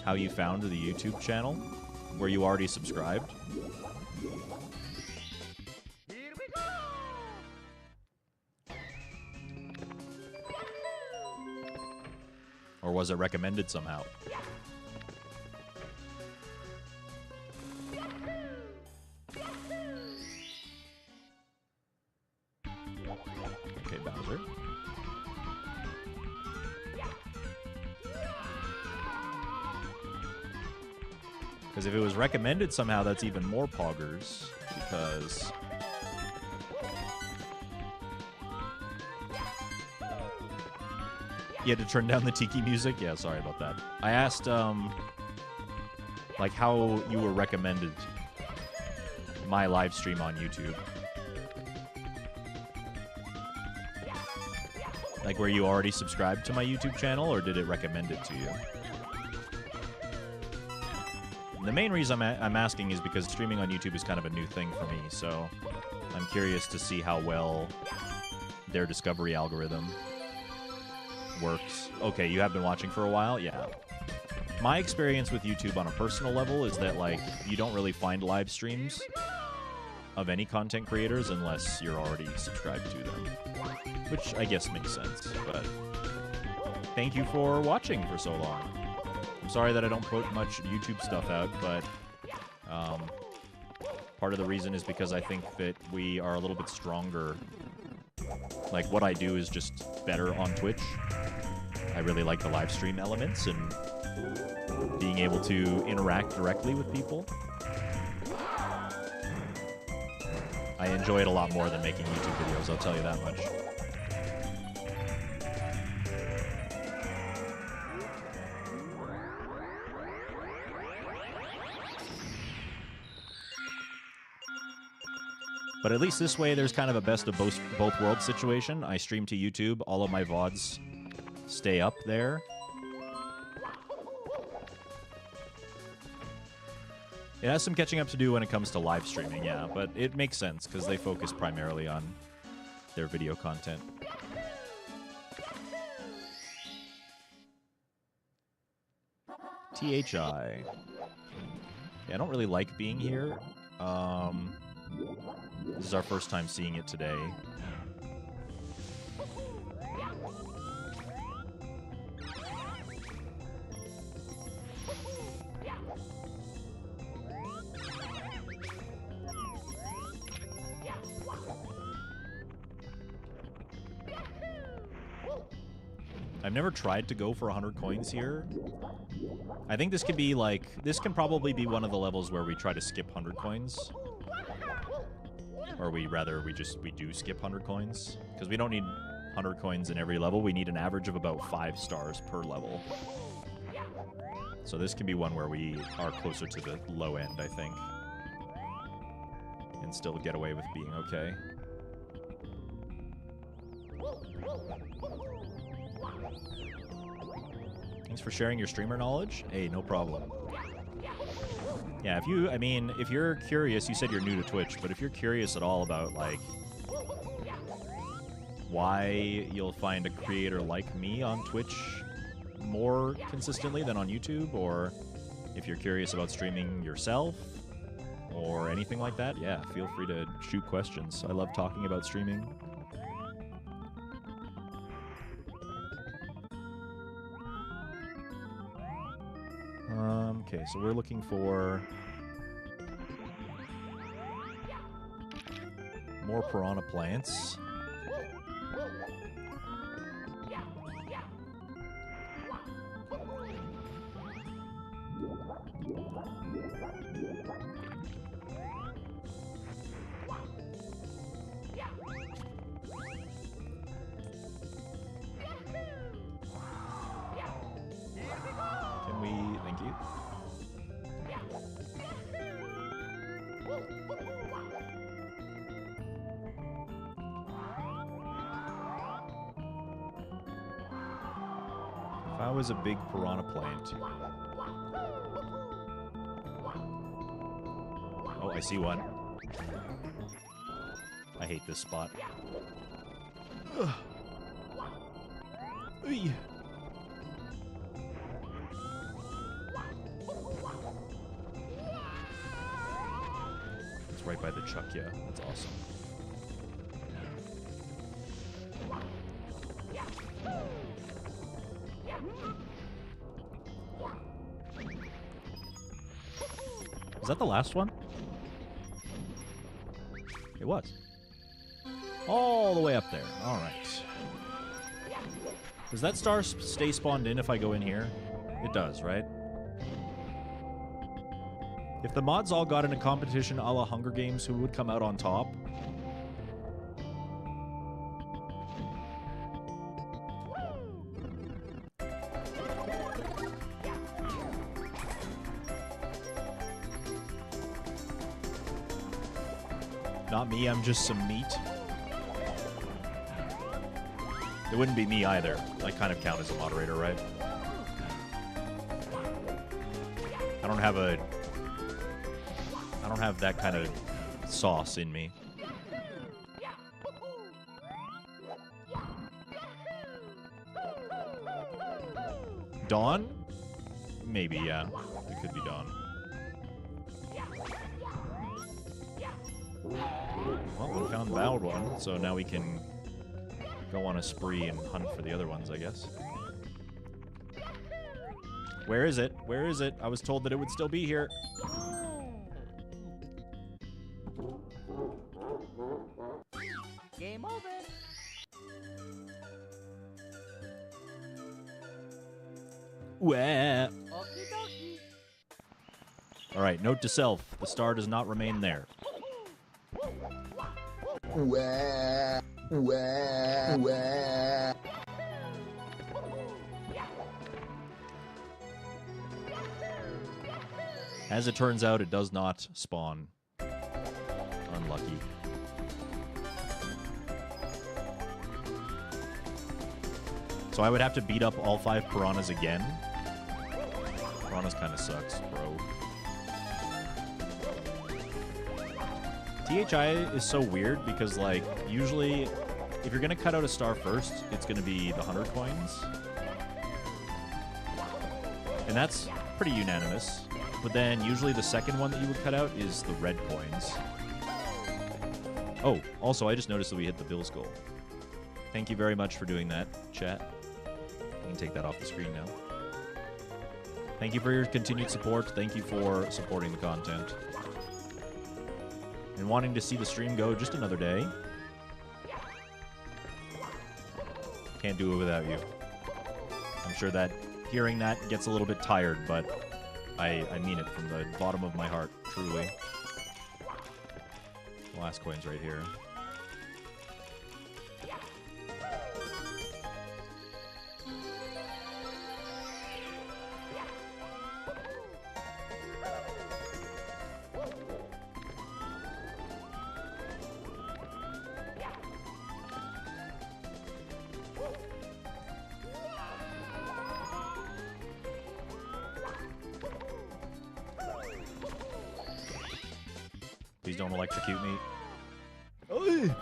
how you found the YouTube channel? Were you already subscribed? Here we go. Or was it recommended somehow? Okay, Bowser. Because if it was recommended somehow, that's even more poggers. Because... you had to turn down the Tiki music? Yeah, sorry about that. I asked, like, how you were recommended my live stream on YouTube. Like, were you already subscribed to my YouTube channel, or did it recommend it to you? The main reason I'm asking is because streaming on YouTube is kind of a new thing for me, so I'm curious to see how well their discovery algorithm works. Okay, you have been watching for a while? Yeah. My experience with YouTube on a personal level is that, like, you don't really find live streams of any content creators unless you're already subscribed to them. Which I guess makes sense, but thank you for watching for so long. I'm sorry that I don't put much YouTube stuff out, but part of the reason is because I think that we are a little bit stronger. Like, what I do is just better on Twitch. I really like the live stream elements and being able to interact directly with people. I enjoy it a lot more than making YouTube videos, I'll tell you that much. But at least this way, there's kind of a best of both worlds situation. I stream to YouTube. All of my VODs stay up there. It has some catching up to do when it comes to live streaming, yeah. But it makes sense, because they focus primarily on their video content. THI. Yeah, I don't really like being here. This is our first time seeing it today. I've never tried to go for 100 coins here. I think this could be like... this can probably be one of the levels where we try to skip 100 coins. Or we do skip 100 coins. Because we don't need 100 coins in every level. We need an average of about 5 stars per level. So this can be one where we are closer to the low end, I think. And still get away with being okay. Thanks for sharing your streamer knowledge. Hey, no problem. Yeah, if you're curious, you said you're new to Twitch, but if you're curious at all about, like, why you'll find a creator like me on Twitch more consistently than on YouTube, or if you're curious about streaming yourself, or anything like that, yeah, feel free to shoot questions. I love talking about streaming. Okay, so we're looking for more piranha plants. Can we... thank you. If I was a big piranha plant... oh, I see one. I hate this spot. Ugh. Oy. It's right by the chuck, yeah. That's awesome. Is that the last one? It was. All the way up there. All right. Does that star stay spawned in if I go in here? It does, right? If the mods all got in a competition a la Hunger Games, who would come out on top? Not me, I'm just some meat. It wouldn't be me either. I kind of count as a moderator, right? I don't have that kind of sauce in me. Dawn? Maybe, yeah. It could be Dawn. Well, we found the bowed one, so now we can go on a spree and hunt for the other ones, I guess. Where is it? Where is it? I was told that it would still be here. Game over. Wah. Okie dokie. All right, note to self. The star does not remain there. Wah, wah, wah. As it turns out, it does not spawn. Unlucky. So I would have to beat up all 5 piranhas again. Piranhas kind of sucks, bro. THI is so weird because, like, usually if you're going to cut out a star first, it's going to be the 100 coins. And that's pretty unanimous. But then usually the second one that you would cut out is the red coins. Oh, also, I just noticed that we hit the Bill's goal. Thank you very much for doing that, chat. You can take that off the screen now. Thank you for your continued support. Thank you for supporting the content. And wanting to see the stream go just another day. Can't do it without you. I'm sure that hearing that gets a little bit tired, but I mean it from the bottom of my heart, truly. The last coin's right here. Please don't electrocute me. Oy!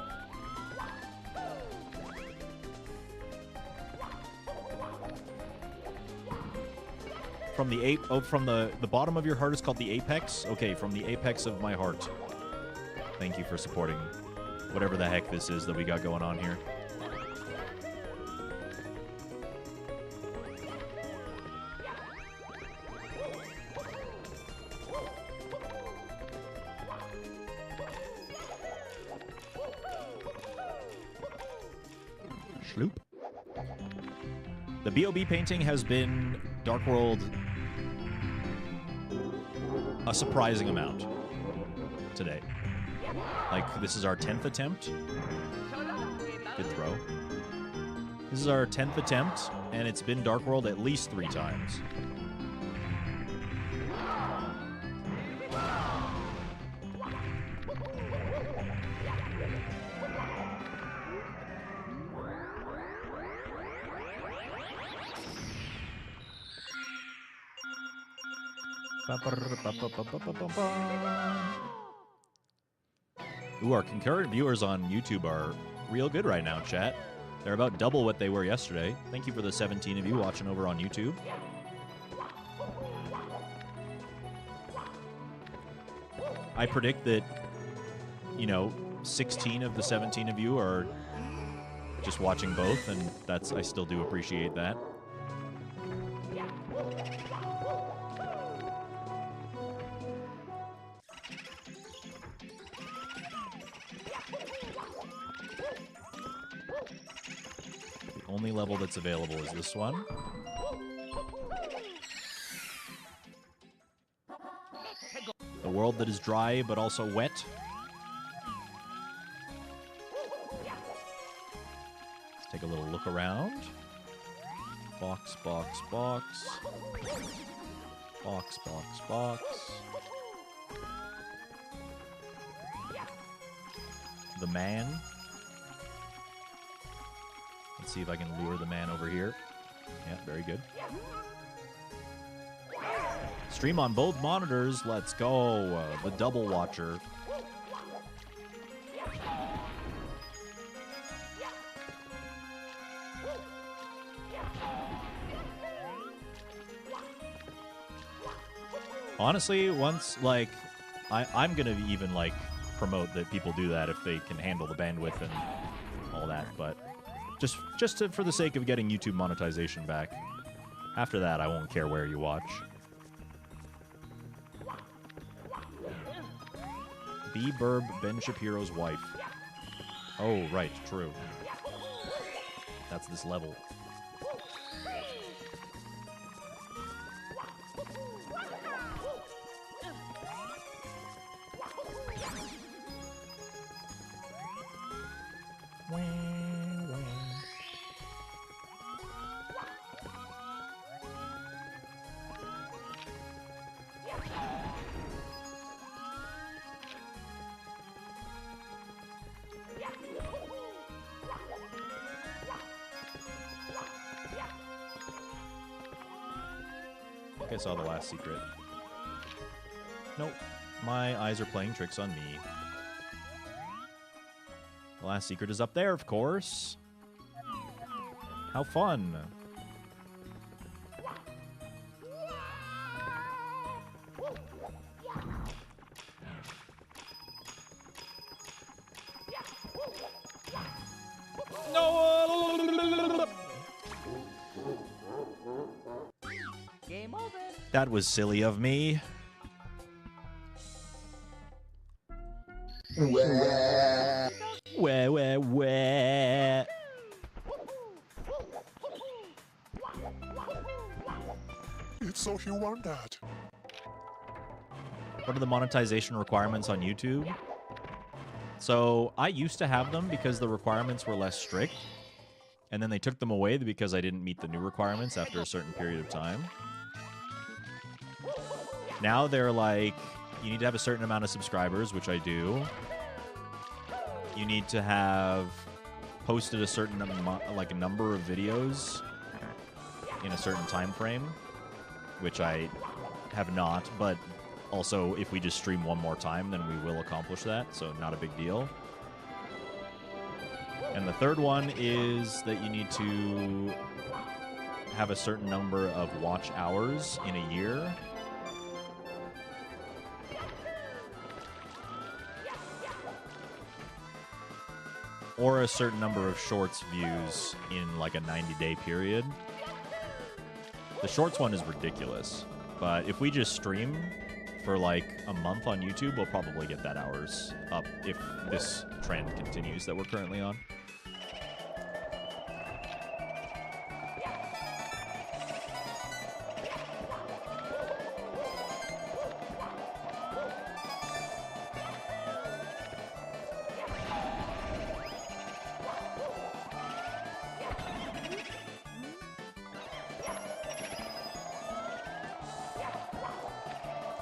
From the from the bottom of your heart is called the apex? Okay, from the apex of my heart. Thank you for supporting whatever the heck this is that we got going on here. Schloop. The B.O.B. painting has been Dark World a surprising amount today. Like, this is our 10th attempt. Good throw. This is our 10th attempt, and it's been Dark World at least 3 times. Ooh, our concurrent viewers on YouTube are real good right now, chat. They're about double what they were yesterday. Thank you for the 17 of you watching over on YouTube. I predict that, you know, 16 of the 17 of you are just watching both, and I still do appreciate that. Only level that's available is this one. The world that is dry but also wet. Let's take a little look around. Box, box, box. Box, box, box. The man. Let's see if I can lure the man over here. Yeah, very good. Stream on both monitors. Let's go. The double watcher. Honestly, once, like, I'm gonna even, like, promote that people do that if they can handle the bandwidth and all that, but for the sake of getting YouTube monetization back. After that, I won't care where you watch. B. Burb, Ben Shapiro's wife. Oh, right, true. That's this level. I saw the last secret. Nope. My eyes are playing tricks on me. The last secret is up there, of course. How fun. Game over. That was silly of me. Wah. Wah. It's so you want that. What are the monetization requirements on YouTube? So, I used to have them because the requirements were less strict. And then they took them away because I didn't meet the new requirements after a certain period of time. Now they're like, you need to have a certain amount of subscribers, which I do. You need to have posted a certain like a number of videos in a certain time frame, which I have not, but also if we just stream one more time, then we will accomplish that, so not a big deal. And the third one is that you need to have a certain number of watch hours in a year. Or a certain number of shorts views in like a 90-day period. The shorts one is ridiculous. But if we just stream for like a month on YouTube, we'll probably get that hours up if this trend continues that we're currently on.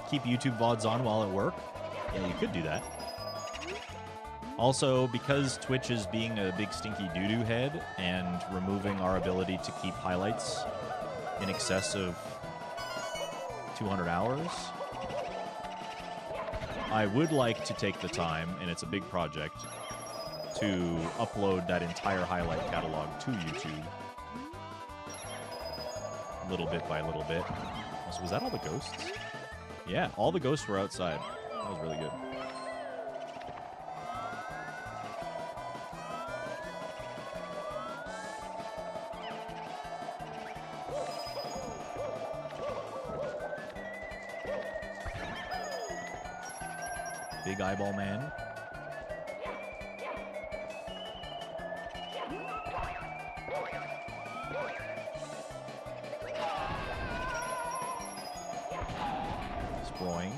Keep YouTube VODs on while at work? Yeah, you could do that. Also, because Twitch is being a big stinky doo-doo head and removing our ability to keep highlights in excess of 200 hours, I would like to take the time, and it's a big project, to upload that entire highlight catalog to YouTube. Little bit by little bit. So was that all the ghosts? Yeah, all the ghosts were outside. That was really good. Big eyeball man. Destroying.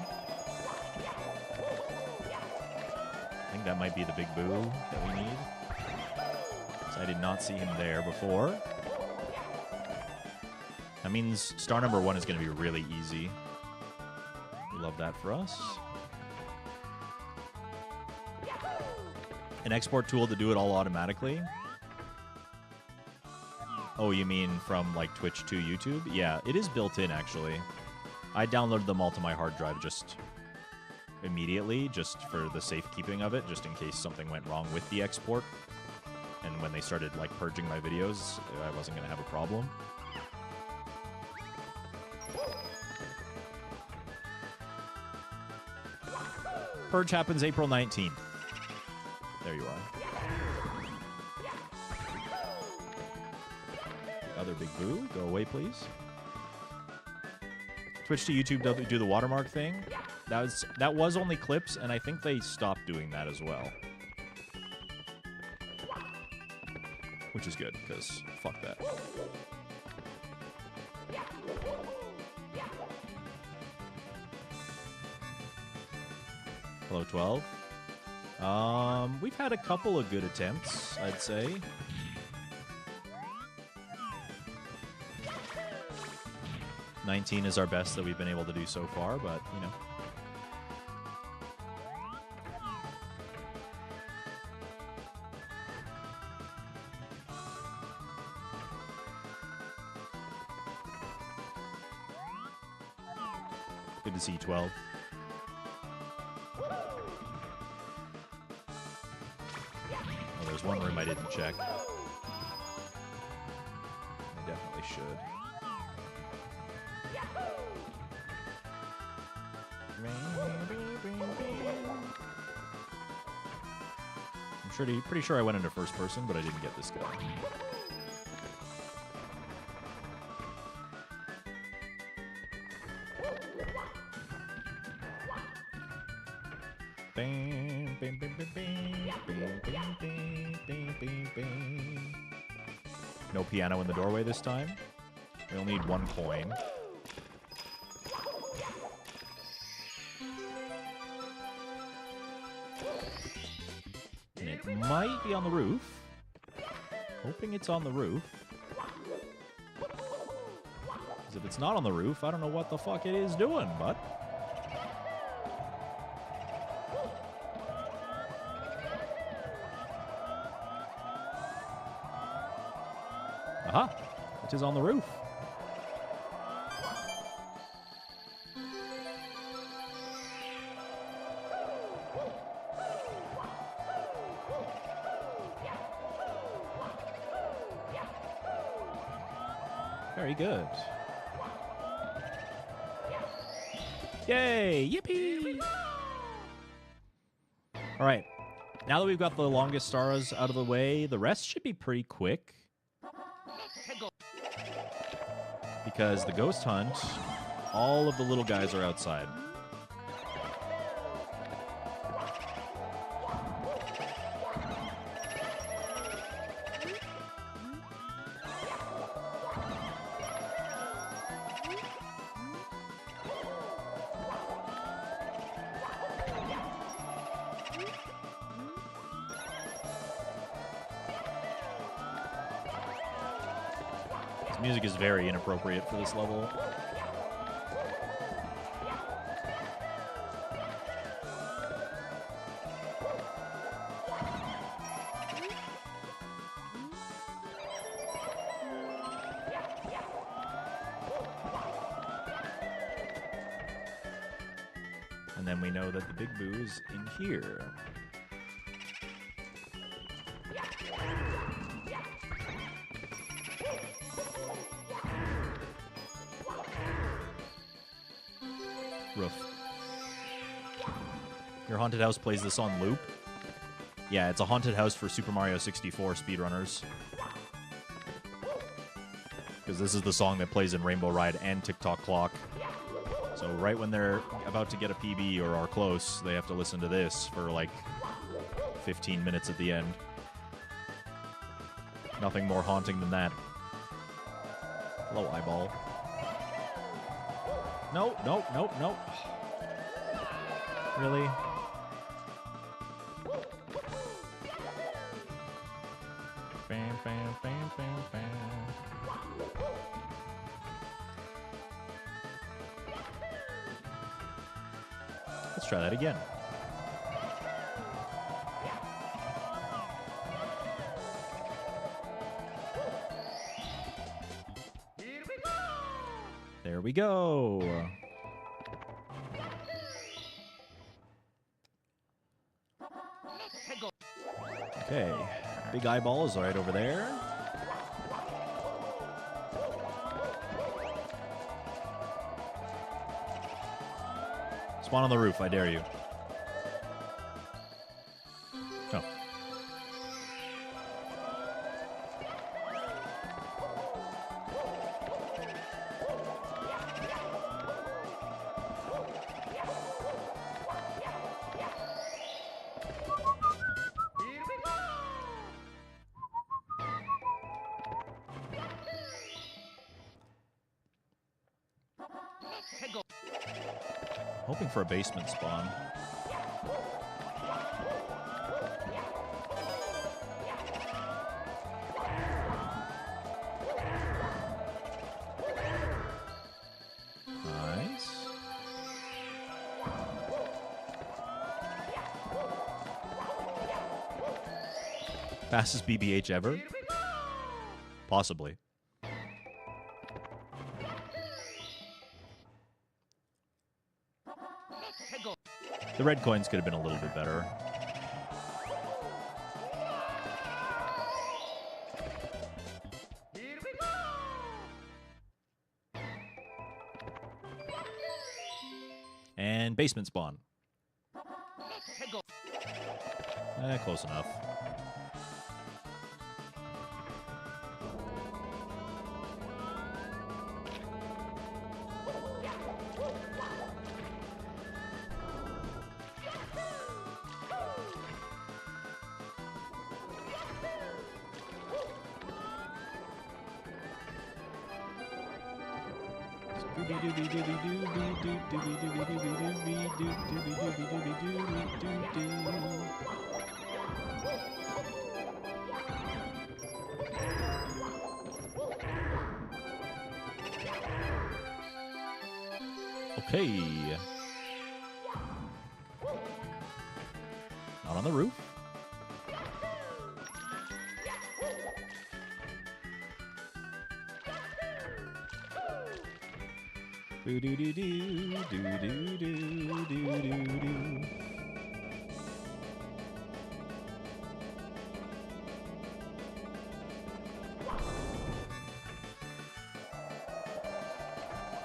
I think that might be the big boo that we need. So I did not see him there before. That means star number 1 is going to be really easy. We love that for us. An export tool to do it all automatically. Oh, you mean from like Twitch to YouTube? Yeah, it is built in actually. I downloaded them all to my hard drive just immediately, just for the safekeeping of it, just in case something went wrong with the export. And when they started like purging my videos, I wasn't going to have a problem. Purge happens April 19th. There you are. The other big boo. Go away, please. Twitch to YouTube do the watermark thing. That was only clips, and I think they stopped doing that as well. Which is good, because fuck that. Hello, 12. We've had a couple of good attempts, I'd say. $19 is our best that we've been able to do so far, but, you know. Good to see 12. Oh, there's one room I didn't check. I definitely should. I'm pretty sure I went into first person, but I didn't get this guy. No piano in the doorway this time. We only need 1 coin. And it might be on the roof. Hoping it's on the roof. Because if it's not on the roof, I don't know what the fuck it is doing, but... Aha! It is on the roof. Very good. Yay! Yippee! All right. Now that we've got the longest stars out of the way, the rest should be pretty quick. Because the ghost hunt, all of the little guys are outside. Music is very inappropriate for this level. And then we know that the big boo is in here. Roof. Your haunted house plays this on loop? Yeah, it's a haunted house for Super Mario 64 speedrunners. Because this is the song that plays in Rainbow Ride and TikTok Clock. So right when they're about to get a PB or are close, they have to listen to this for like 15 minutes at the end. Nothing more haunting than that. Hello, eyeball. No, no, no, no. Really? Bam, bam, bam, bam, bam. Let's try that again. There we go. Okay. Big eyeball is right over there. Spawn on the roof, I dare you. Oh. Hoping for a basement spawn. Nice. Fastest BBH ever? Possibly. The red coins could have been a little bit better. And basement spawn. Close enough. Okay. Not on the roof. Boo doo doo doo doo doo doo doo doo doo.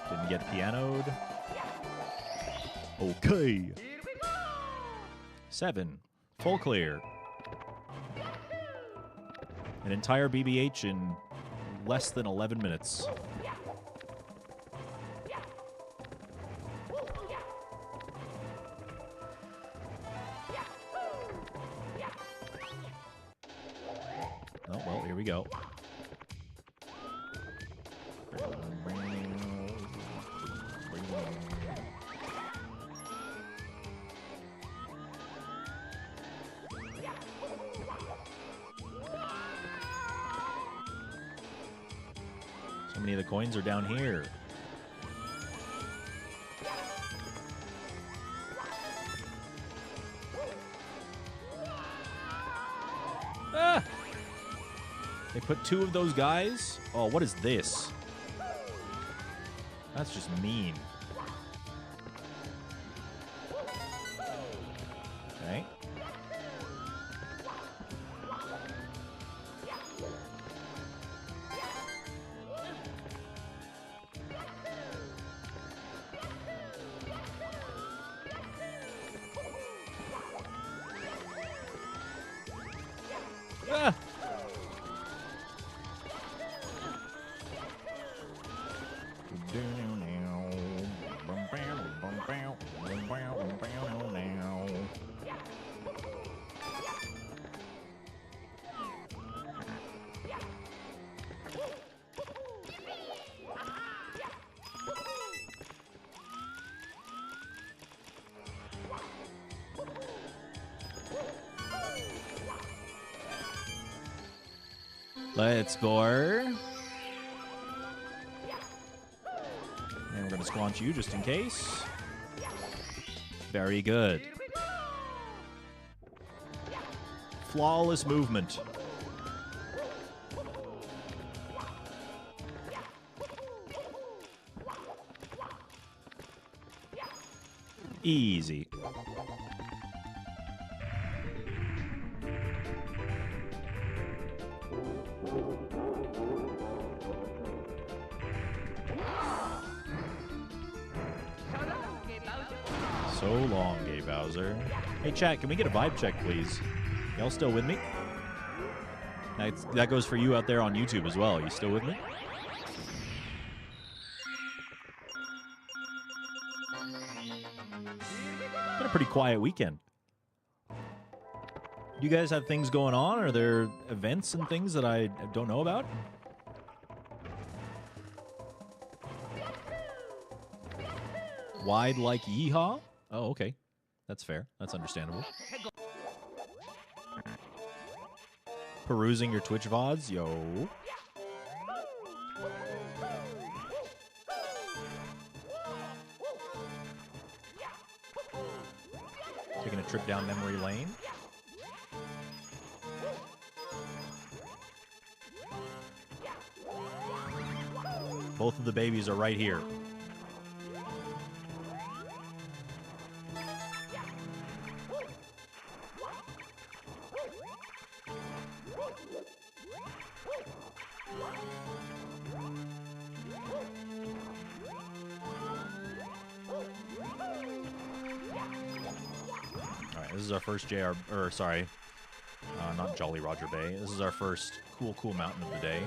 Didn't get pianoed. Okay. 7. Full clear. An entire BBH in less than 11 minutes. Oh, well, here we go. So many of the coins are down here. Ah! They put 2 of those guys? Oh, what is this? That's just mean. Okay. Ah! Let's go. And we're going to squanch you just in case. Very good. Flawless movement. Easy. So long, Gay Bowser. Hey, chat, can we get a vibe check, please? Y'all still with me? That goes for you out there on YouTube as well. You still with me? Been a pretty quiet weekend. You guys have things going on? Are there events and things that I don't know about? Wide like yeehaw? Oh, okay. That's fair. That's understandable. Perusing your Twitch VODs? Yo. Taking a trip down memory lane. Both of the babies are right here. This is our first not Jolly Roger Bay. This is our first cool mountain of the day.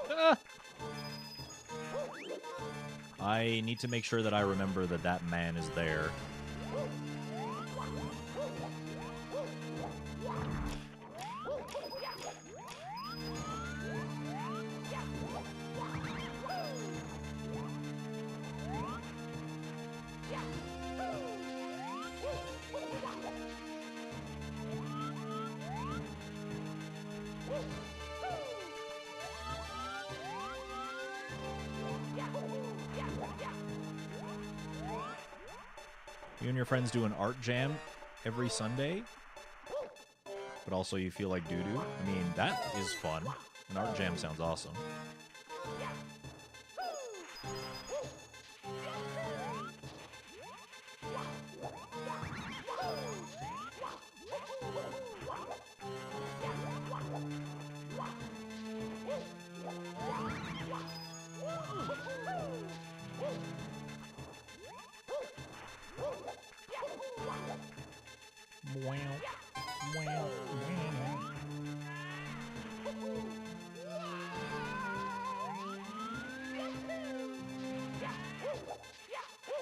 Ah! I need to make sure that I remember that that man is there. You and your friends do an art jam every Sunday, but also you feel like doo-doo? I mean, that is fun. An art jam sounds awesome.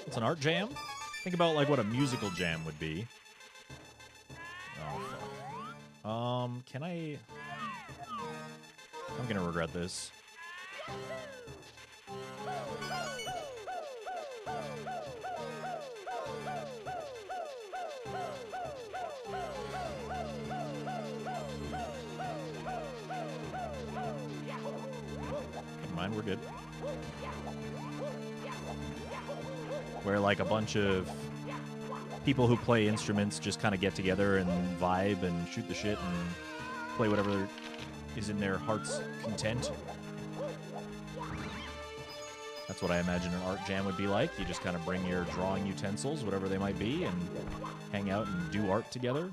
It's an art jam? Think about like what a musical jam would be. Oh, fuck. Can I... I'm gonna regret this. Never mind, we're good. Where like a bunch of people who play instruments just kind of get together and vibe and shoot the shit and play whatever is in their heart's content. That's what I imagine an art jam would be like. You just kind of bring your drawing utensils, whatever they might be, and hang out and do art together.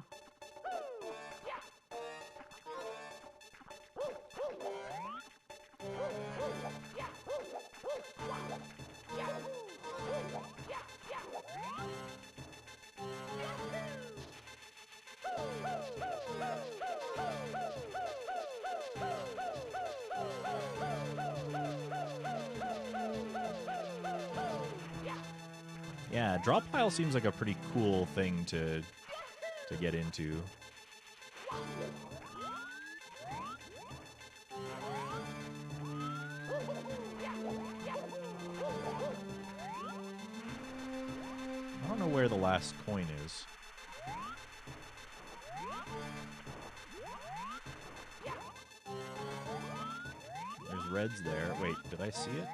Yeah, drop pile seems like a pretty cool thing to get into. I don't know where the last coin is. There's reds there. Wait, did I see it?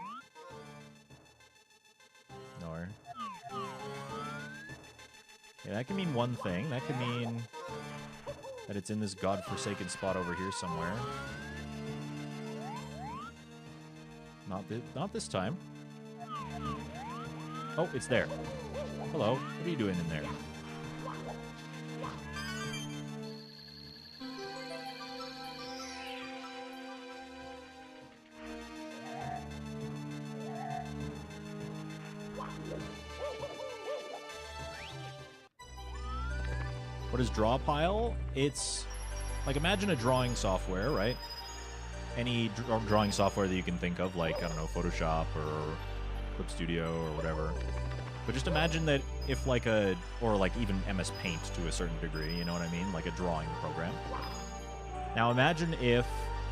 Nowhere. Yeah, that can mean one thing. That can mean that it's in this godforsaken spot over here somewhere. Not this time. Oh, it's there. Hello. What are you doing in there? What is draw pile? It's like, imagine a drawing software, right? Any drawing software that you can think of, like, I don't know, Photoshop or Clip Studio or whatever. But just imagine that if like or like even MS Paint to a certain degree, you know what I mean? Like a drawing program. Now imagine if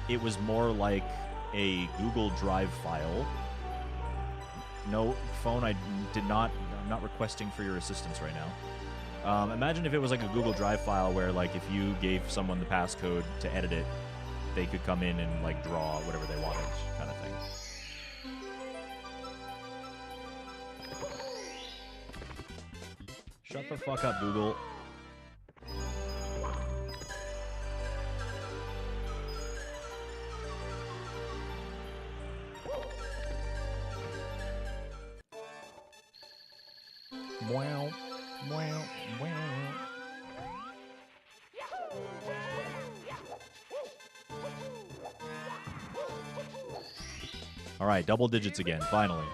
it was more like a Google Drive file. No, phone, I'm not requesting for your assistance right now. Imagine if it was like a Google Drive file where, like, if you gave someone the passcode to edit it, they could come in and, like, draw whatever they wanted, kind of thing. Shut the fuck up, Google. Wow. Wow. Wow. All right, double digits again, finally.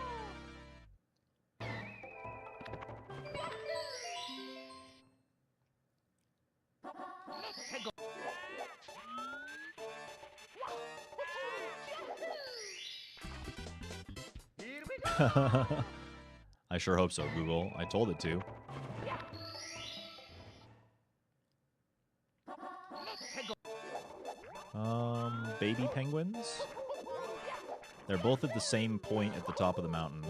I sure hope so, Google. I told it to. Baby penguins? They're both at the same point at the top of the mountain,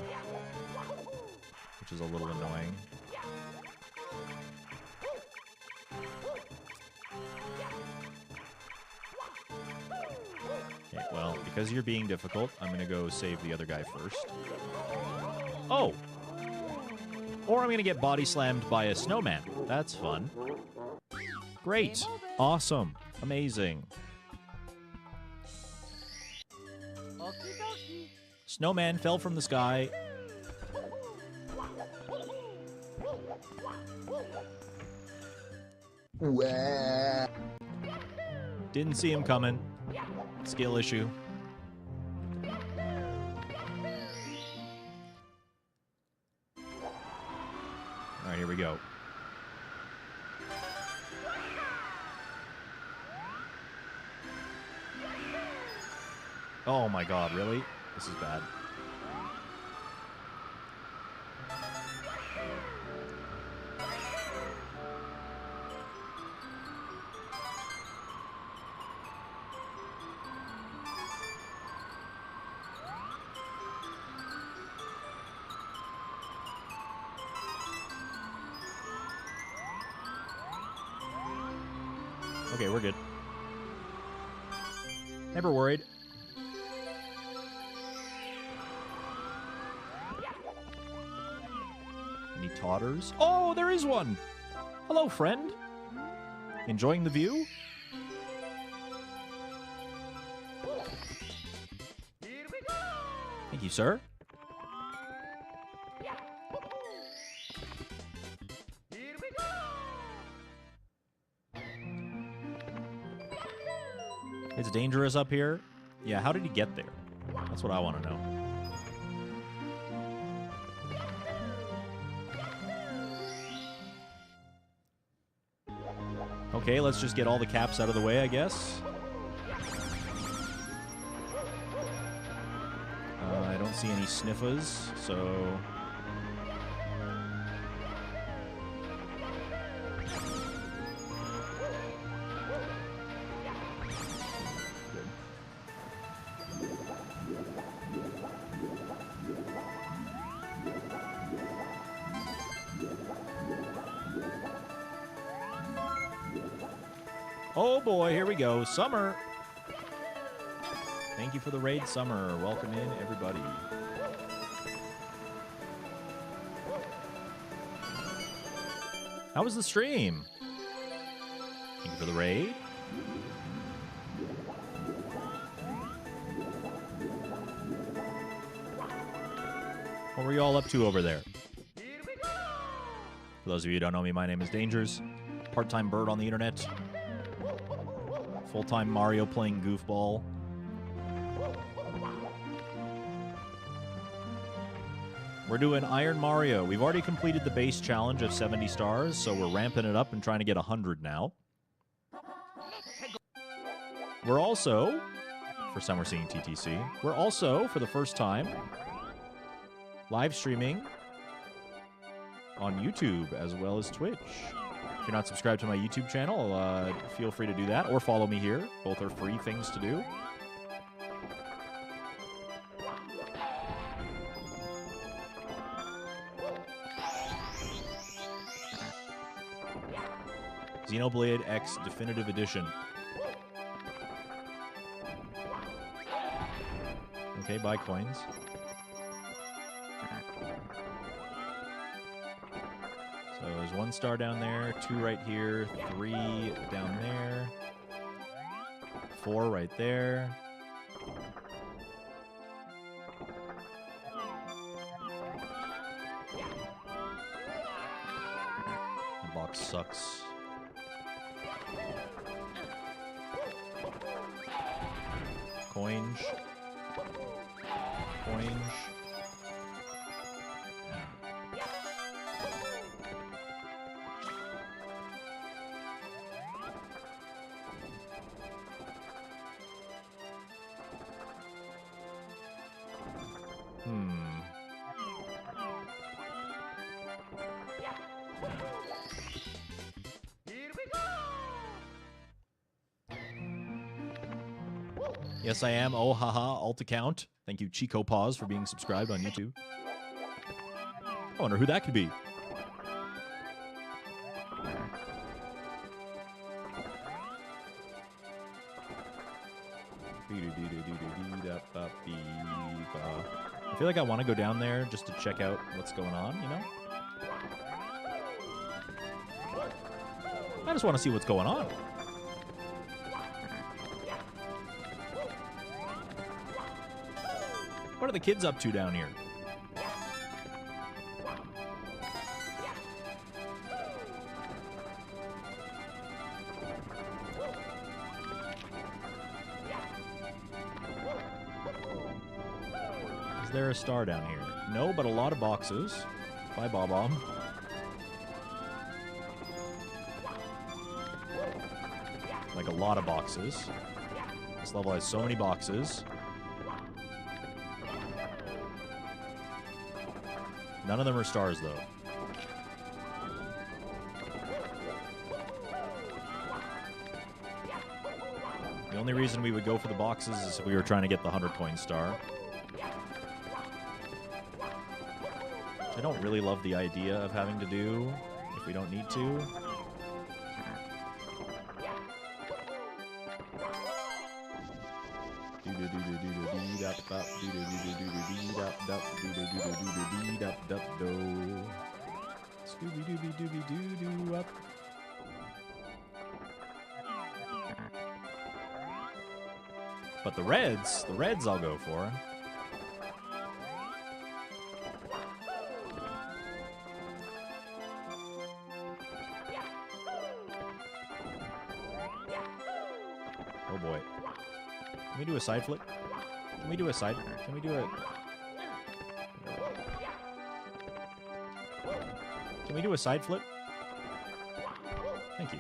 which is a little annoying. Okay, well, because you're being difficult, I'm gonna go save the other guy first. Oh! Or I'm gonna get body slammed by a snowman. That's fun. Great. Awesome. Amazing. Snowman fell from the sky. Wah. Didn't see him coming. Skill issue. Alright, here we go. Oh my god, really? This is bad. Okay, we're good. Never worried. Any totters? Oh, there is one! Hello, friend. Enjoying the view? Thank you, sir. It's dangerous up here. Yeah, how did he get there? That's what I want to know. Okay, let's just get all the caps out of the way, I guess. I don't see any sniffers, so... Oh boy, here we go. Summer. Thank you for the raid, Summer. Welcome in, everybody. How was the stream? Thank you for the raid. What were you all up to over there? For those of you who don't know me, my name is Dangers. Part-time bird on the internet. Full-time Mario playing goofball. We're doing IronMario. We've already completed the base challenge of 70 stars, so we're ramping it up and trying to get 100 now. We're also, first time we're seeing TTC, we're also, for the first time, live streaming on YouTube as well as Twitch. If you're not subscribed to my YouTube channel, feel free to do that, or follow me here. Both are free things to do. Xenoblade X Definitive Edition. Okay, buy coins. So there's 1 star down there, 2 right here, 3 down there, 4 right there. The box sucks. Coins. Coins. Yes, I am. Oh, haha, alt account. Thank you, Chico Paws, for being subscribed on YouTube. I wonder who that could be. I feel like I want to go down there just to check out what's going on, you know? I just want to see what's going on. What are the kids up to down here? Is there a star down here? No, but a lot of boxes. Bye, Bob-Omb. Like a lot of boxes. This level has so many boxes. None of them are stars, though. The only reason we would go for the boxes is if we were trying to get the 100-coin star. I don't really love the idea of having to do if we don't need to. Scooby-Dooby-Dooby-Doo-up. But the reds I'll go for. Oh boy. Can we do a side flip? Can we do a side? Can we do a... Can we do a side flip? Thank you.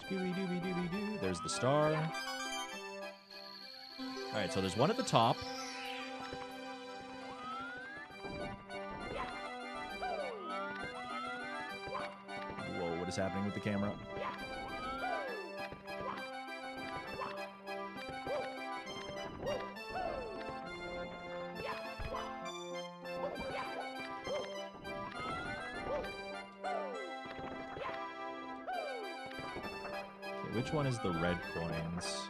Scooby-Dooby-Dooby-Doo. There's the star. Alright, so there's one at the top. Whoa, what is happening with the camera? Which one is the red coins?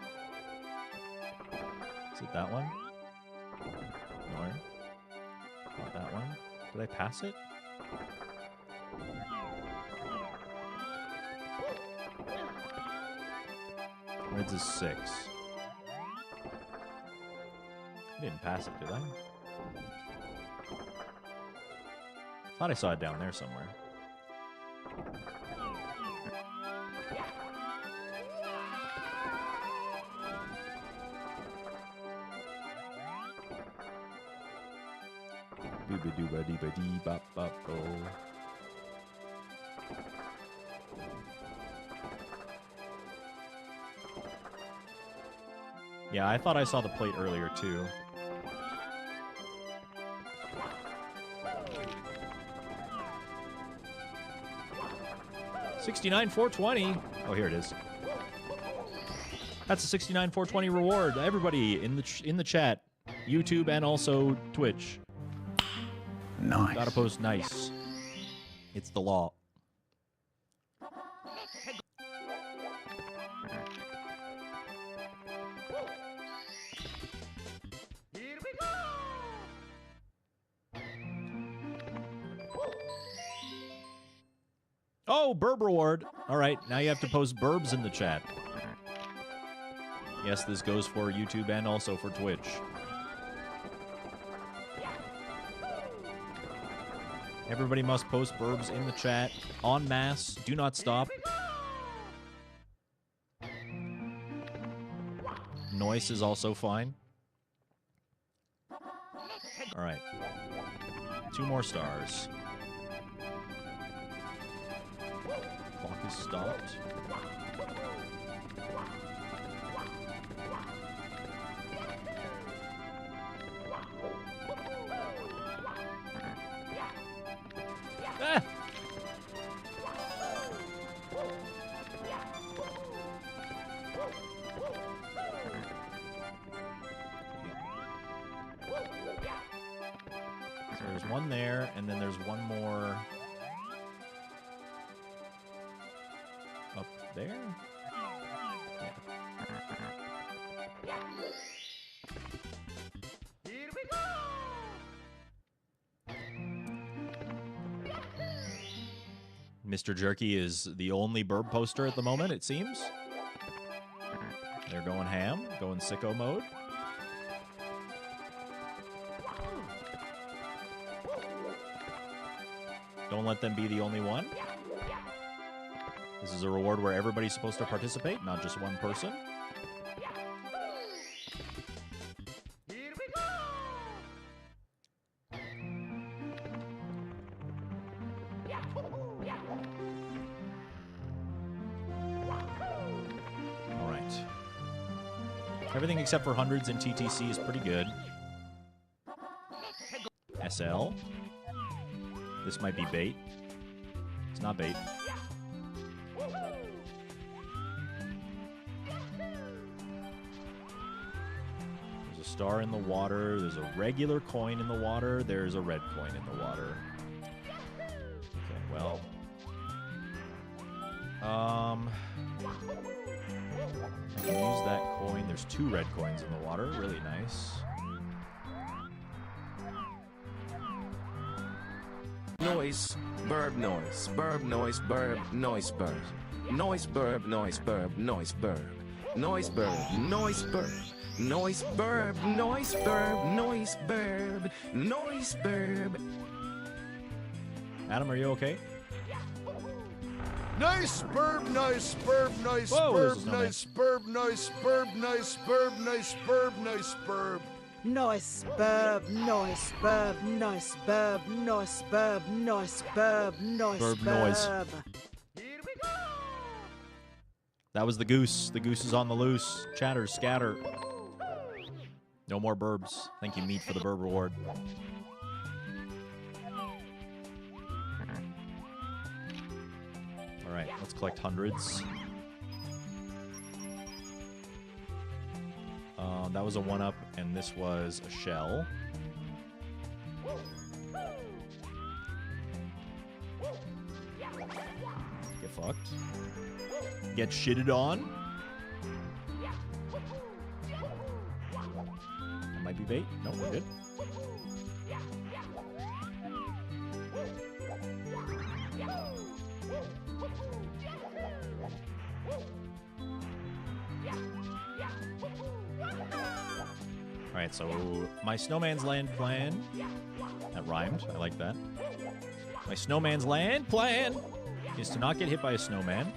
Is it that one? No. Not that one. Did I pass it? Reds is 6. I didn't pass it, did I? Thought I saw it down there somewhere. Dooba-dooba-dee-ba-dee-bop-bop-bo. Yeah, I thought I saw the plate earlier, too. $69,420. Oh, here it is. That's a $69,420 reward. Everybody in the chat, YouTube and also Twitch. Nice. Gotta post nice. It's the law. Here we go. Oh, burb reward. All right, now you have to post burbs in the chat. Yes, this goes for YouTube and also for Twitch. Everybody must post burbs in the chat en masse. Do not stop. Noise is also fine. All right. 2 more stars. Clock is stopped. Ah! So there's one there, and then there's one more up there. Here we go. Mr. Jerky is the only burb poster at the moment, it seems. They're going ham, going sicko mode. Don't let them be the only one. This is a reward where everybody's supposed to participate, not just one person. Here we go. All right. Everything except for hundreds and TTC is pretty good. SL. This might be bait. It's not bait. There's a star in the water. There's a regular coin in the water. There's a red coin in the water. Okay, well. I can use that coin. There's 2 red coins in the water. Really nice. Noise, burb noise, burb noise, burb noise, burb. Noise, burb, noise, burb, noise, burb. Noise, burb, noise, burb. Noise, burb, noise, burb, noise, burb, noise, burb. Adam, are you okay? Nice burb, nice burb, nice Whoa, there's a burb, snowman. nice burb, nice burb, nice burb, nice burb, nice burb. Nice burb, nice burb, nice burb, nice burb, nice burb, nice Burb noise. burb. Here we go. That was the goose. The goose is on the loose. Chatter, scatter. No more burbs. Thank you, Meat, for the burb reward. All right, let's collect hundreds. That was a 1-up, and this was a shell. Get fucked. Get shitted on. That might be bait. No, we're good. Alright, so my Snowman's Land plan. That rhymed. I like that. My Snowman's Land plan is to not get hit by a snowman.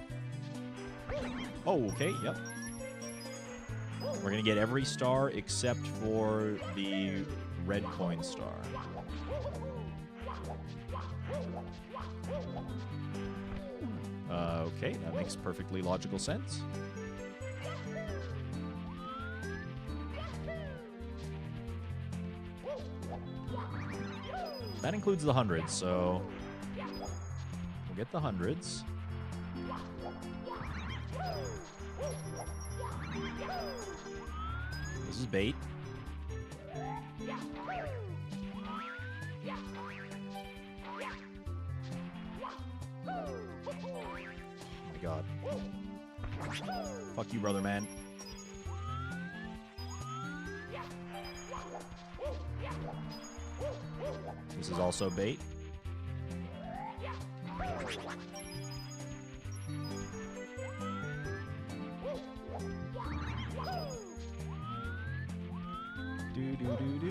Oh, okay, yep. We're going to get every star except for the red coin star. Okay, that makes perfectly logical sense. That includes the hundreds, so we'll get the hundreds. This is bait. Oh my god. Fuck you, brother man. This is also bait. Do do do do.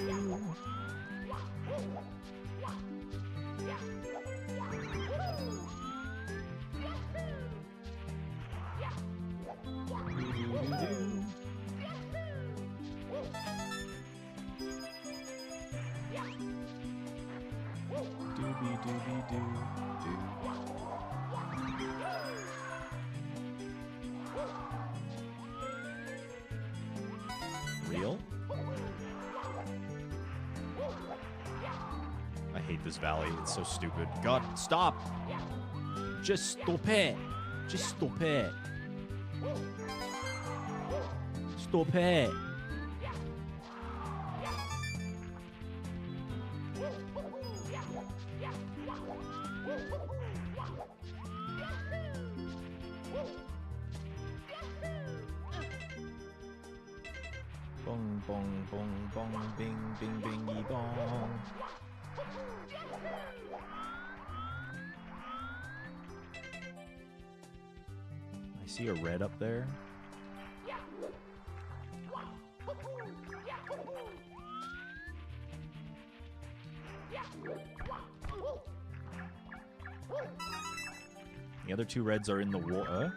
Real? I hate this valley. It's so stupid. God, stop! Just stop it! Just stop it! Stop it! Bong, bong, bong, bong, bing, bing, bingy, bong. I see a red up there. The other two reds are in the water.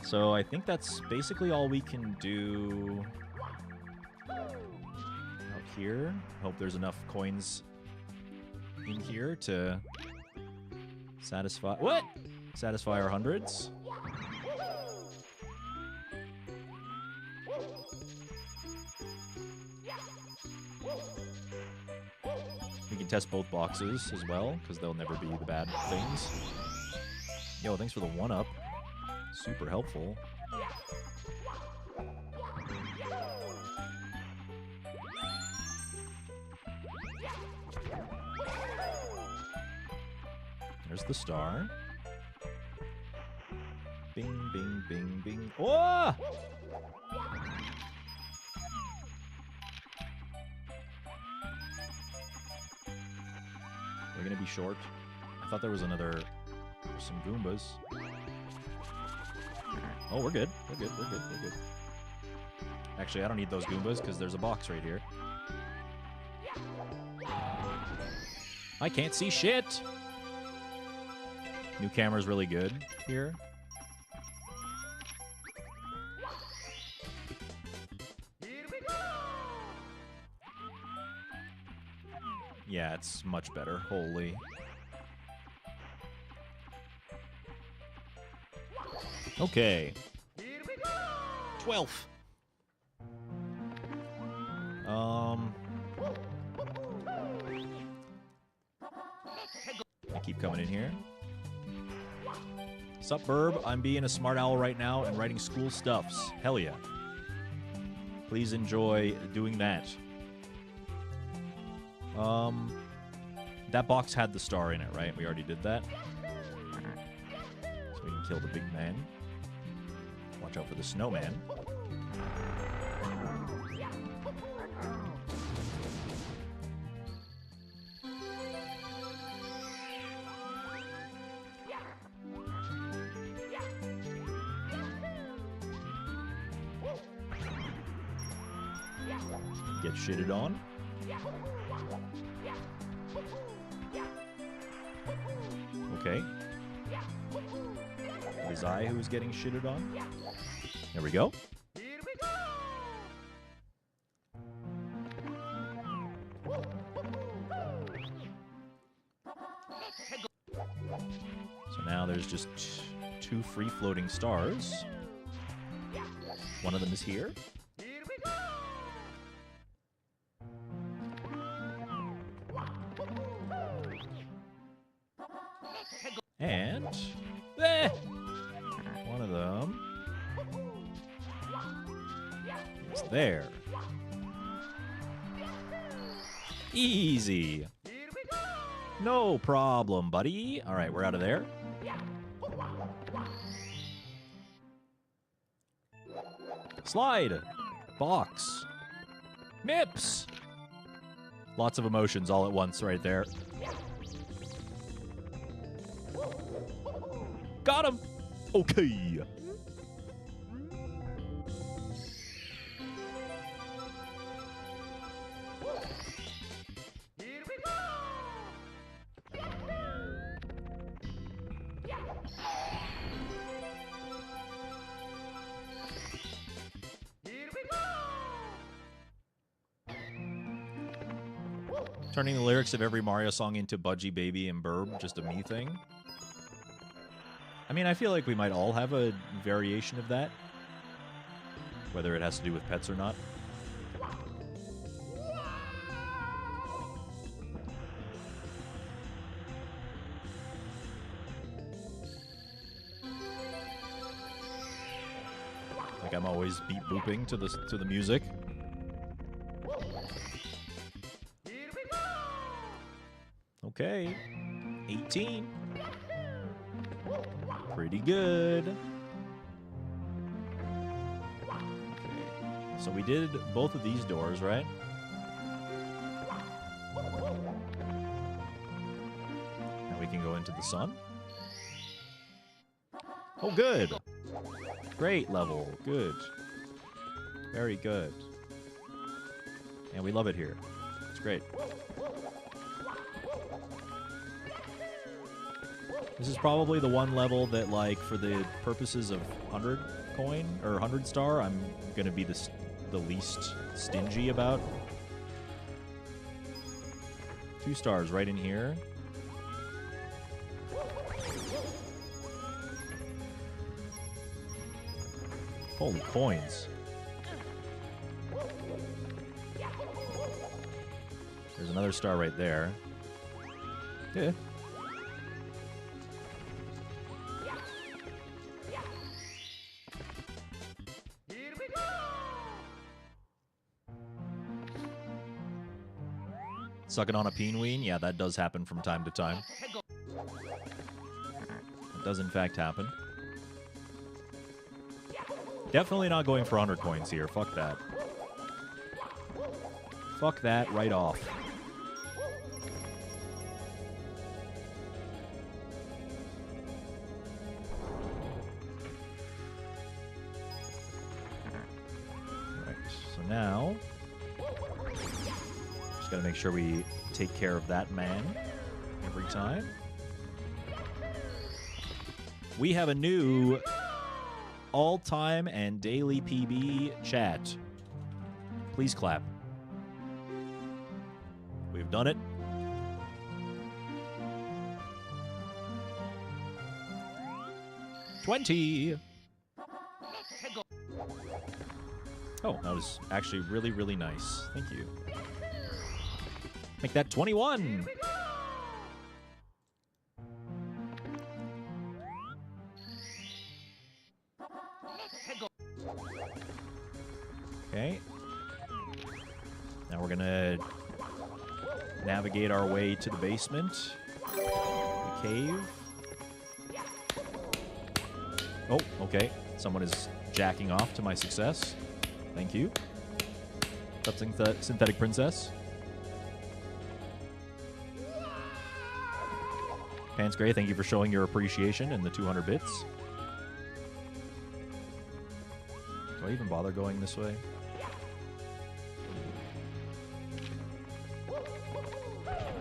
So I think that's basically all we can do out here. Hope there's enough coins in here to satisfy... What? Satisfy our hundreds. We can test both boxes as well, because they'll never be the bad things. Yo, thanks for the one-up. Super helpful. There's the star. Bing, bing, bing, bing. Oh! We're gonna be short. I thought there was another... some Goombas. Oh, we're good. We're good. We're good. We're good. Actually, I don't need those Goombas because there's a box right here. I can't see shit! New camera's really good here. Yeah, it's much better. Holy. Okay. 12th. I keep coming in here. Sup, Burb? I'm being a smart owl right now and writing school stuffs. Hell yeah. Please enjoy doing that. That box had the star in it, right? We already did that. So we can kill the big man. Watch out for the snowman. Get shitted on. Okay. It is I who's getting shitted on. There we go. So now there's just two free-floating stars. One of them is here. And one of them is there. Easy. No problem, buddy. All right, we're out of there. Slide. Box. Mips. Lots of emotions all at once right there. Got him. Okay. Turning the lyrics of every Mario song into Budgie Baby and Burb, just a me thing. I mean, I feel like we might all have a variation of that. Whether it has to do with pets or not. Like I'm always beat booping to the music. Okay. 18. Pretty good. Okay. So we did both of these doors, right? Now we can go into the sun. Oh, good. Great level. Good. Very good. And we love it here. It's great. This is probably the one level that, like, for the purposes of 100 coin, or 100 star, I'm gonna be the least stingy about. 2 stars right in here. Holy coins. There's another star right there. Yeah. Sucking on a peenween? Yeah, that does happen from time to time. It does, in fact, happen. Definitely not going for 100 coins here. Fuck that. Fuck that right off. Alright, so now... just gotta make sure we take care of that man every time. We have a new all-time and daily PB chat. Please clap. We've done it. $20. Oh, that was actually really, really nice. Thank you. Make that 21. Okay. Now we're gonna navigate our way to the basement. The cave. Oh, okay. Someone is jacking off to my success. Thank you. What's up, Synthetic Princess? Pants Gray, thank you for showing your appreciation in the 200 bits. Do I even bother going this way?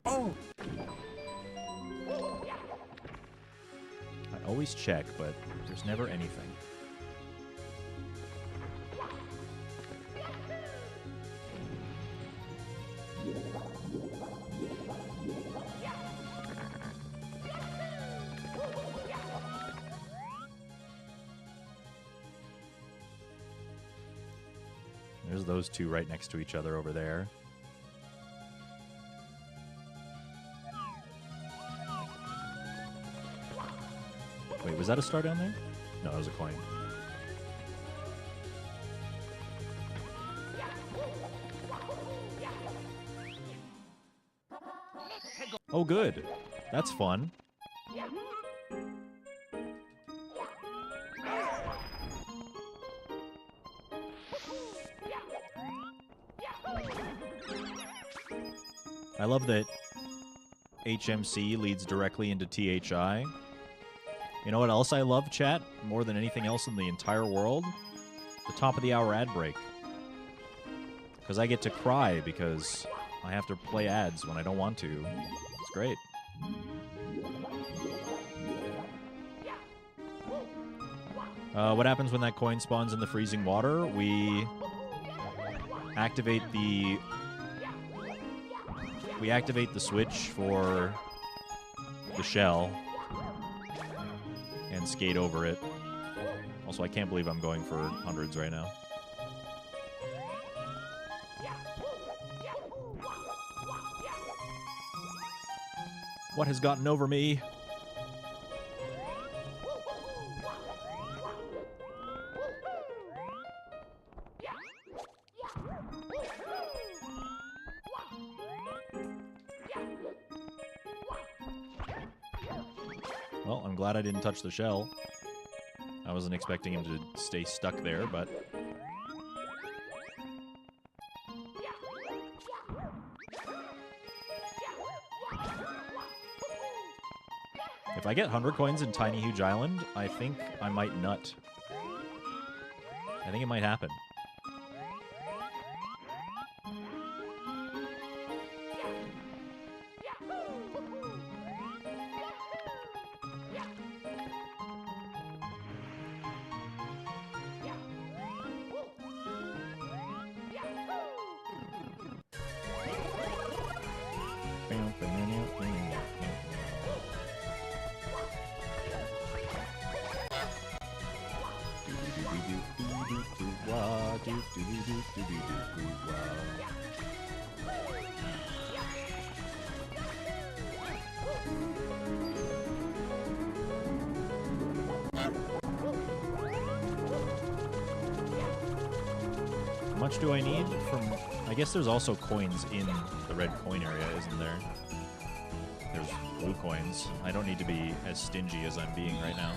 Oh! I always check, but there's never anything. There's those two right next to each other over there. Wait, was that a star down there? No, it was a coin. Oh, good. That's fun. I love that HMC leads directly into THI. You know what else I love, chat? More than anything else in the entire world? The top of the hour ad break. Because I get to cry because I have to play ads when I don't want to. It's great. What happens when that coin spawns in the freezing water? We activate the switch for the shell and skate over it. Also, I can't believe I'm going for hundreds right now. What has gotten over me? Well, I'm glad I didn't touch the shell. I wasn't expecting him to stay stuck there, but... If I get 100 coins in Tiny Huge Island, I think I might nut. I think it might happen. How much do I need from... I guess there's also coins in the red coin area, isn't there? There's blue coins. I don't need to be as stingy as I'm being right now.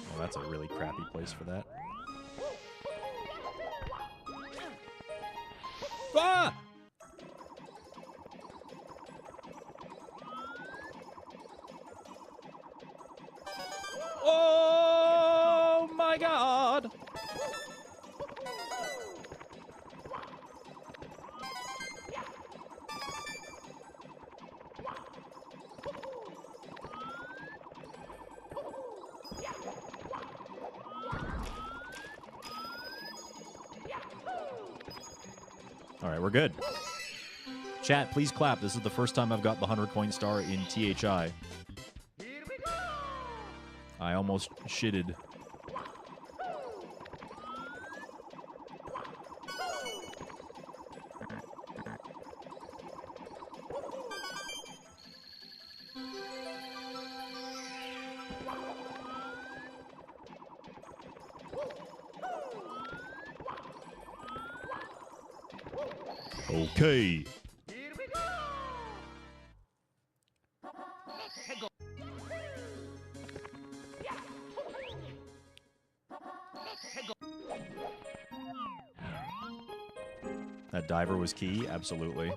Oh, that's a really crappy place for that. Ah! Oh my god! All right, we're good. Chat, please clap. This is the first time I've got the 100 coin star in THI. I almost shitted. Okay. Here we go! That diver was key, absolutely.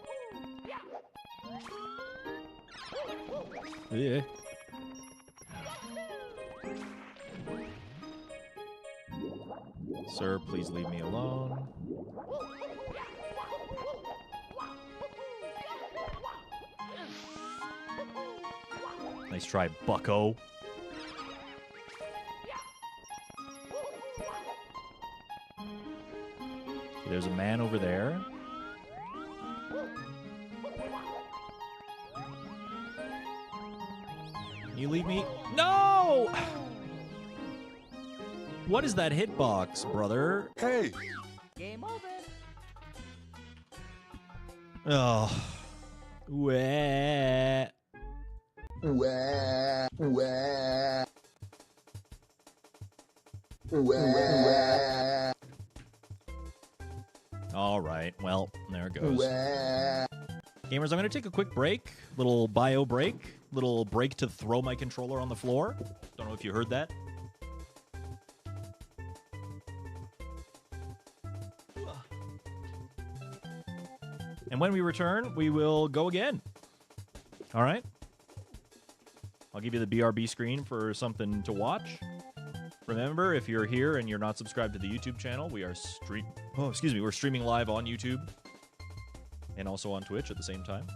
Yeah. Sir, please leave me alone. Nice try, bucko. There's a man over there. You leave me? No! What is that hitbox, brother? Hey! Game over. Oh. Wah. Wah, wah. Wah. All right. Well, there it goes. Wah. Gamers, I'm going to take a quick break. Little bio break. Little break to throw my controller on the floor. Don't know if you heard that. And when we return, we will go again. All right? I'll give you the BRB screen for something to watch. Remember, if you're here and you're not subscribed to the YouTube channel, we're streaming live on YouTube and also on Twitch at the same time.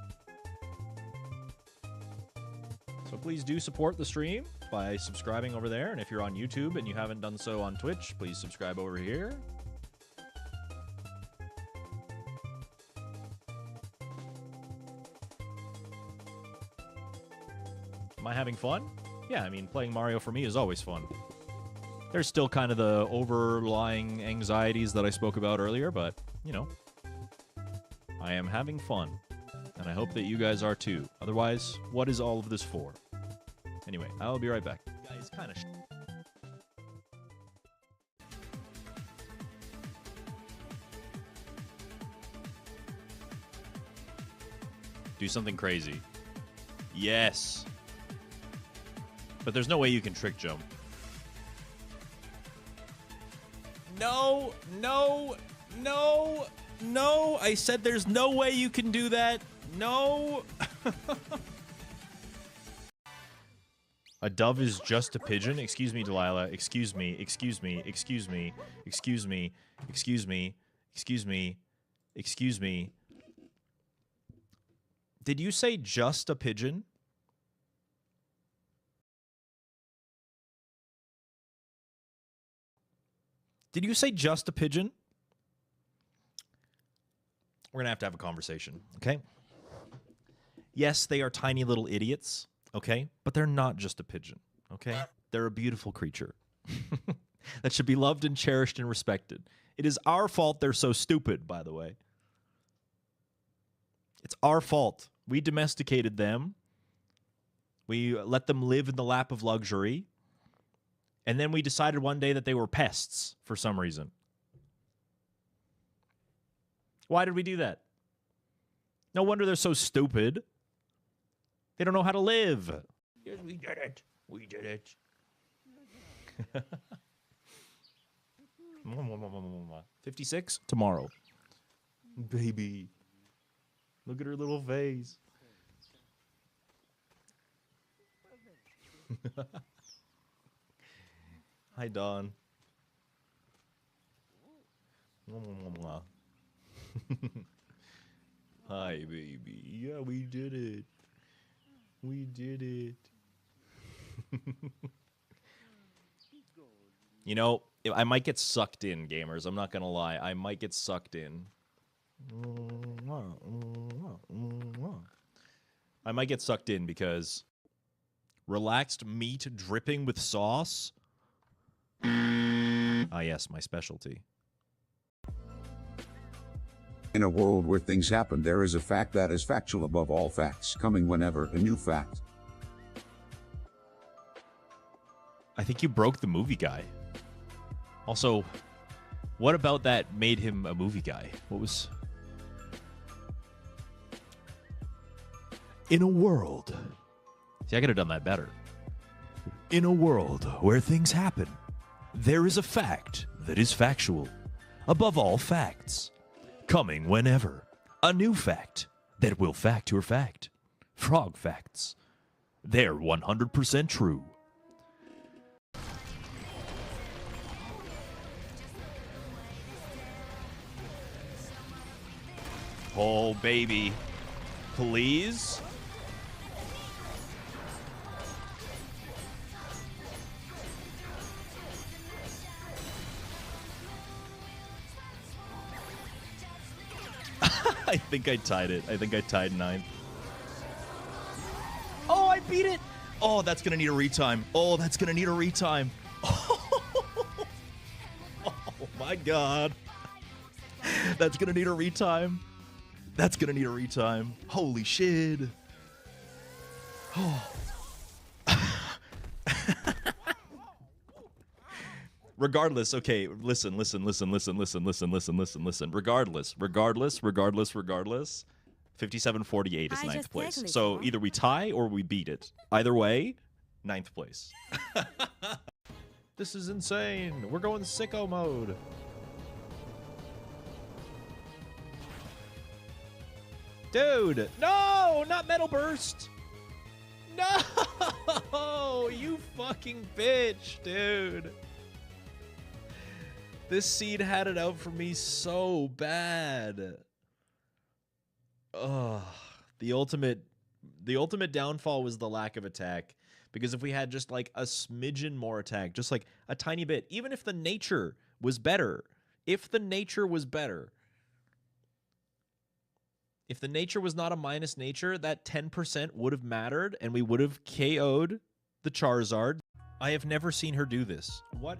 So please do support the stream by subscribing over there. And if you're on YouTube and you haven't done so on Twitch, please subscribe over here. Am I having fun? Yeah, I mean, playing Mario for me is always fun. There's still kind of the overlying anxieties that I spoke about earlier, but, you know, I am having fun. And I hope that you guys are too. Otherwise, what is all of this for? Anyway, I'll be right back. Guys, kind of do something crazy. Yes. But there's no way you can trick jump. No, no, no, no. I said there's no way you can do that. No. A dove is just a pigeon? Excuse me, Delilah. Excuse me, excuse me, excuse me, excuse me, excuse me, excuse me, excuse me. Did you say just a pigeon? Did you say just a pigeon? We're going to have a conversation, okay? Yes, they are tiny little idiots, okay? But they're not just a pigeon, okay? They're a beautiful creature that should be loved and cherished and respected. It is our fault they're so stupid, by the way. It's our fault. We domesticated them. We let them live in the lap of luxury. And then we decided one day that they were pests for some reason. Why did we do that? No wonder they're so stupid. They don't know how to live. Yes, we did it. We did it. 56 tomorrow. Baby. Look at her little face. Hi, Dawn. Hi, baby. Yeah, we did it. We did it. You know, I might get sucked in, gamers. I'm not going to lie. I might get sucked in. I might get sucked in because relaxed meat dripping with sauce. Ah, yes, my specialty. In a world where things happen, there is a fact that is factual above all facts, coming whenever a new fact. I think you broke the movie guy. Also, what about that made him a movie guy? What was... In a world... See, I could have done that better. In a world where things happen, there is a fact that is factual. Above all facts. Coming whenever. A new fact that will fact your fact. Frog facts. They're 100% true. Oh, baby. Please? I think I tied it. I think I tied 9th. Oh, I beat it! Oh, that's gonna need a retime. Oh, that's gonna need a retime. Oh my god. That's gonna need a retime. That's gonna need a retime. Holy shit. Oh. Regardless, okay, listen. Regardless. 57-48 is 9th place. So either we tie or we beat it. Either way, 9th place. This is insane. We're going sicko mode. Dude, no, not Metal Burst. No, you fucking bitch, dude. This seed had it out for me so bad. Ugh. The ultimate downfall was the lack of attack. Because if we had just like a smidgen more attack, just like a tiny bit, even if the nature was better, if the nature was not a minus nature, that 10% would have mattered and we would have KO'd the Charizard. I have never seen her do this. Why?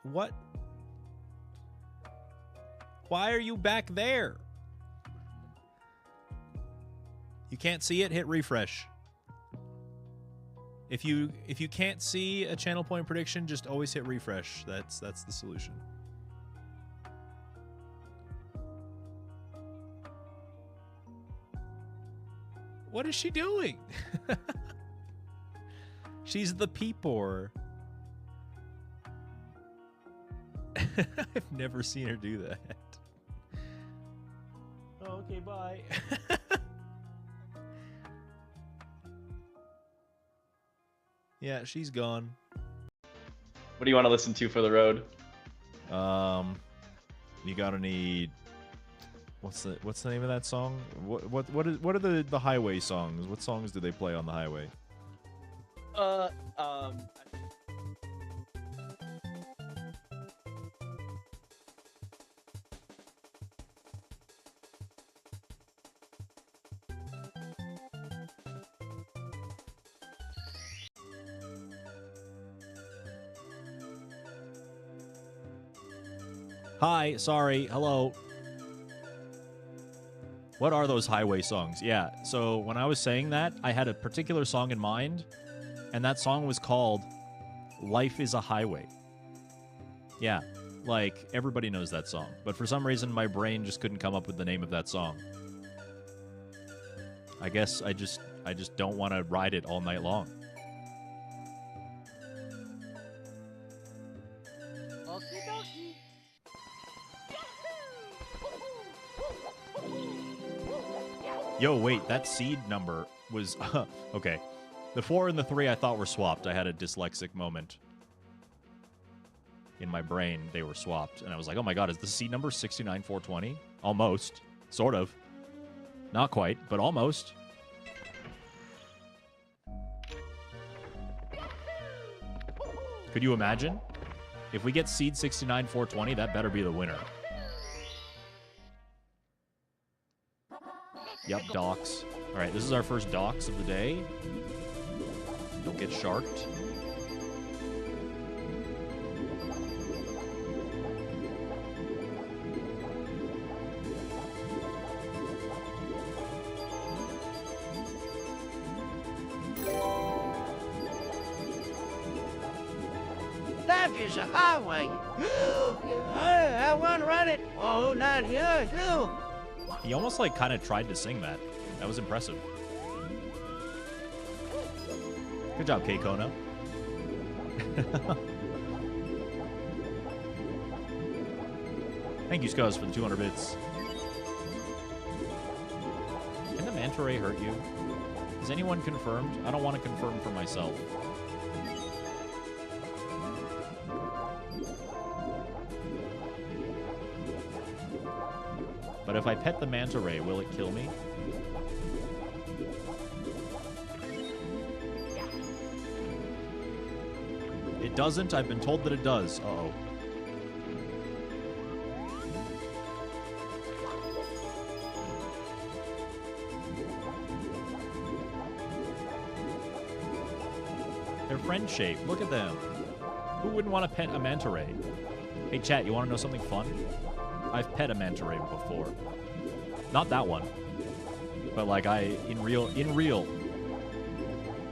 What? Why are you back there? You can't see it? Hit refresh. If you can't see a channel point prediction, just always hit refresh. That's the solution. What is she doing? She's the peepor. I've never seen her do that. Oh, okay, bye. Yeah, she's gone. What do you want to listen to for the road? You gotta need. What's the name of that song? What are the highway songs? What songs do they play on the highway? Hi, sorry, hello. What are those highway songs? Yeah, so when I was saying that, I had a particular song in mind, and that song was called Life is a Highway. Yeah, like, everybody knows that song. But for some reason, my brain just couldn't come up with the name of that song. I guess I just don't want to ride it all night long. Yo, wait, that seed number was... okay. The 4 and the 3 I thought were swapped. I had a dyslexic moment. In my brain, they were swapped. And I was like, oh my god, is the seed number 69420? Almost. Sort of. Not quite, but almost. Could you imagine? If we get seed 69420, that better be the winner. Yep, docks. Alright, this is our first docks of the day. Don't get sharked. Life is a highway. I want to ride it. Oh, not here, too. He almost, like, kind of tried to sing that. That was impressive. Good job, K-Kona. Thank you, Scuzz, for the 200 bits. Can the manta ray hurt you? Is anyone confirmed? I don't want to confirm for myself. But if I pet the manta ray, will it kill me? It doesn't. I've been told that it does. Uh-oh. They're friend-shaped. Look at them. Who wouldn't want to pet a manta ray? Hey, chat, you want to know something fun? I've pet a manta ray before. Not that one. But, like, in real,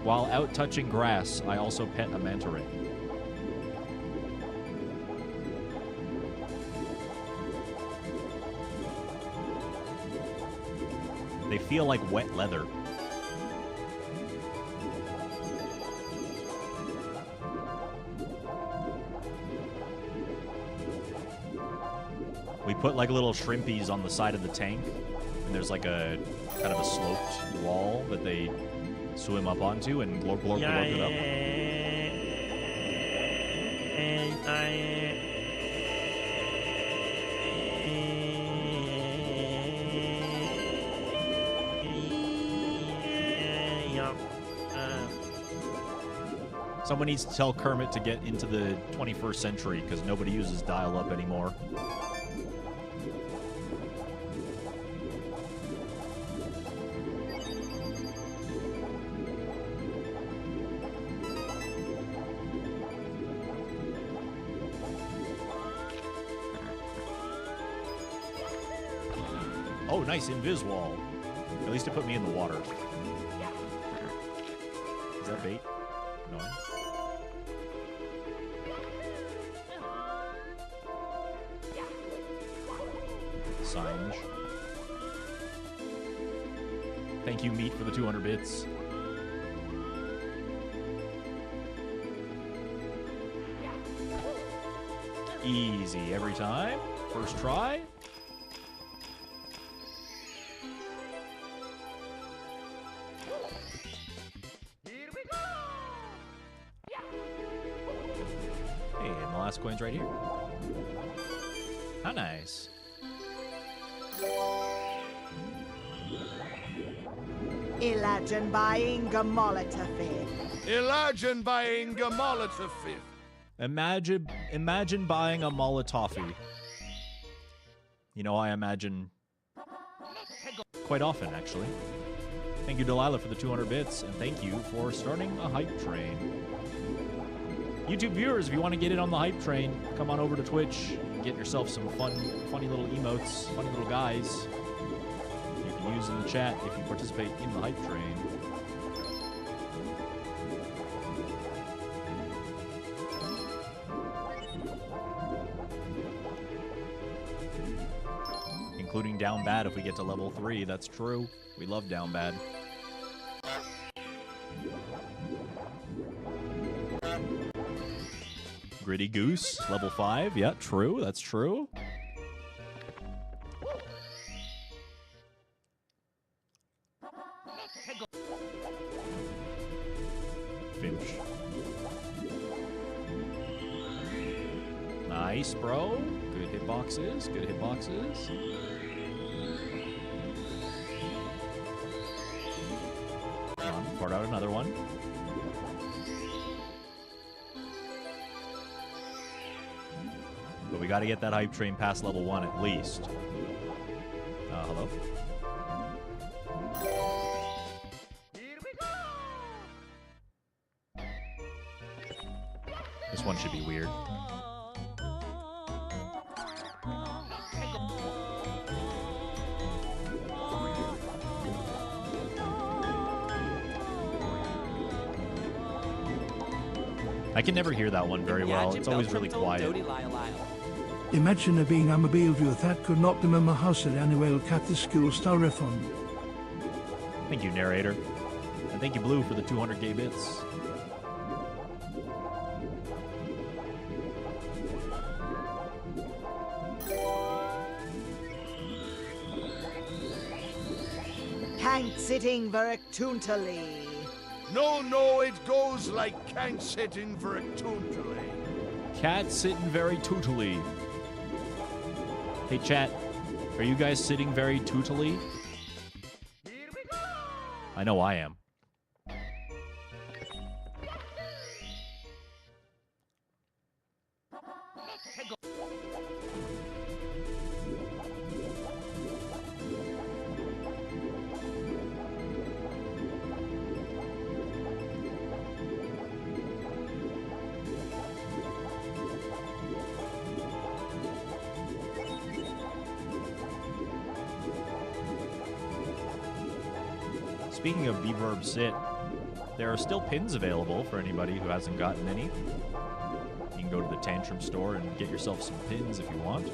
while out touching grass, I also pet a manta ray. They feel like wet leather. We put like little shrimpies on the side of the tank, and there's like a kind of a sloped wall that they swim up onto and glorp it up. Someone needs to tell Kermit to get into the 21st century because nobody uses dial-up anymore. Oh, nice invis wall. At least it put me in the water. Is that bait? No. Singe. Thank you, Meat, for the 200 bits. Easy every time. First try. Hey, and the last coin's right here. How nice. Imagine buying a Molotov. Imagine buying a Molotov. Imagine buying a Molotov. You know, I imagine quite often, actually. Thank you, Delilah, for the 200 bits, and thank you for starting a hype train. YouTube viewers, if you want to get in on the hype train, come on over to Twitch and get yourself some funny little emotes, funny little guys you can use in the chat if you participate in the hype train. Including Down Bad if we get to level 3, that's true. We love Down Bad. Gritty Goose, level 5. Yeah, true. That's true. Finch. Nice, bro. Good hitboxes. Good hitboxes. Come on, fart out another one. But we got to get that hype train past level 1 at least. Hello? This one should be weird. I can never hear that one very well. It's always really quiet. Imagine being a mobile that could not be my house at annual cat school styrofoam. Thank you, narrator. And thank you, Blue, for the 200 gay bits. Can't sitting very tuntally. No, it goes like can't sitting for a toontily. Cat sitting very tootily. Hey, chat. Are you guys sitting very tootily? I know I am. Speaking of Bverb Sit, there are still pins available for anybody who hasn't gotten any. You can go to the Tantrum store and get yourself some pins if you want.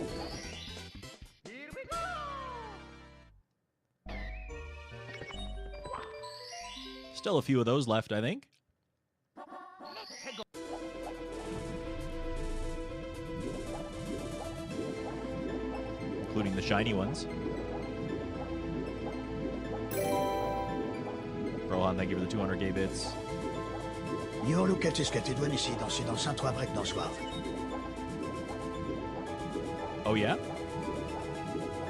Still a few of those left, I think. Including the shiny ones. Rohan, thank you for the 200 gay bits. Yo, Lucas, qu'est-ce que tu dois ici dans Saint-Trois break dans soir? Oh, yeah?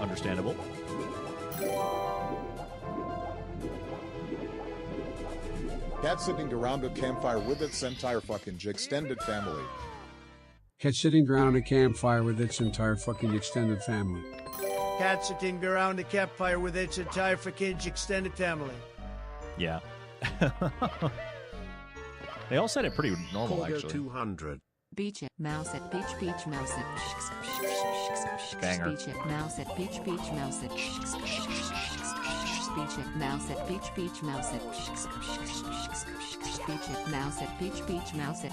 Understandable. Cat sitting around a campfire with its entire fucking extended family. Cat sitting around a campfire with its entire fucking extended family. Cat sitting around a campfire with its entire fucking extended family. Yeah. They all said it pretty normal, Corgo actually. 200. Beach it, mouse it, beach, mouse it. Banger. Beach it, mouse it, beach, mouse it. Beach it, mouse it, beach, mouse it. Beach it, mouse it, beach, mouse it.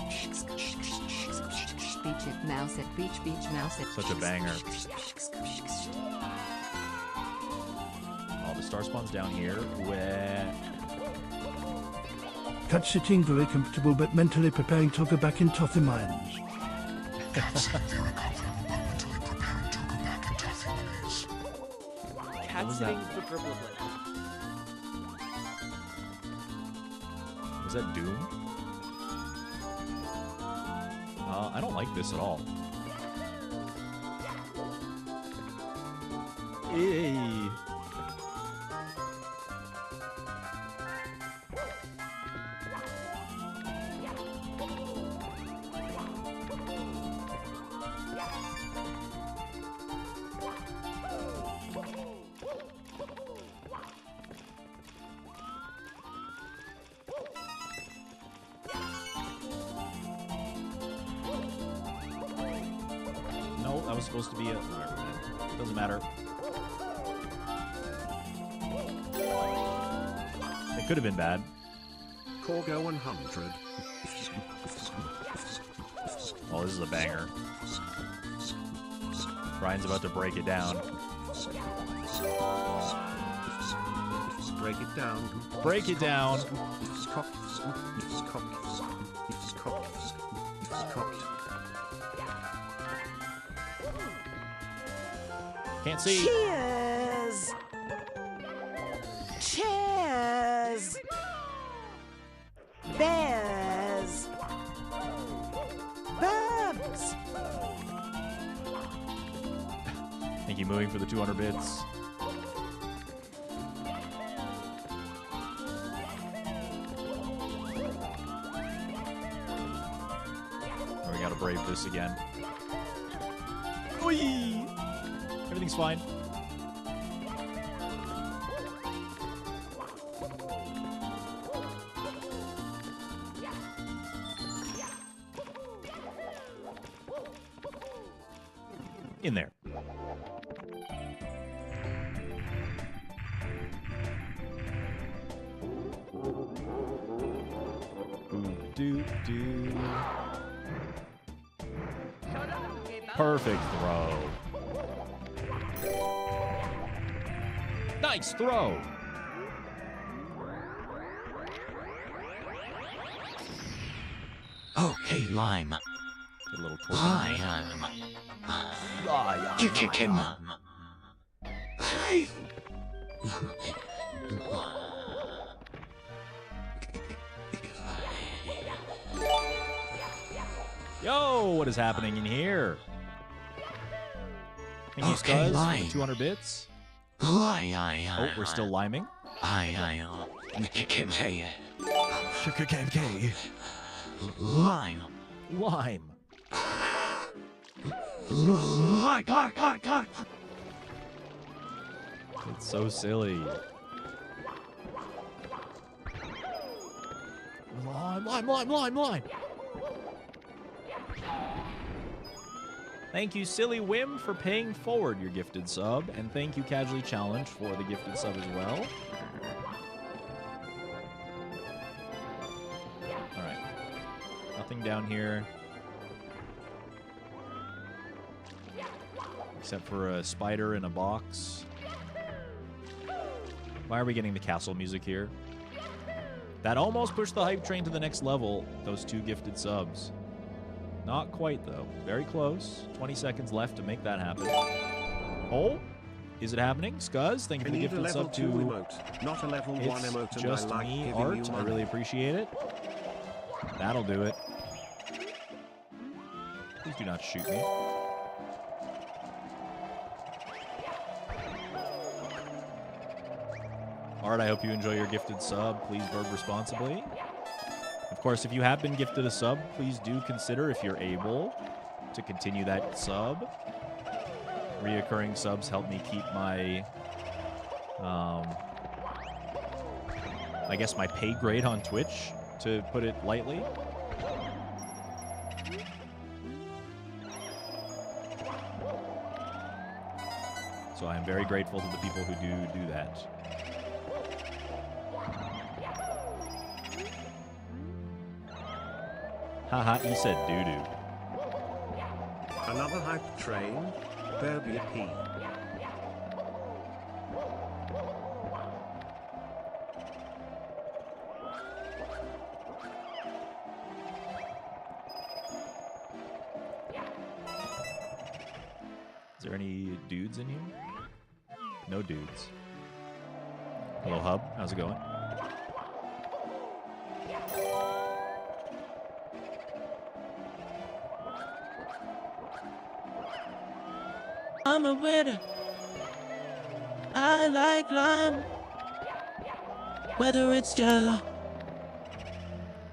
Beach it, mouse it, beach, mouse it. Such a banger. All the star spawns down here. Where... Cat sitting very comfortable but mentally preparing to go back in Toffee Mines. Cat sitting for purple. Was that Doom? I don't like this at all. Hey. No, that was supposed to be a... Whatever, man. Doesn't matter. It could have been bad. Corgo 100. Oh, this is a banger. Brian's about to break it down. Break it down. Break it down. Can't see. Cheers! Cheers! Bears! Burbs! Thank you, Mooing, for the 200 bits. Oh, we gotta brave this again. Whee! Everything's fine. In there. Do. Perfect throw. Nice throw. Okay, Lime. Get a little twerk. You kick him. Yo, what is happening in here? Thank you, Okay, Scuzz, for Lime. the 200 bits. Oh, we're still liming. Kick him, hey. KKK. Lime. Lime. It's so silly. Lime. Thank you, Silly Whim, for paying forward your gifted sub, and thank you, Casually Challenged, for the gifted sub as well. Alright. Nothing down here. Except for a spider in a box. Why are we getting the castle music here? That almost pushed the hype train to the next level, those 2 gifted subs. Not quite, though. Very close. 20 seconds left to make that happen. Oh, is it happening? Scuzz, thank you for the gifted sub to emote, not a level 1 emote, and Just I like Me giving Art. you I money. really appreciate it. That'll do it. Please do not shoot me. Art, I hope you enjoy your gifted sub. Please burp responsibly. Of course, if you have been gifted a sub, please do consider, if you're able, to continue that sub. Reoccurring subs help me keep my, I guess my pay grade on Twitch, to put it lightly. So I am very grateful to the people who do that. Haha, he said doo-doo. Another hype train. Burby P. Is there any dudes in here? No dudes. Hello, Hub. How's it going? I'm a winner. I like lime. Whether it's yellow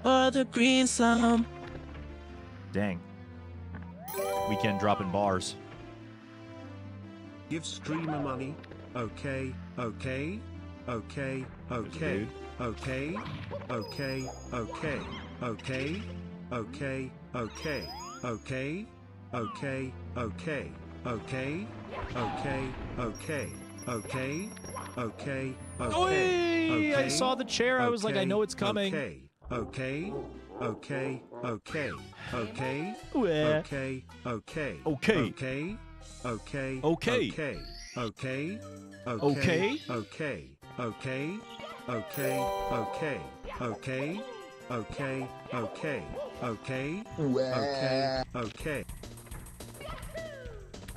or the green slime. Dang. Weekend dropping bars. Give streamer money. Okay. Okay. Okay. Okay. Okay. Okay. Okay. Okay. Okay. Okay. Okay. Okay. Okay. Okay, okay, okay, okay, okay, okay. I saw the chair. I was like, I know it's coming. Okay, okay, okay, okay, okay, Where? okay, okay, Okay. okay, okay, Okay. okay, okay, Okay. okay, okay, okay, okay, okay, okay, okay, okay, okay, okay.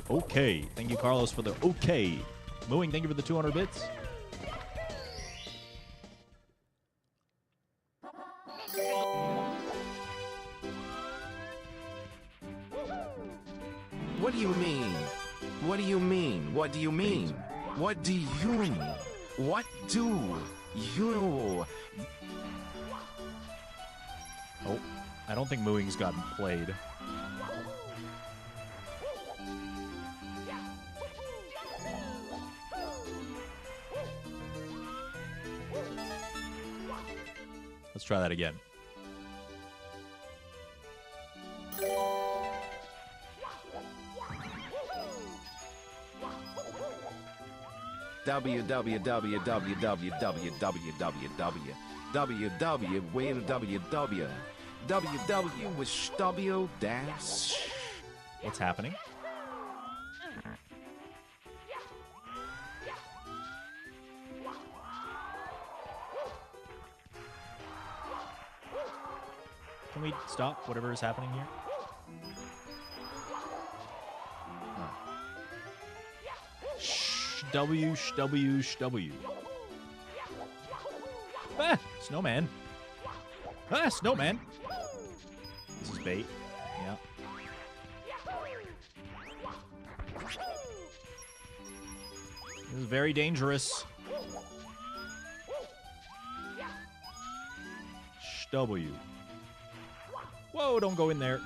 Okay. Thank you, Carlos, for the okay. Mooing, thank you for the 200 bits. What do you mean? What do you mean? What do you mean? What do you mean? What do you... Oh, I don't think Mooing's gotten played. Let's try that again. www with W dash. What's happening? Can we stop whatever is happening here? W. Ah, snowman. Ah, snowman. This is bait. Yeah. This is very dangerous. W. Whoa, don't go in there.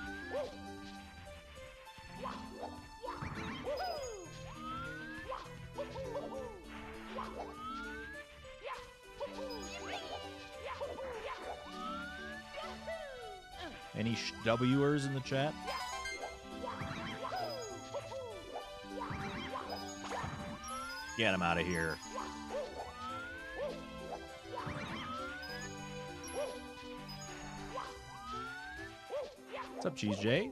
Any W'ers in the chat? Get him out of here. What's up, Cheese J?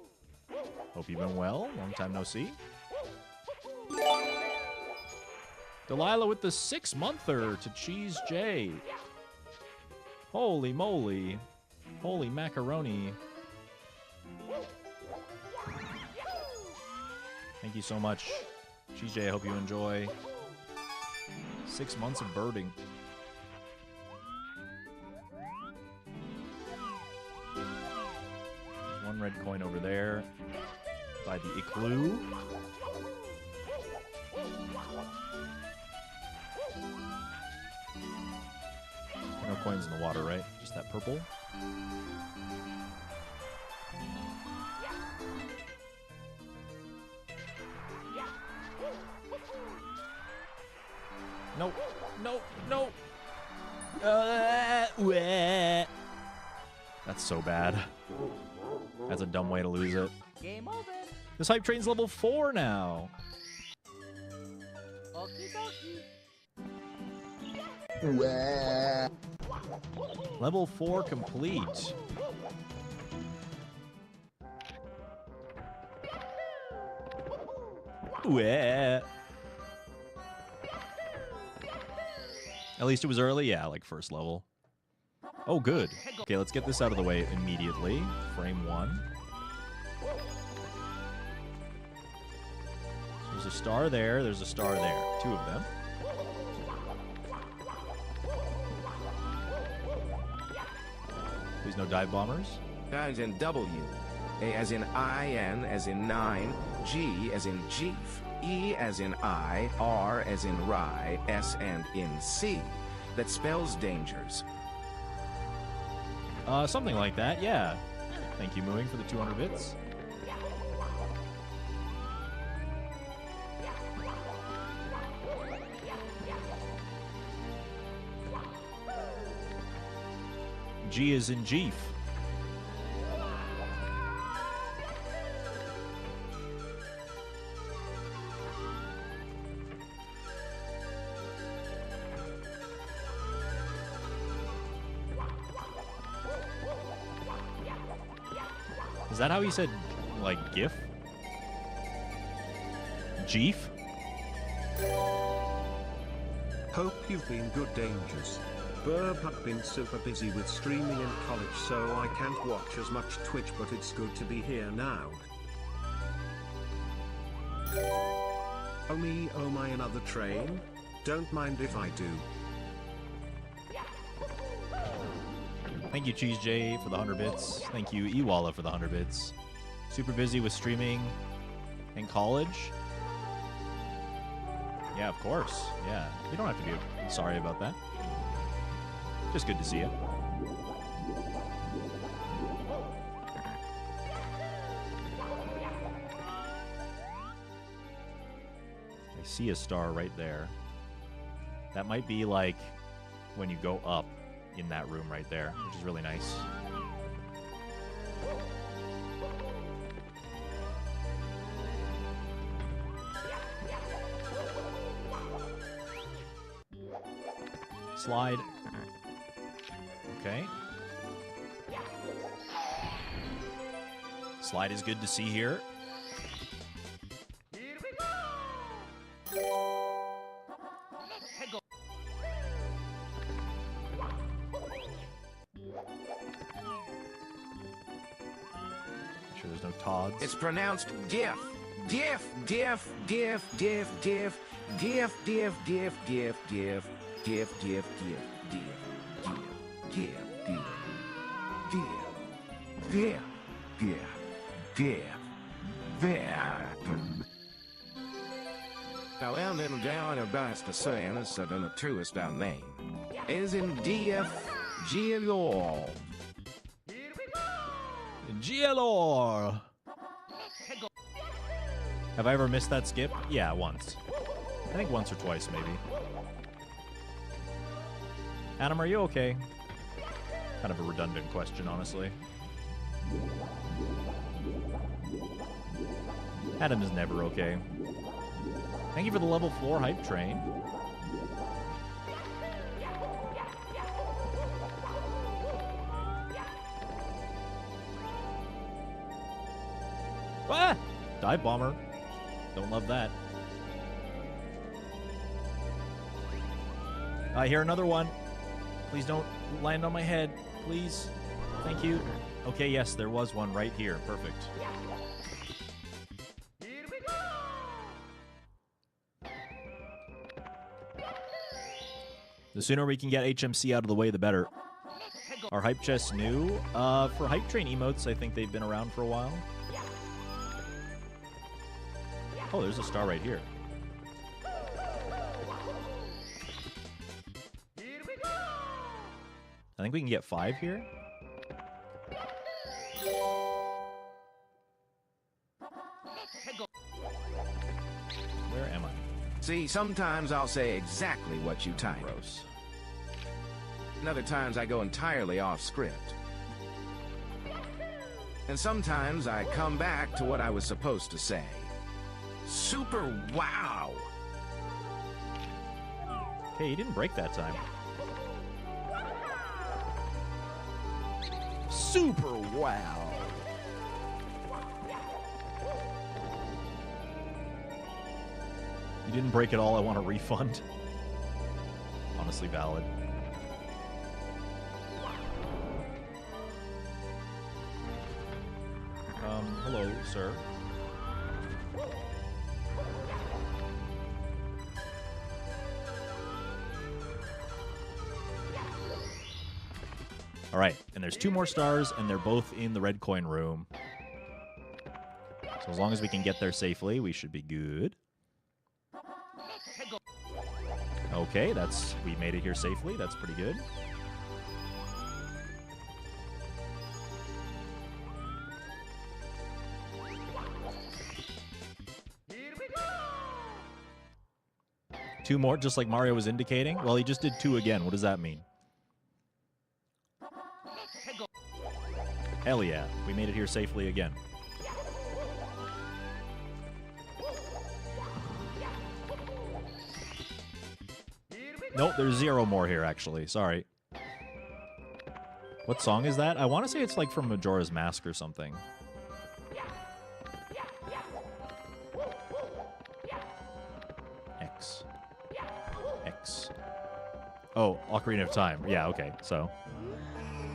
Hope you've been well. Long time no see. Delilah with the 6-monther to Cheese J. Holy moly. Holy macaroni. Thank you so much. Cheese J, I hope you enjoy 6 months of birding. One red coin over there by the igloo. No coins in the water, right? Just that purple. Nope. Nope. Nope. That's so bad. That's a dumb way to lose it. Game over. This hype train's level 4 now. Okie dokie. Level 4 complete. At least it was early, yeah, like first level. Oh, good. Okay, let's get this out of the way immediately. Frame 1. So there's a star there, there's a star there. 2 of them. Please no dive bombers. As in W. A as in I, N as in 9. G as in Jeef. E as in I. R as in Rye. S and in C. That spells dangers. Something like that, yeah. Thank you, Mooing, for the 200 bits. G is in Jeef. Is that how he said, like, GIF? Jeef? Hope you've been good, Dangers. Burb, I've been super busy with streaming in college, so I can't watch as much Twitch, but it's good to be here now. Oh me, oh my, another train? Don't mind if I do. Thank you, Cheese J, for the 100 bits. Thank you, Ewalla, for the 100 bits. Super busy with streaming in college. Yeah, of course. Yeah, you don't have to be sorry about that. Just good to see you. I see a star right there. That might be like when you go up in that room right there, which is really nice. Slide. Okay. Slide is good to see here. Here we go. there's no Tods. It's pronounced diff. Diff, diff, diff, diff, diff, diff, diff, diff, diff, diff, diff, diff, diff, diff, diff, diff, diff, diff, diff, diff. Now, our little down about the science of the truest our name is in DF GLOR. Have I ever missed that skip? Yeah, once. I think once or twice, maybe. Adam, are you okay? Kind of a redundant question, honestly. Adam is never okay. Thank you for the level 4 hype train. Ah! Dive bomber. Don't love that. I hear another one. Please don't land on my head. Please. Thank you. Okay, yes, there was one right here. Perfect. The sooner we can get HMC out of the way, the better. Are hype chests new? For hype train emotes, I think they've been around for a while. Oh, there's a star right here. I think we can get 5 here. Where am I? See, sometimes I'll say exactly what you type. Gross. And other times I go entirely off script. And sometimes I come back to what I was supposed to say. Super wow! Okay, you didn't break that time. Super wow! You didn't break it all, I want a refund. Honestly valid. Hello, sir. All right, and there's 2 more stars, and they're both in the red coin room. So as long as we can get there safely, we should be good. Okay, we made it here safely. That's pretty good. Two more, just like Mario was indicating? Well, he just did 2 again. What does that mean? Hell yeah, we made it here safely again. Nope, there's 0 more here, actually. Sorry. What song is that? I want to say it's like from Majora's Mask or something. X. X. Oh, Ocarina of Time. Yeah, okay, so.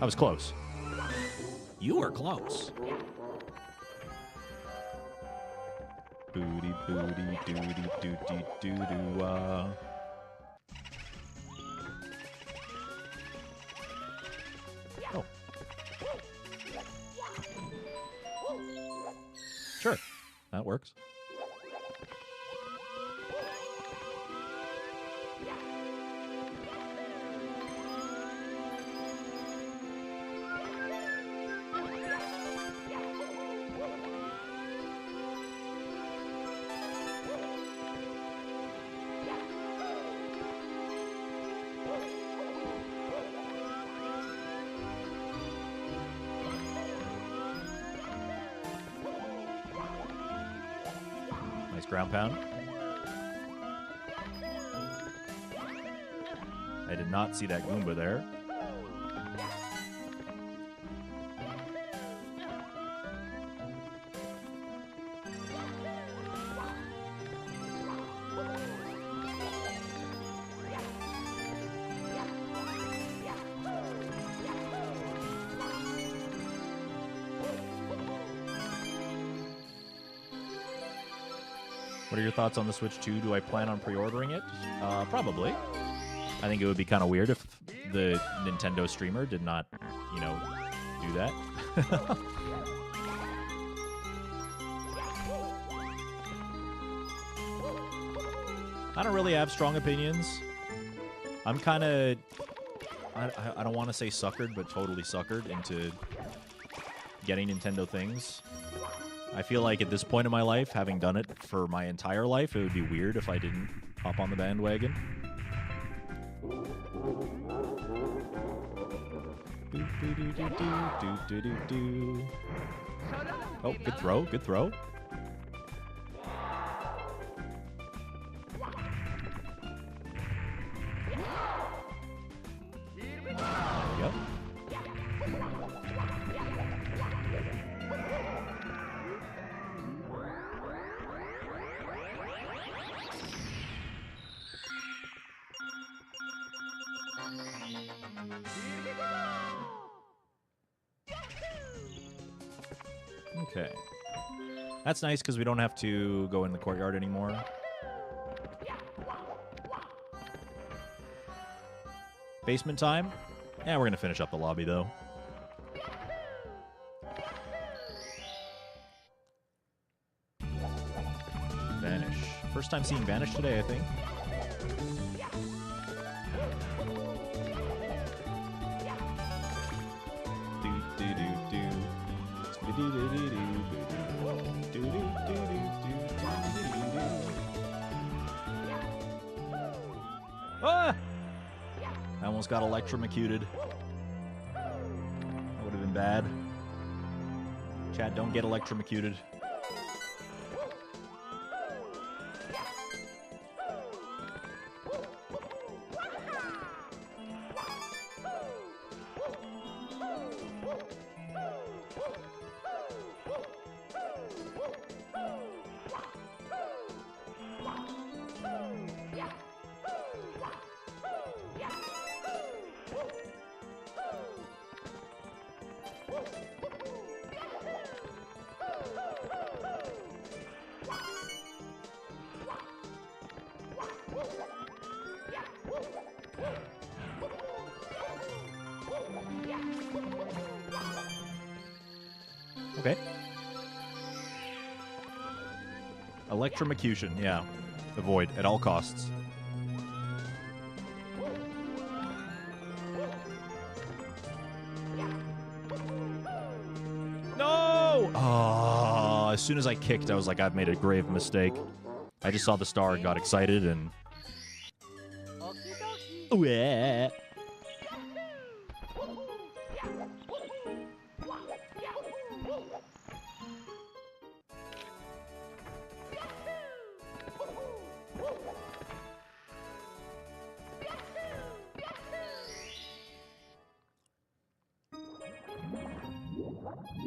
I was close. You were close. Booty, booty, doody, doody, doo-doo, Oh. Sure, that works. Nice ground pound. I did not see that Goomba there. What are your thoughts on the Switch 2? Do I plan on pre-ordering it? Probably. I think it would be kind of weird if the Nintendo streamer did not, you know, do that. I don't really have strong opinions. I'm kind of... I don't want to say suckered, but totally suckered into getting Nintendo things. I feel like at this point in my life, having done it for my entire life, it would be weird if I didn't hop on the bandwagon. Oh, good throw, good throw. Okay. That's nice because we don't have to go in the courtyard anymore. Basement time? Yeah, we're going to finish up the lobby, though. Vanish. First time seeing Vanish today, I think. Ah! I almost got electrocuted. That would have been bad. Chat, don't get electrocuted. Okay. Electrocution, yeah. Avoid at all costs. No! Oh, as soon as I kicked, I was like, I've made a grave mistake. I just saw the star and got excited and... Wah.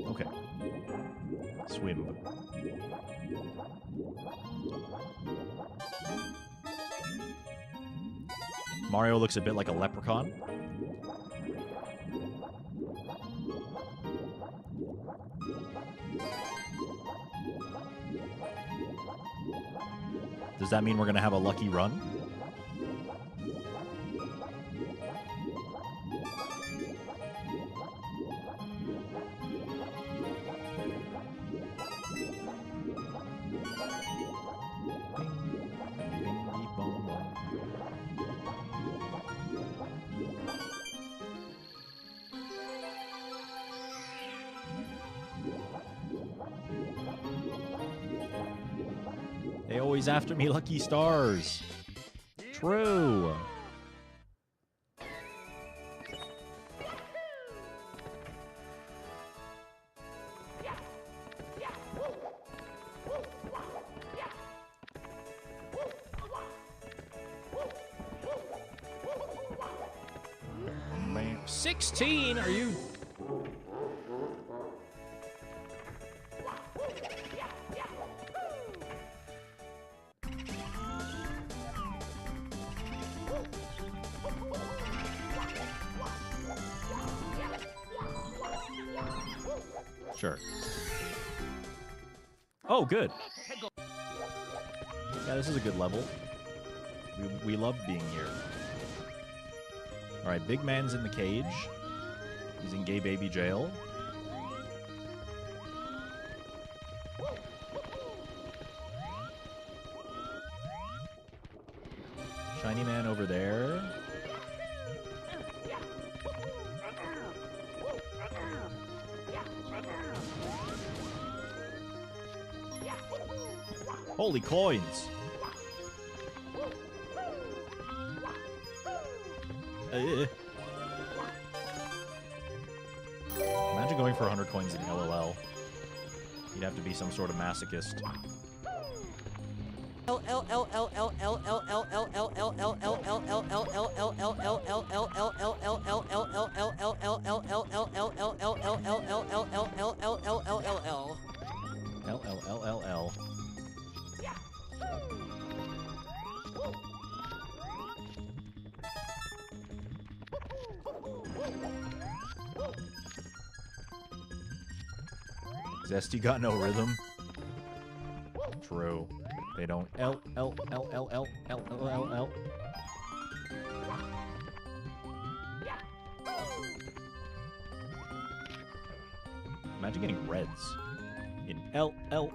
Okay. Swim. Mario looks a bit like a leprechaun. Does that mean we're going to have a lucky run? They always after me lucky stars. True. Man, 16? Are you... Sure. Oh, good. Yeah, this is a good level. We love being here. Alright, big man's in the cage. He's in gay baby jail. Shiny man over there. Holy coins! Imagine going for 100 coins in LOL. You'd have to be some sort of masochist. LLLLL. Zesty got no rhythm. True. They don't. L. Imagine getting reds in L. Oh,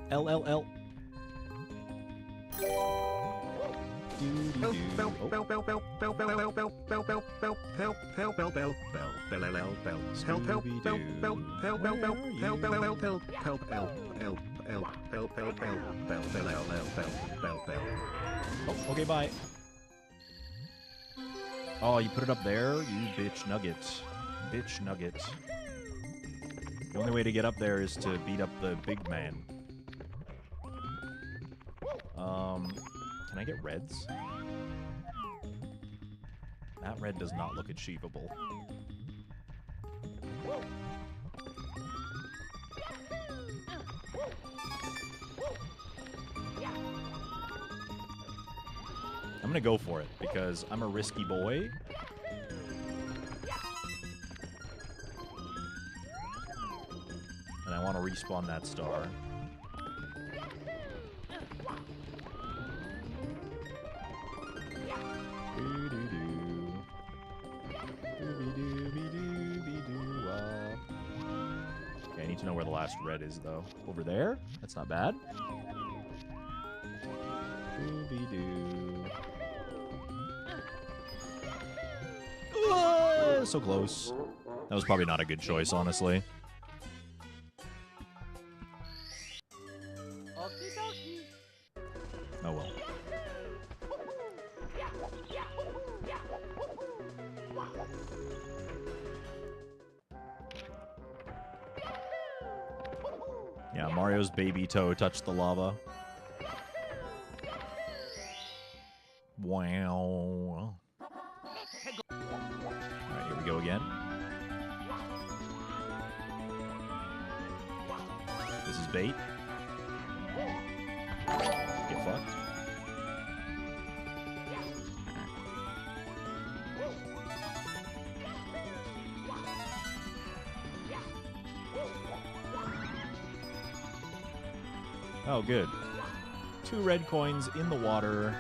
okay, bye. Oh, you put it up there? You bitch nugget. Bitch nugget. The only way to get up there is to beat up the big man. Can I get reds? That red does not look achievable. I'm gonna go for it, because I'm a risky boy. And I want to respawn that star. Okay, I need to know where the last red is, though. Over there? That's not bad. So close. That was probably not a good choice, honestly. Oh well. Yeah, Mario's baby toe touched the lava. Wow. Alright, here we go again. This is bait. Get fucked. Oh, good. 2 red coins in the water.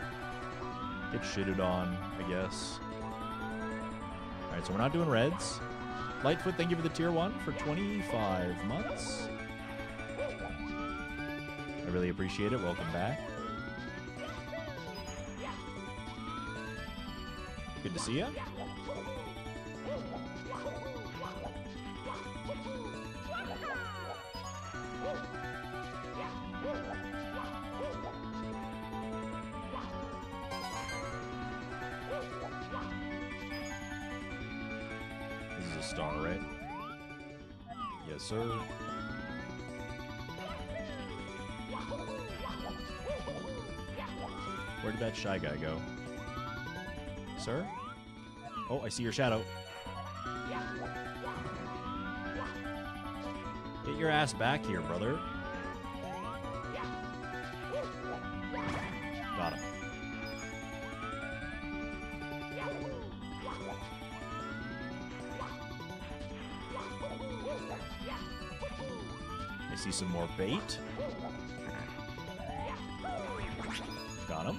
Get shitted on, I guess. Alright, so we're not doing reds. Lightfoot, thank you for the tier 1 for 25 months. I really appreciate it. Welcome back. Good to see ya. This is a star, right? Yes, sir. Where did that shy guy go? Sir? Oh, I see your shadow. Get your ass back here, brother. Got him. I see some more bait. Got him.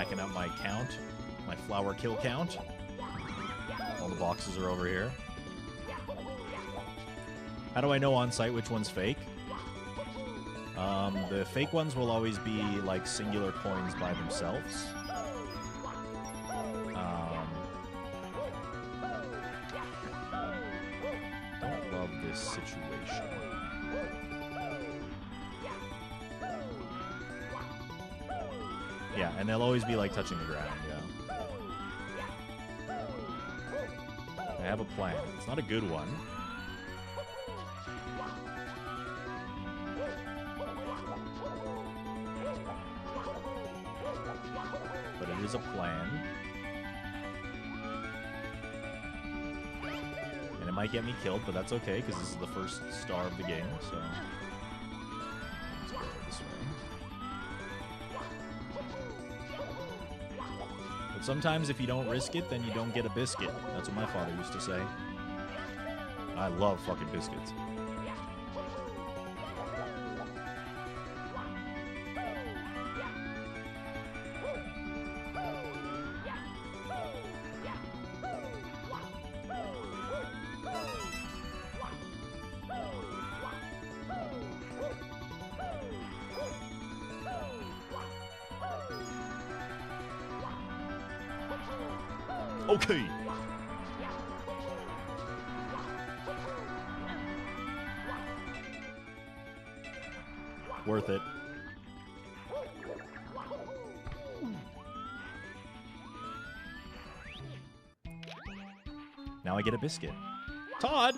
stacking up my count, my flower kill count. All the boxes are over here. How do I know on site which one's fake? The fake ones will always be like singular coins by themselves. Don't love this situation. Yeah, and they'll always be like touching the ground, yeah. I have a plan. It's not a good one. But it is a plan. And it might get me killed, but that's okay, because this is the first star of the game, so... Let's go this way. But sometimes if you don't risk it, then you don't get a biscuit. That's what my father used to say. I love fucking biscuits. Okay. Worth it. Now I get a biscuit. Todd!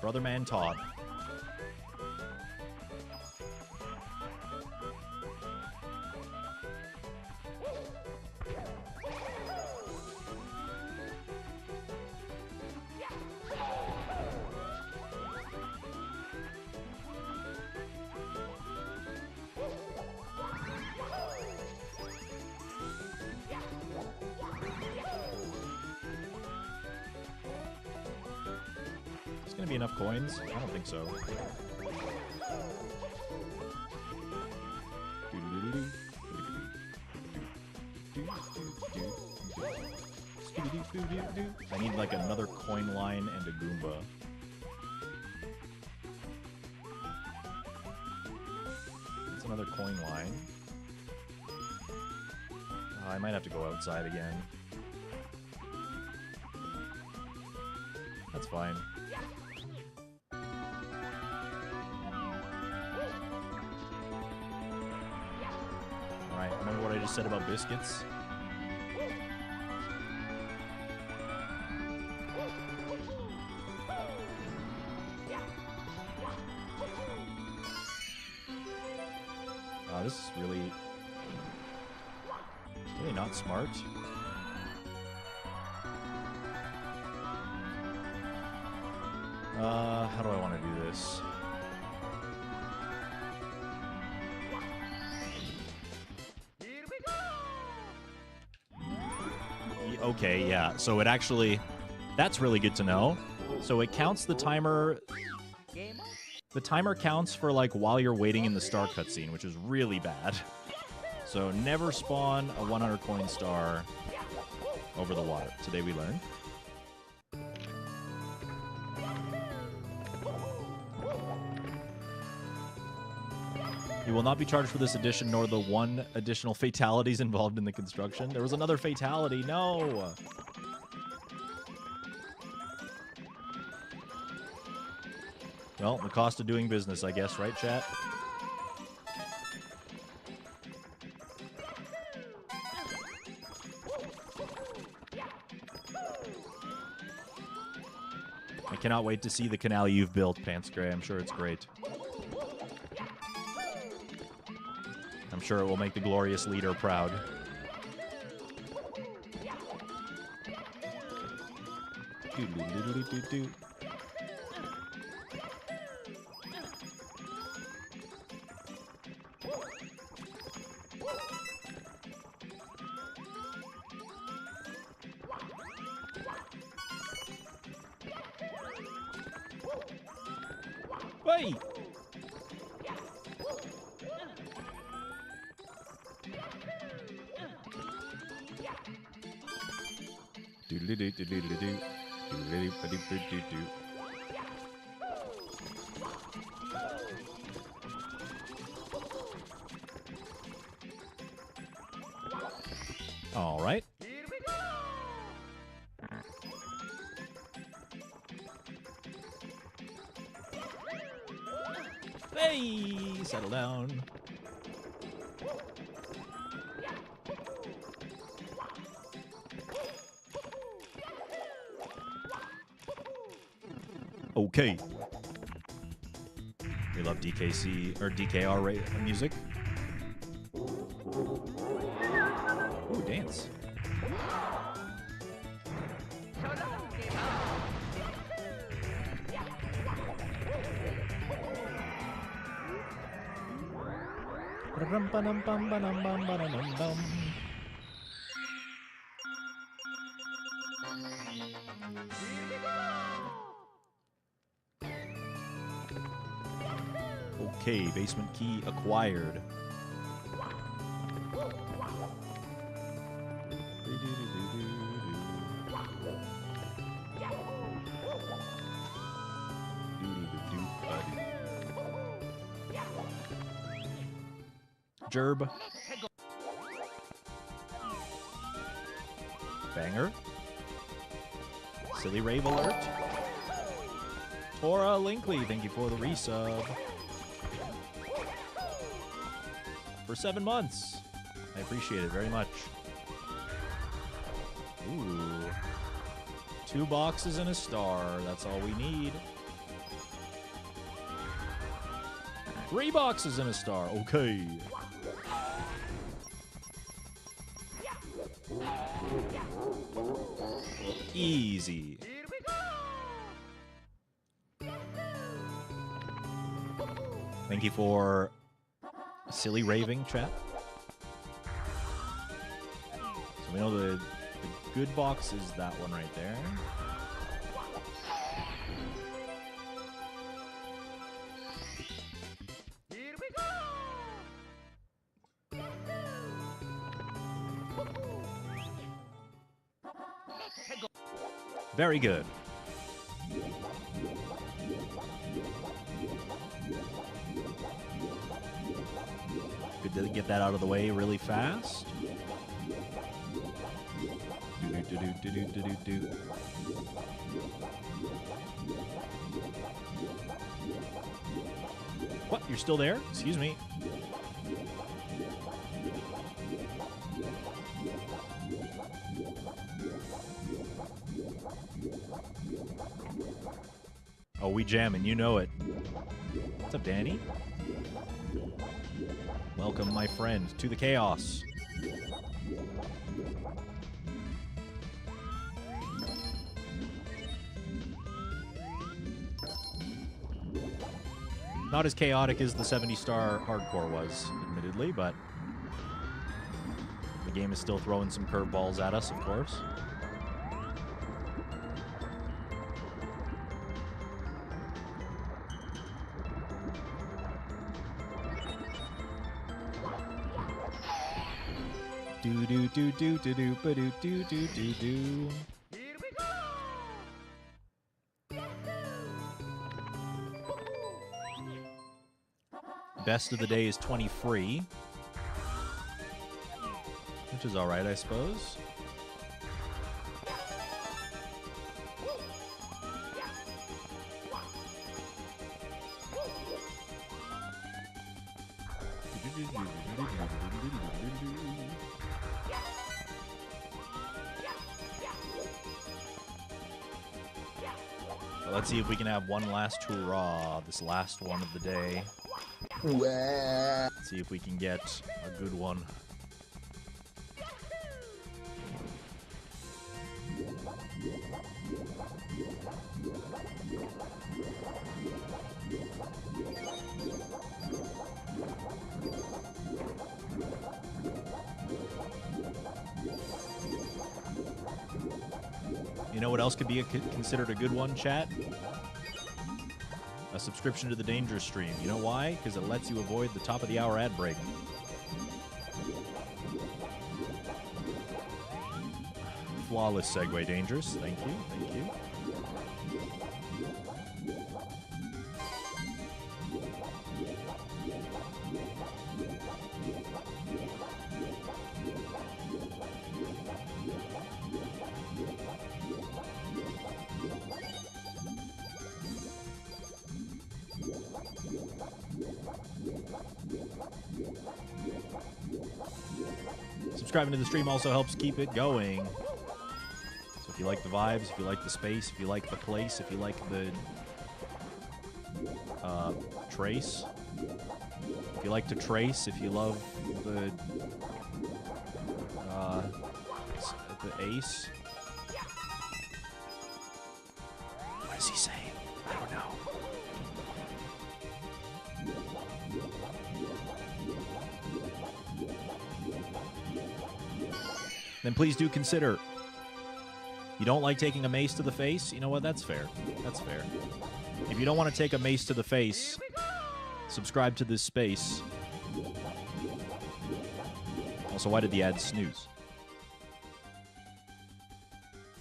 Brother Man Todd. Gonna be enough coins? I don't think so. I need like another coin line and a Goomba. That's another coin line. I might have to go outside again. That's fine. Alright, remember what I just said about biscuits? This is really not smart. How do I want to do this? Okay, yeah. So it actually... That's really good to know. So it counts the timer... The timer counts for, like, while you're waiting in the star cutscene, which is really bad. So never spawn a 100 coin star over the water. Today we learned. You will not be charged for this edition, nor the 1 additional fatalities involved in the construction. There was another fatality. No! Well, the cost of doing business, I guess, right, chat? I cannot wait to see the canal you've built, Pants Gray. I'm sure it's great. I'm sure it will make the glorious leader proud. Do-do-do-do-do-do-do. Wait! Do-do-do-do-do-do-do. Do-do-do-do-do-do-do. All right. Hey, settle down. Okay. We love DKC or DKR music. Ooh, dance. Okay, basement key acquired. Gerb. Banger. Silly Rave alert. Tora Linkley, thank you for the resub. For 7 months. I appreciate it very much. Ooh. 2 boxes and a star. That's all we need. 3 boxes and a star. Okay. Easy. Thank you for silly raving, chat. So we know the good box is that one right there. Very good. Good to get that out of the way really fast. Do-do-do-do-do-do-do. What? You're still there? Excuse me. Oh, we jamming, you know it. What's up, Danny? Welcome, my friend, to the chaos. Not as chaotic as the 70-star hardcore was, admittedly, but the game is still throwing some curveballs at us, of course. Do do do do do do ba do do do do do. Best of the day is 20 free, which is all right, I suppose. Well, let's see if we can have one last hurrah, this last one of the day. Let's see if we can get a good one. You know what else could be considered a good one, chat? A subscription to the Dangerous stream. You know why? Because it lets you avoid the top of the hour ad break. Flawless segue, Dangerous. Thank you. Thank you. Subscribing to the stream also helps keep it going. So if you like the vibes, if you like the space, if you like the place, if you like the trace, if you like to trace, if you love the ace. What is he saying? I don't know. Then please do consider. You don't like taking a mace to the face? You know what? That's fair. That's fair. If you don't want to take a mace to the face, subscribe to this space. Also, why did the ad snooze?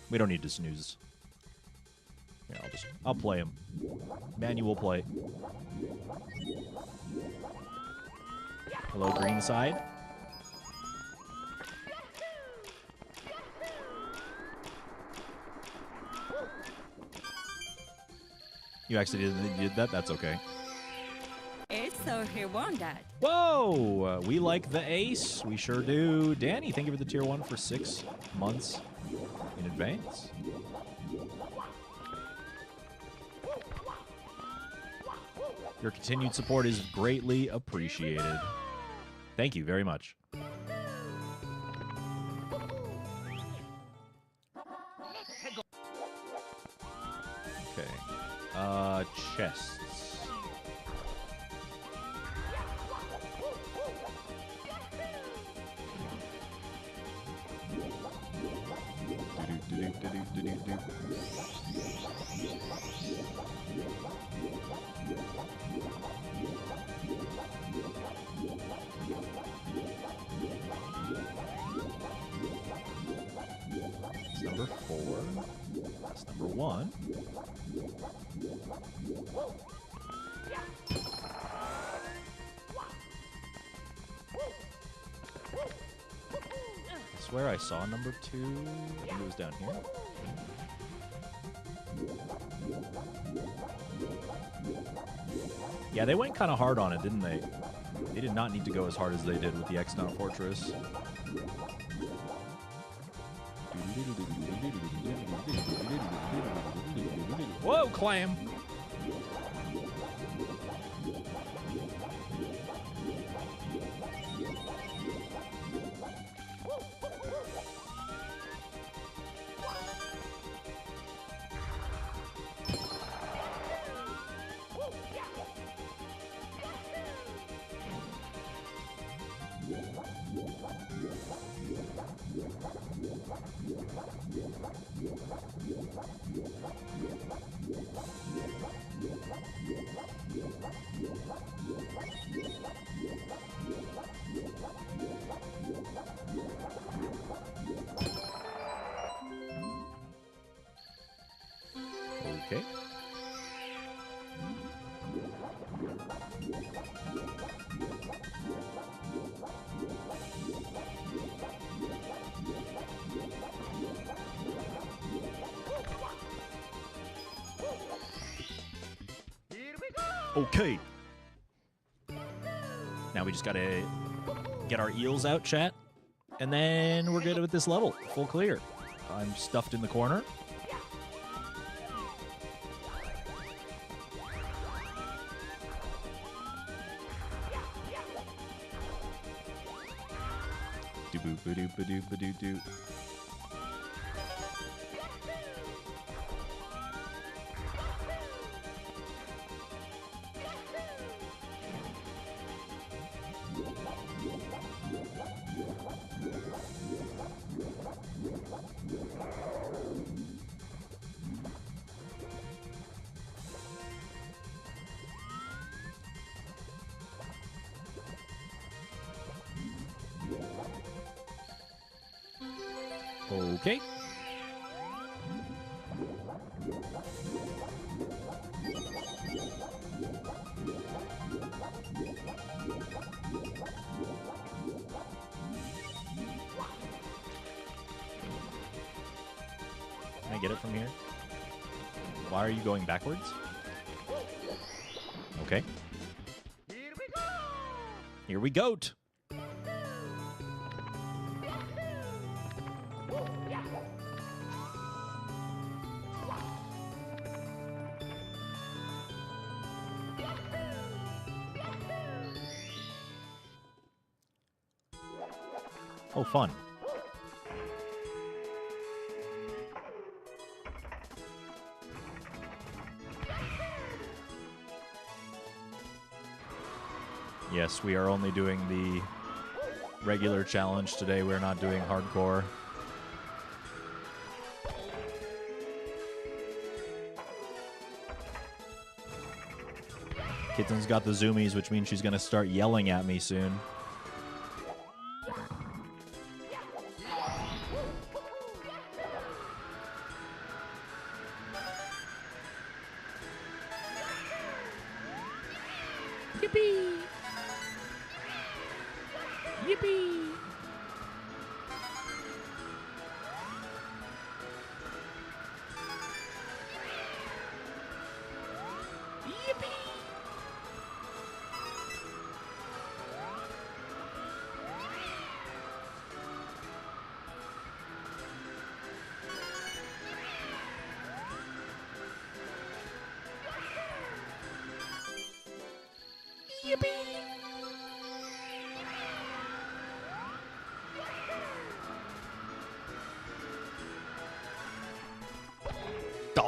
We don't need to snooze. Yeah, I'll play him. Manual play. Hello, green side. You actually did that? That's okay. It's so he won that. Whoa! We like the ace. We sure do. Danny, thank you for the tier 1 for 6 months in advance. Your continued support is greatly appreciated. Thank you very much. Okay. Chests. That's number 4. That's number 1. I swear I saw number 2. I think it was down here. Yeah, they went kind of hard on it, didn't they? They did not need to go as hard as they did with the Extant Fortress. Whoa, clam! Okay. Okay. Now we just gotta get our eels out, chat. And then we're good with this level. Full clear. I'm stuffed in the corner. Do-boop-a-doop-a-doop-a-doo-doo. Okay. Can I get it from here? Why are you going backwards? Okay. Here we go. Oh, fun. Yes, we are only doing the regular challenge today. We're not doing hardcore. Kitten's got the zoomies, which means she's going to start yelling at me soon. Yippee! Yippee!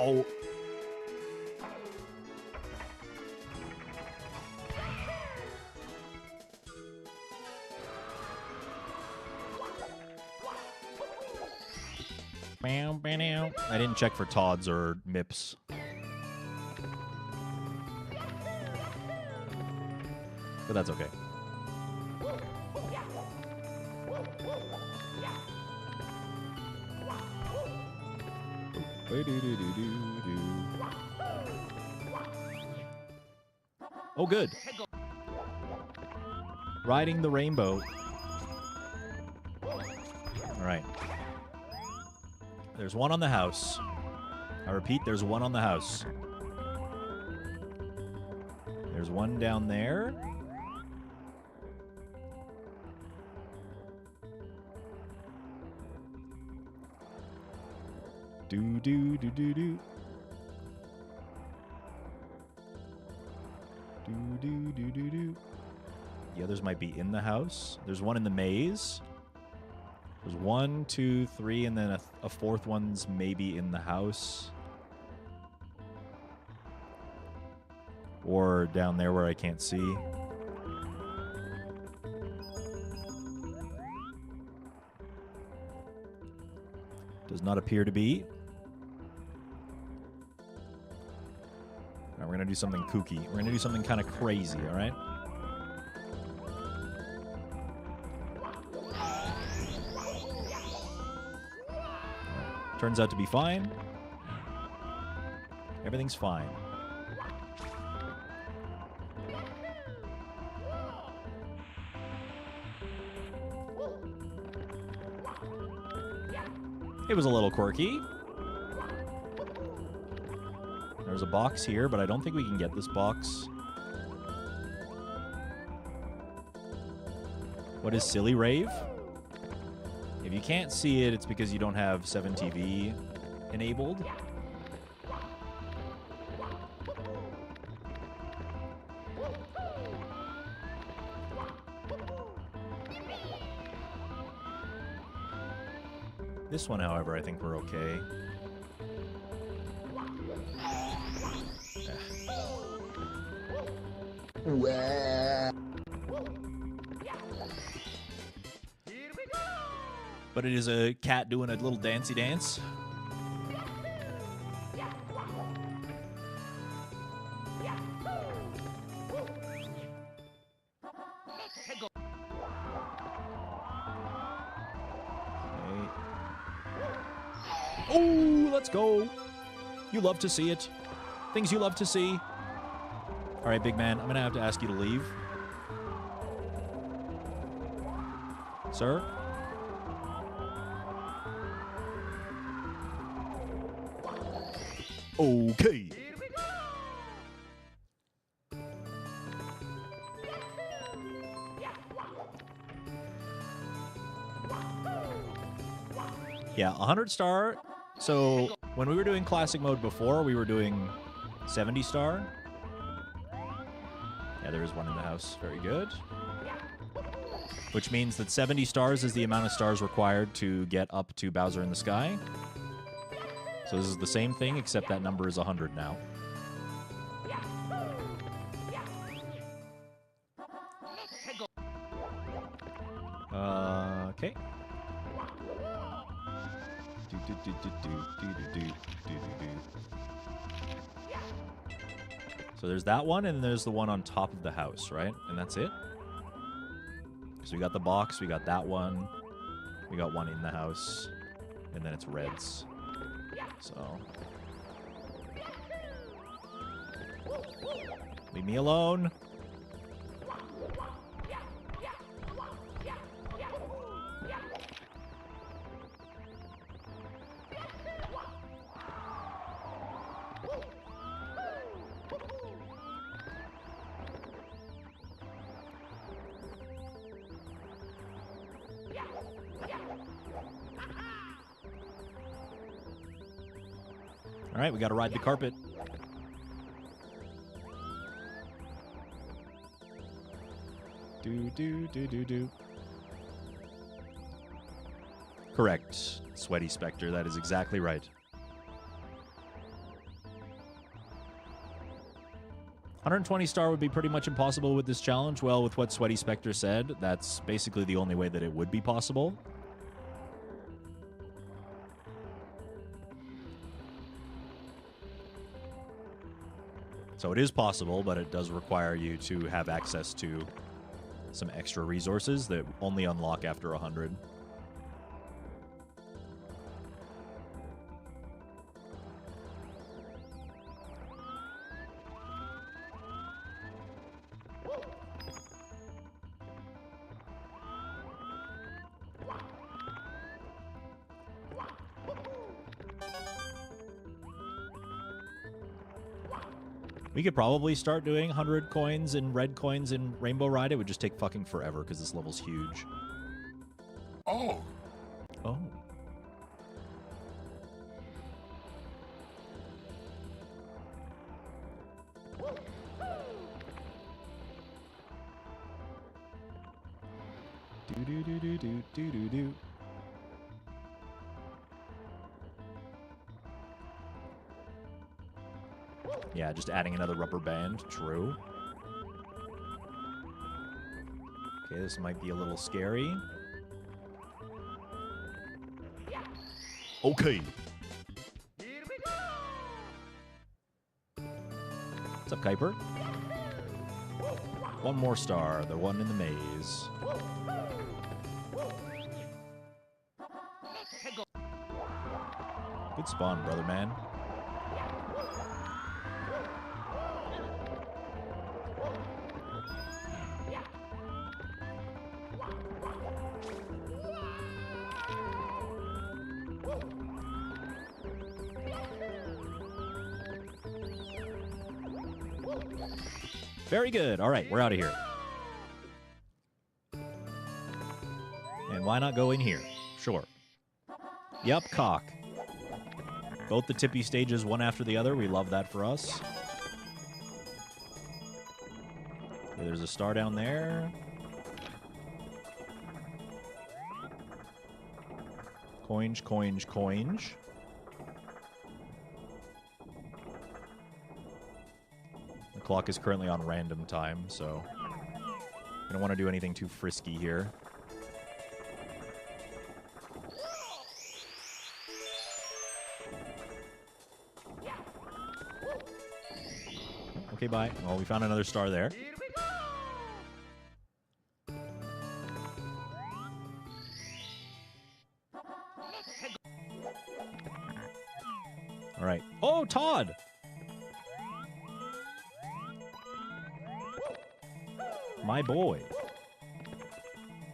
Oh. I didn't check for Todd's or Mips. But that's okay. Oh, good. Riding the rainbow. All right. There's one on the house. I repeat, there's one on the house. There's one down there. Do do do do do. Do do do do do. The others might be in the house. There's one in the maze. There's 1, 2, 3, and then a fourth one's maybe in the house. Or down there where I can't see. Does not appear to be. Now we're going to do something kooky. We're going to do something kind of crazy, all right? Turns out to be fine. Everything's fine. It was a little quirky. There's a box here, but I don't think we can get this box. What is Silly Rave? If you can't see it, it's because you don't have 7TV enabled. This one, however, I think we're okay. But it is a cat doing a little dancey dance. Okay. Oh, let's go. You love to see it. Things you love to see. All right, big man, I'm going to have to ask you to leave. Sir? Okay. Yeah, 100 star. So when we were doing classic mode before, we were doing 70 star. Yeah, there is one in the house. Very good. Which means that 70 stars is the amount of stars required to get up to Bowser in the Sky. So this is the same thing, except that number is 100 now. Okay. So there's that one, and there's the one on top of the house, right? And that's it? So we got the box, we got that one, we got one in the house, and then it's reds. So... leave me alone. All right, we got to ride the carpet. Do. Correct, Sweaty Spectre. That is exactly right. 120 star would be pretty much impossible with this challenge. Well, with what Sweaty Spectre said, that's basically the only way that it would be possible. So it is possible, but it does require you to have access to some extra resources that only unlock after 100. We could probably start doing 100 coins and red coins in Rainbow Ride. It would just take fucking forever because this level's huge. Oh. Oh. Do. Yeah, just adding another rubber band. True. Okay, this might be a little scary. Okay. What's up, Kuiper? One more star, the one in the maze. Good spawn, brother man. Very good. All right, we're out of here. And why not go in here? Sure. Yup, cock. Both the tippy stages, one after the other. We love that for us. Okay, there's a star down there. Coinge, coinge, coinge. The clock is currently on random time, so I don't want to do anything too frisky here. Okay, bye. Well, we found another star there. All right. Oh, Todd! My boy.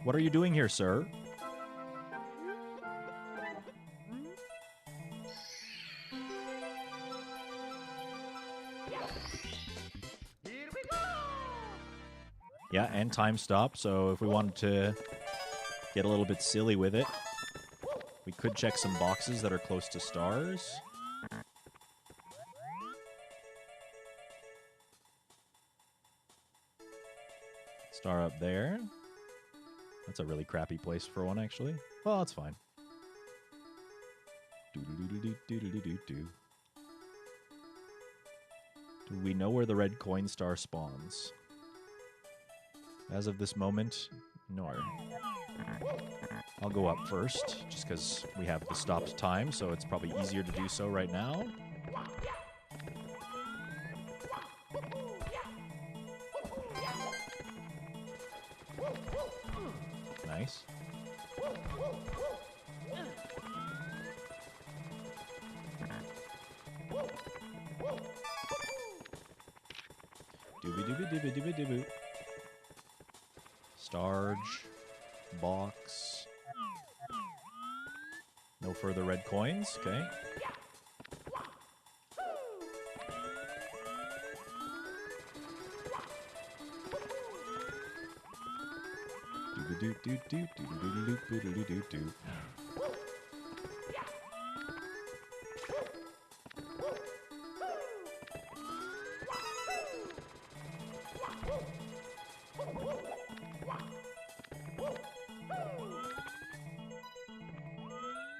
What are you doing here, sir? Yeah, and time stop, so if we wanted to get a little bit silly with it, we could check some boxes that are close to stars. Star up there. That's a really crappy place for one, actually. Well, it's fine. Do we know where the red coin star spawns? As of this moment, no. I'll go up first, just because we have the stopped time, so it's probably easier to do so right now. Nice. Doobie-doobie-doobie-doobie-doobie. Starge. Box. No further red coins. Okay. Doobie-doo-doo-doo-doo-doo-doo-doo-doo-doo-doo.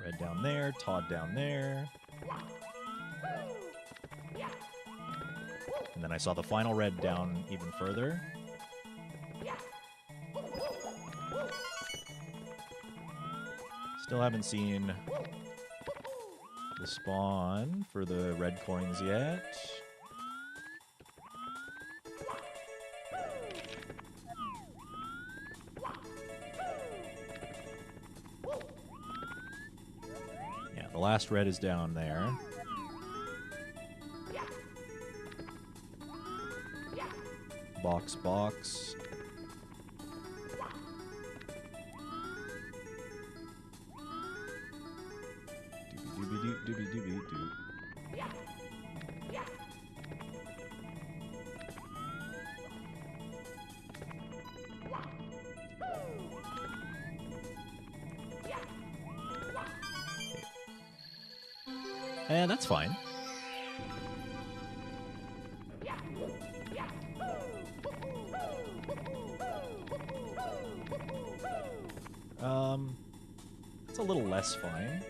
Red down there, Todd down there. And then I saw the final red down even further. Still haven't seen the spawn for the red coins yet. Yeah, the last red is down there. Box, box. Doobie-doobie-doo. And that's fine. It's a little less fine.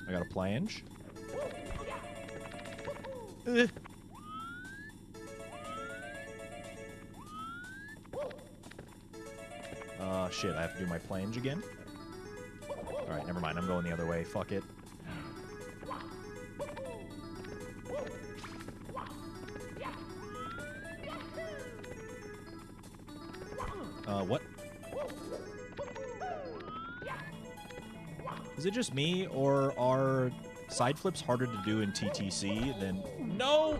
I got a plange. Shit, I have to do my plange again? Alright, never mind, I'm going the other way. Fuck it. What? Is it just me, or are side flips harder to do in TTC than... No!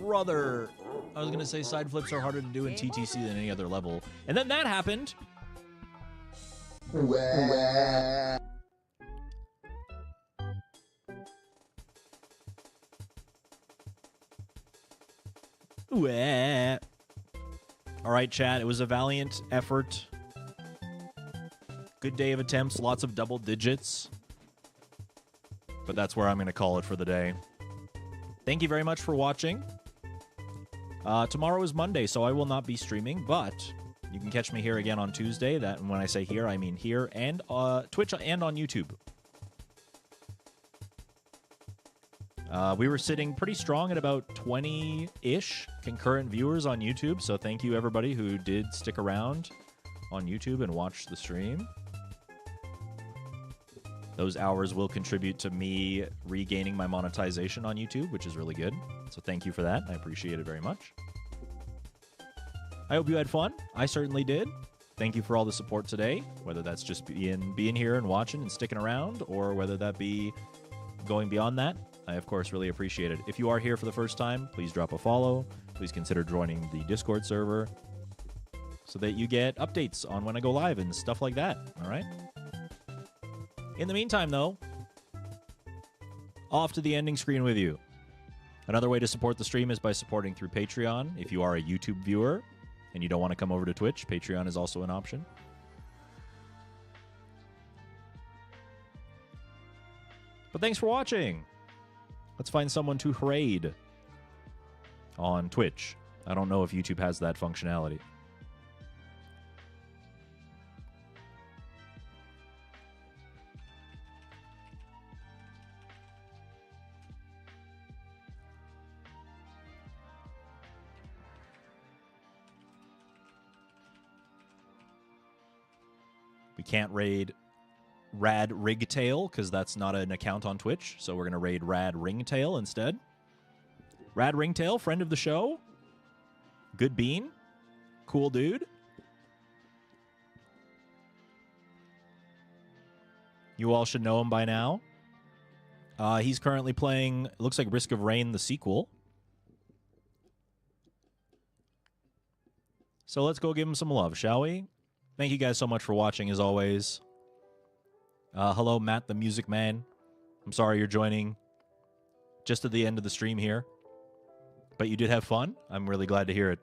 Brother! I was gonna say side flips are harder to do in TTC than any other level. And then that happened! Alright, chat. It was a valiant effort. Good day of attempts. Lots of double digits. But that's where I'm going to call it for the day. Thank you very much for watching. Tomorrow is Monday, so I will not be streaming, but you can catch me here again on Tuesday. That, when I say here, I mean here, and Twitch and on YouTube. We were sitting pretty strong at about 20-ish concurrent viewers on YouTube, so thank you everybody who did stick around on YouTube and watch the stream. Those hours will contribute to me regaining my monetization on YouTube, which is really good. So thank you for that. I appreciate it very much. I hope you had fun. I certainly did. thank you for all the support today, whether that's just being here and watching and sticking around, or whether that be going beyond that. I, of course, really appreciate it. If you are here for the first time, please drop a follow. Please consider joining the Discord server so that you get updates on when I go live and stuff like that, all right? In the meantime, though, off to the ending screen with you. Another way to support the stream is by supporting through Patreon. If you are a YouTube viewer and you don't want to come over to Twitch, Patreon is also an option. But thanks for watching. Let's find someone to raid on Twitch. I don't know if YouTube has that functionality. We can't raid Rad Rigtail because that's not an account on Twitch, so we're going to raid Rad Ringtail instead. Rad Ringtail, friend of the show. Good bean. Cool dude. You all should know him by now. He's currently playing, it looks like Risk of Rain, the sequel. So let's go give him some love, shall we? Thank you guys so much for watching, as always. Hello, Matt, the Music Man. I'm sorry you're joining just at the end of the stream here. But you did have fun. I'm really glad to hear it.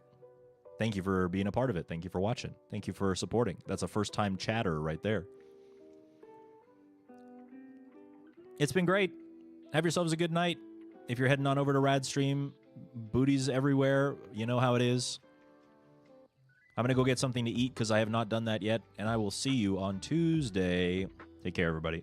Thank you for being a part of it. Thank you for watching. Thank you for supporting. That's a first-time chatter right there. It's been great. Have yourselves a good night. If you're heading on over to Radstream, booties everywhere. You know how it is. I'm going to go get something to eat because I have not done that yet. And I will see you on Tuesday. Take care, everybody.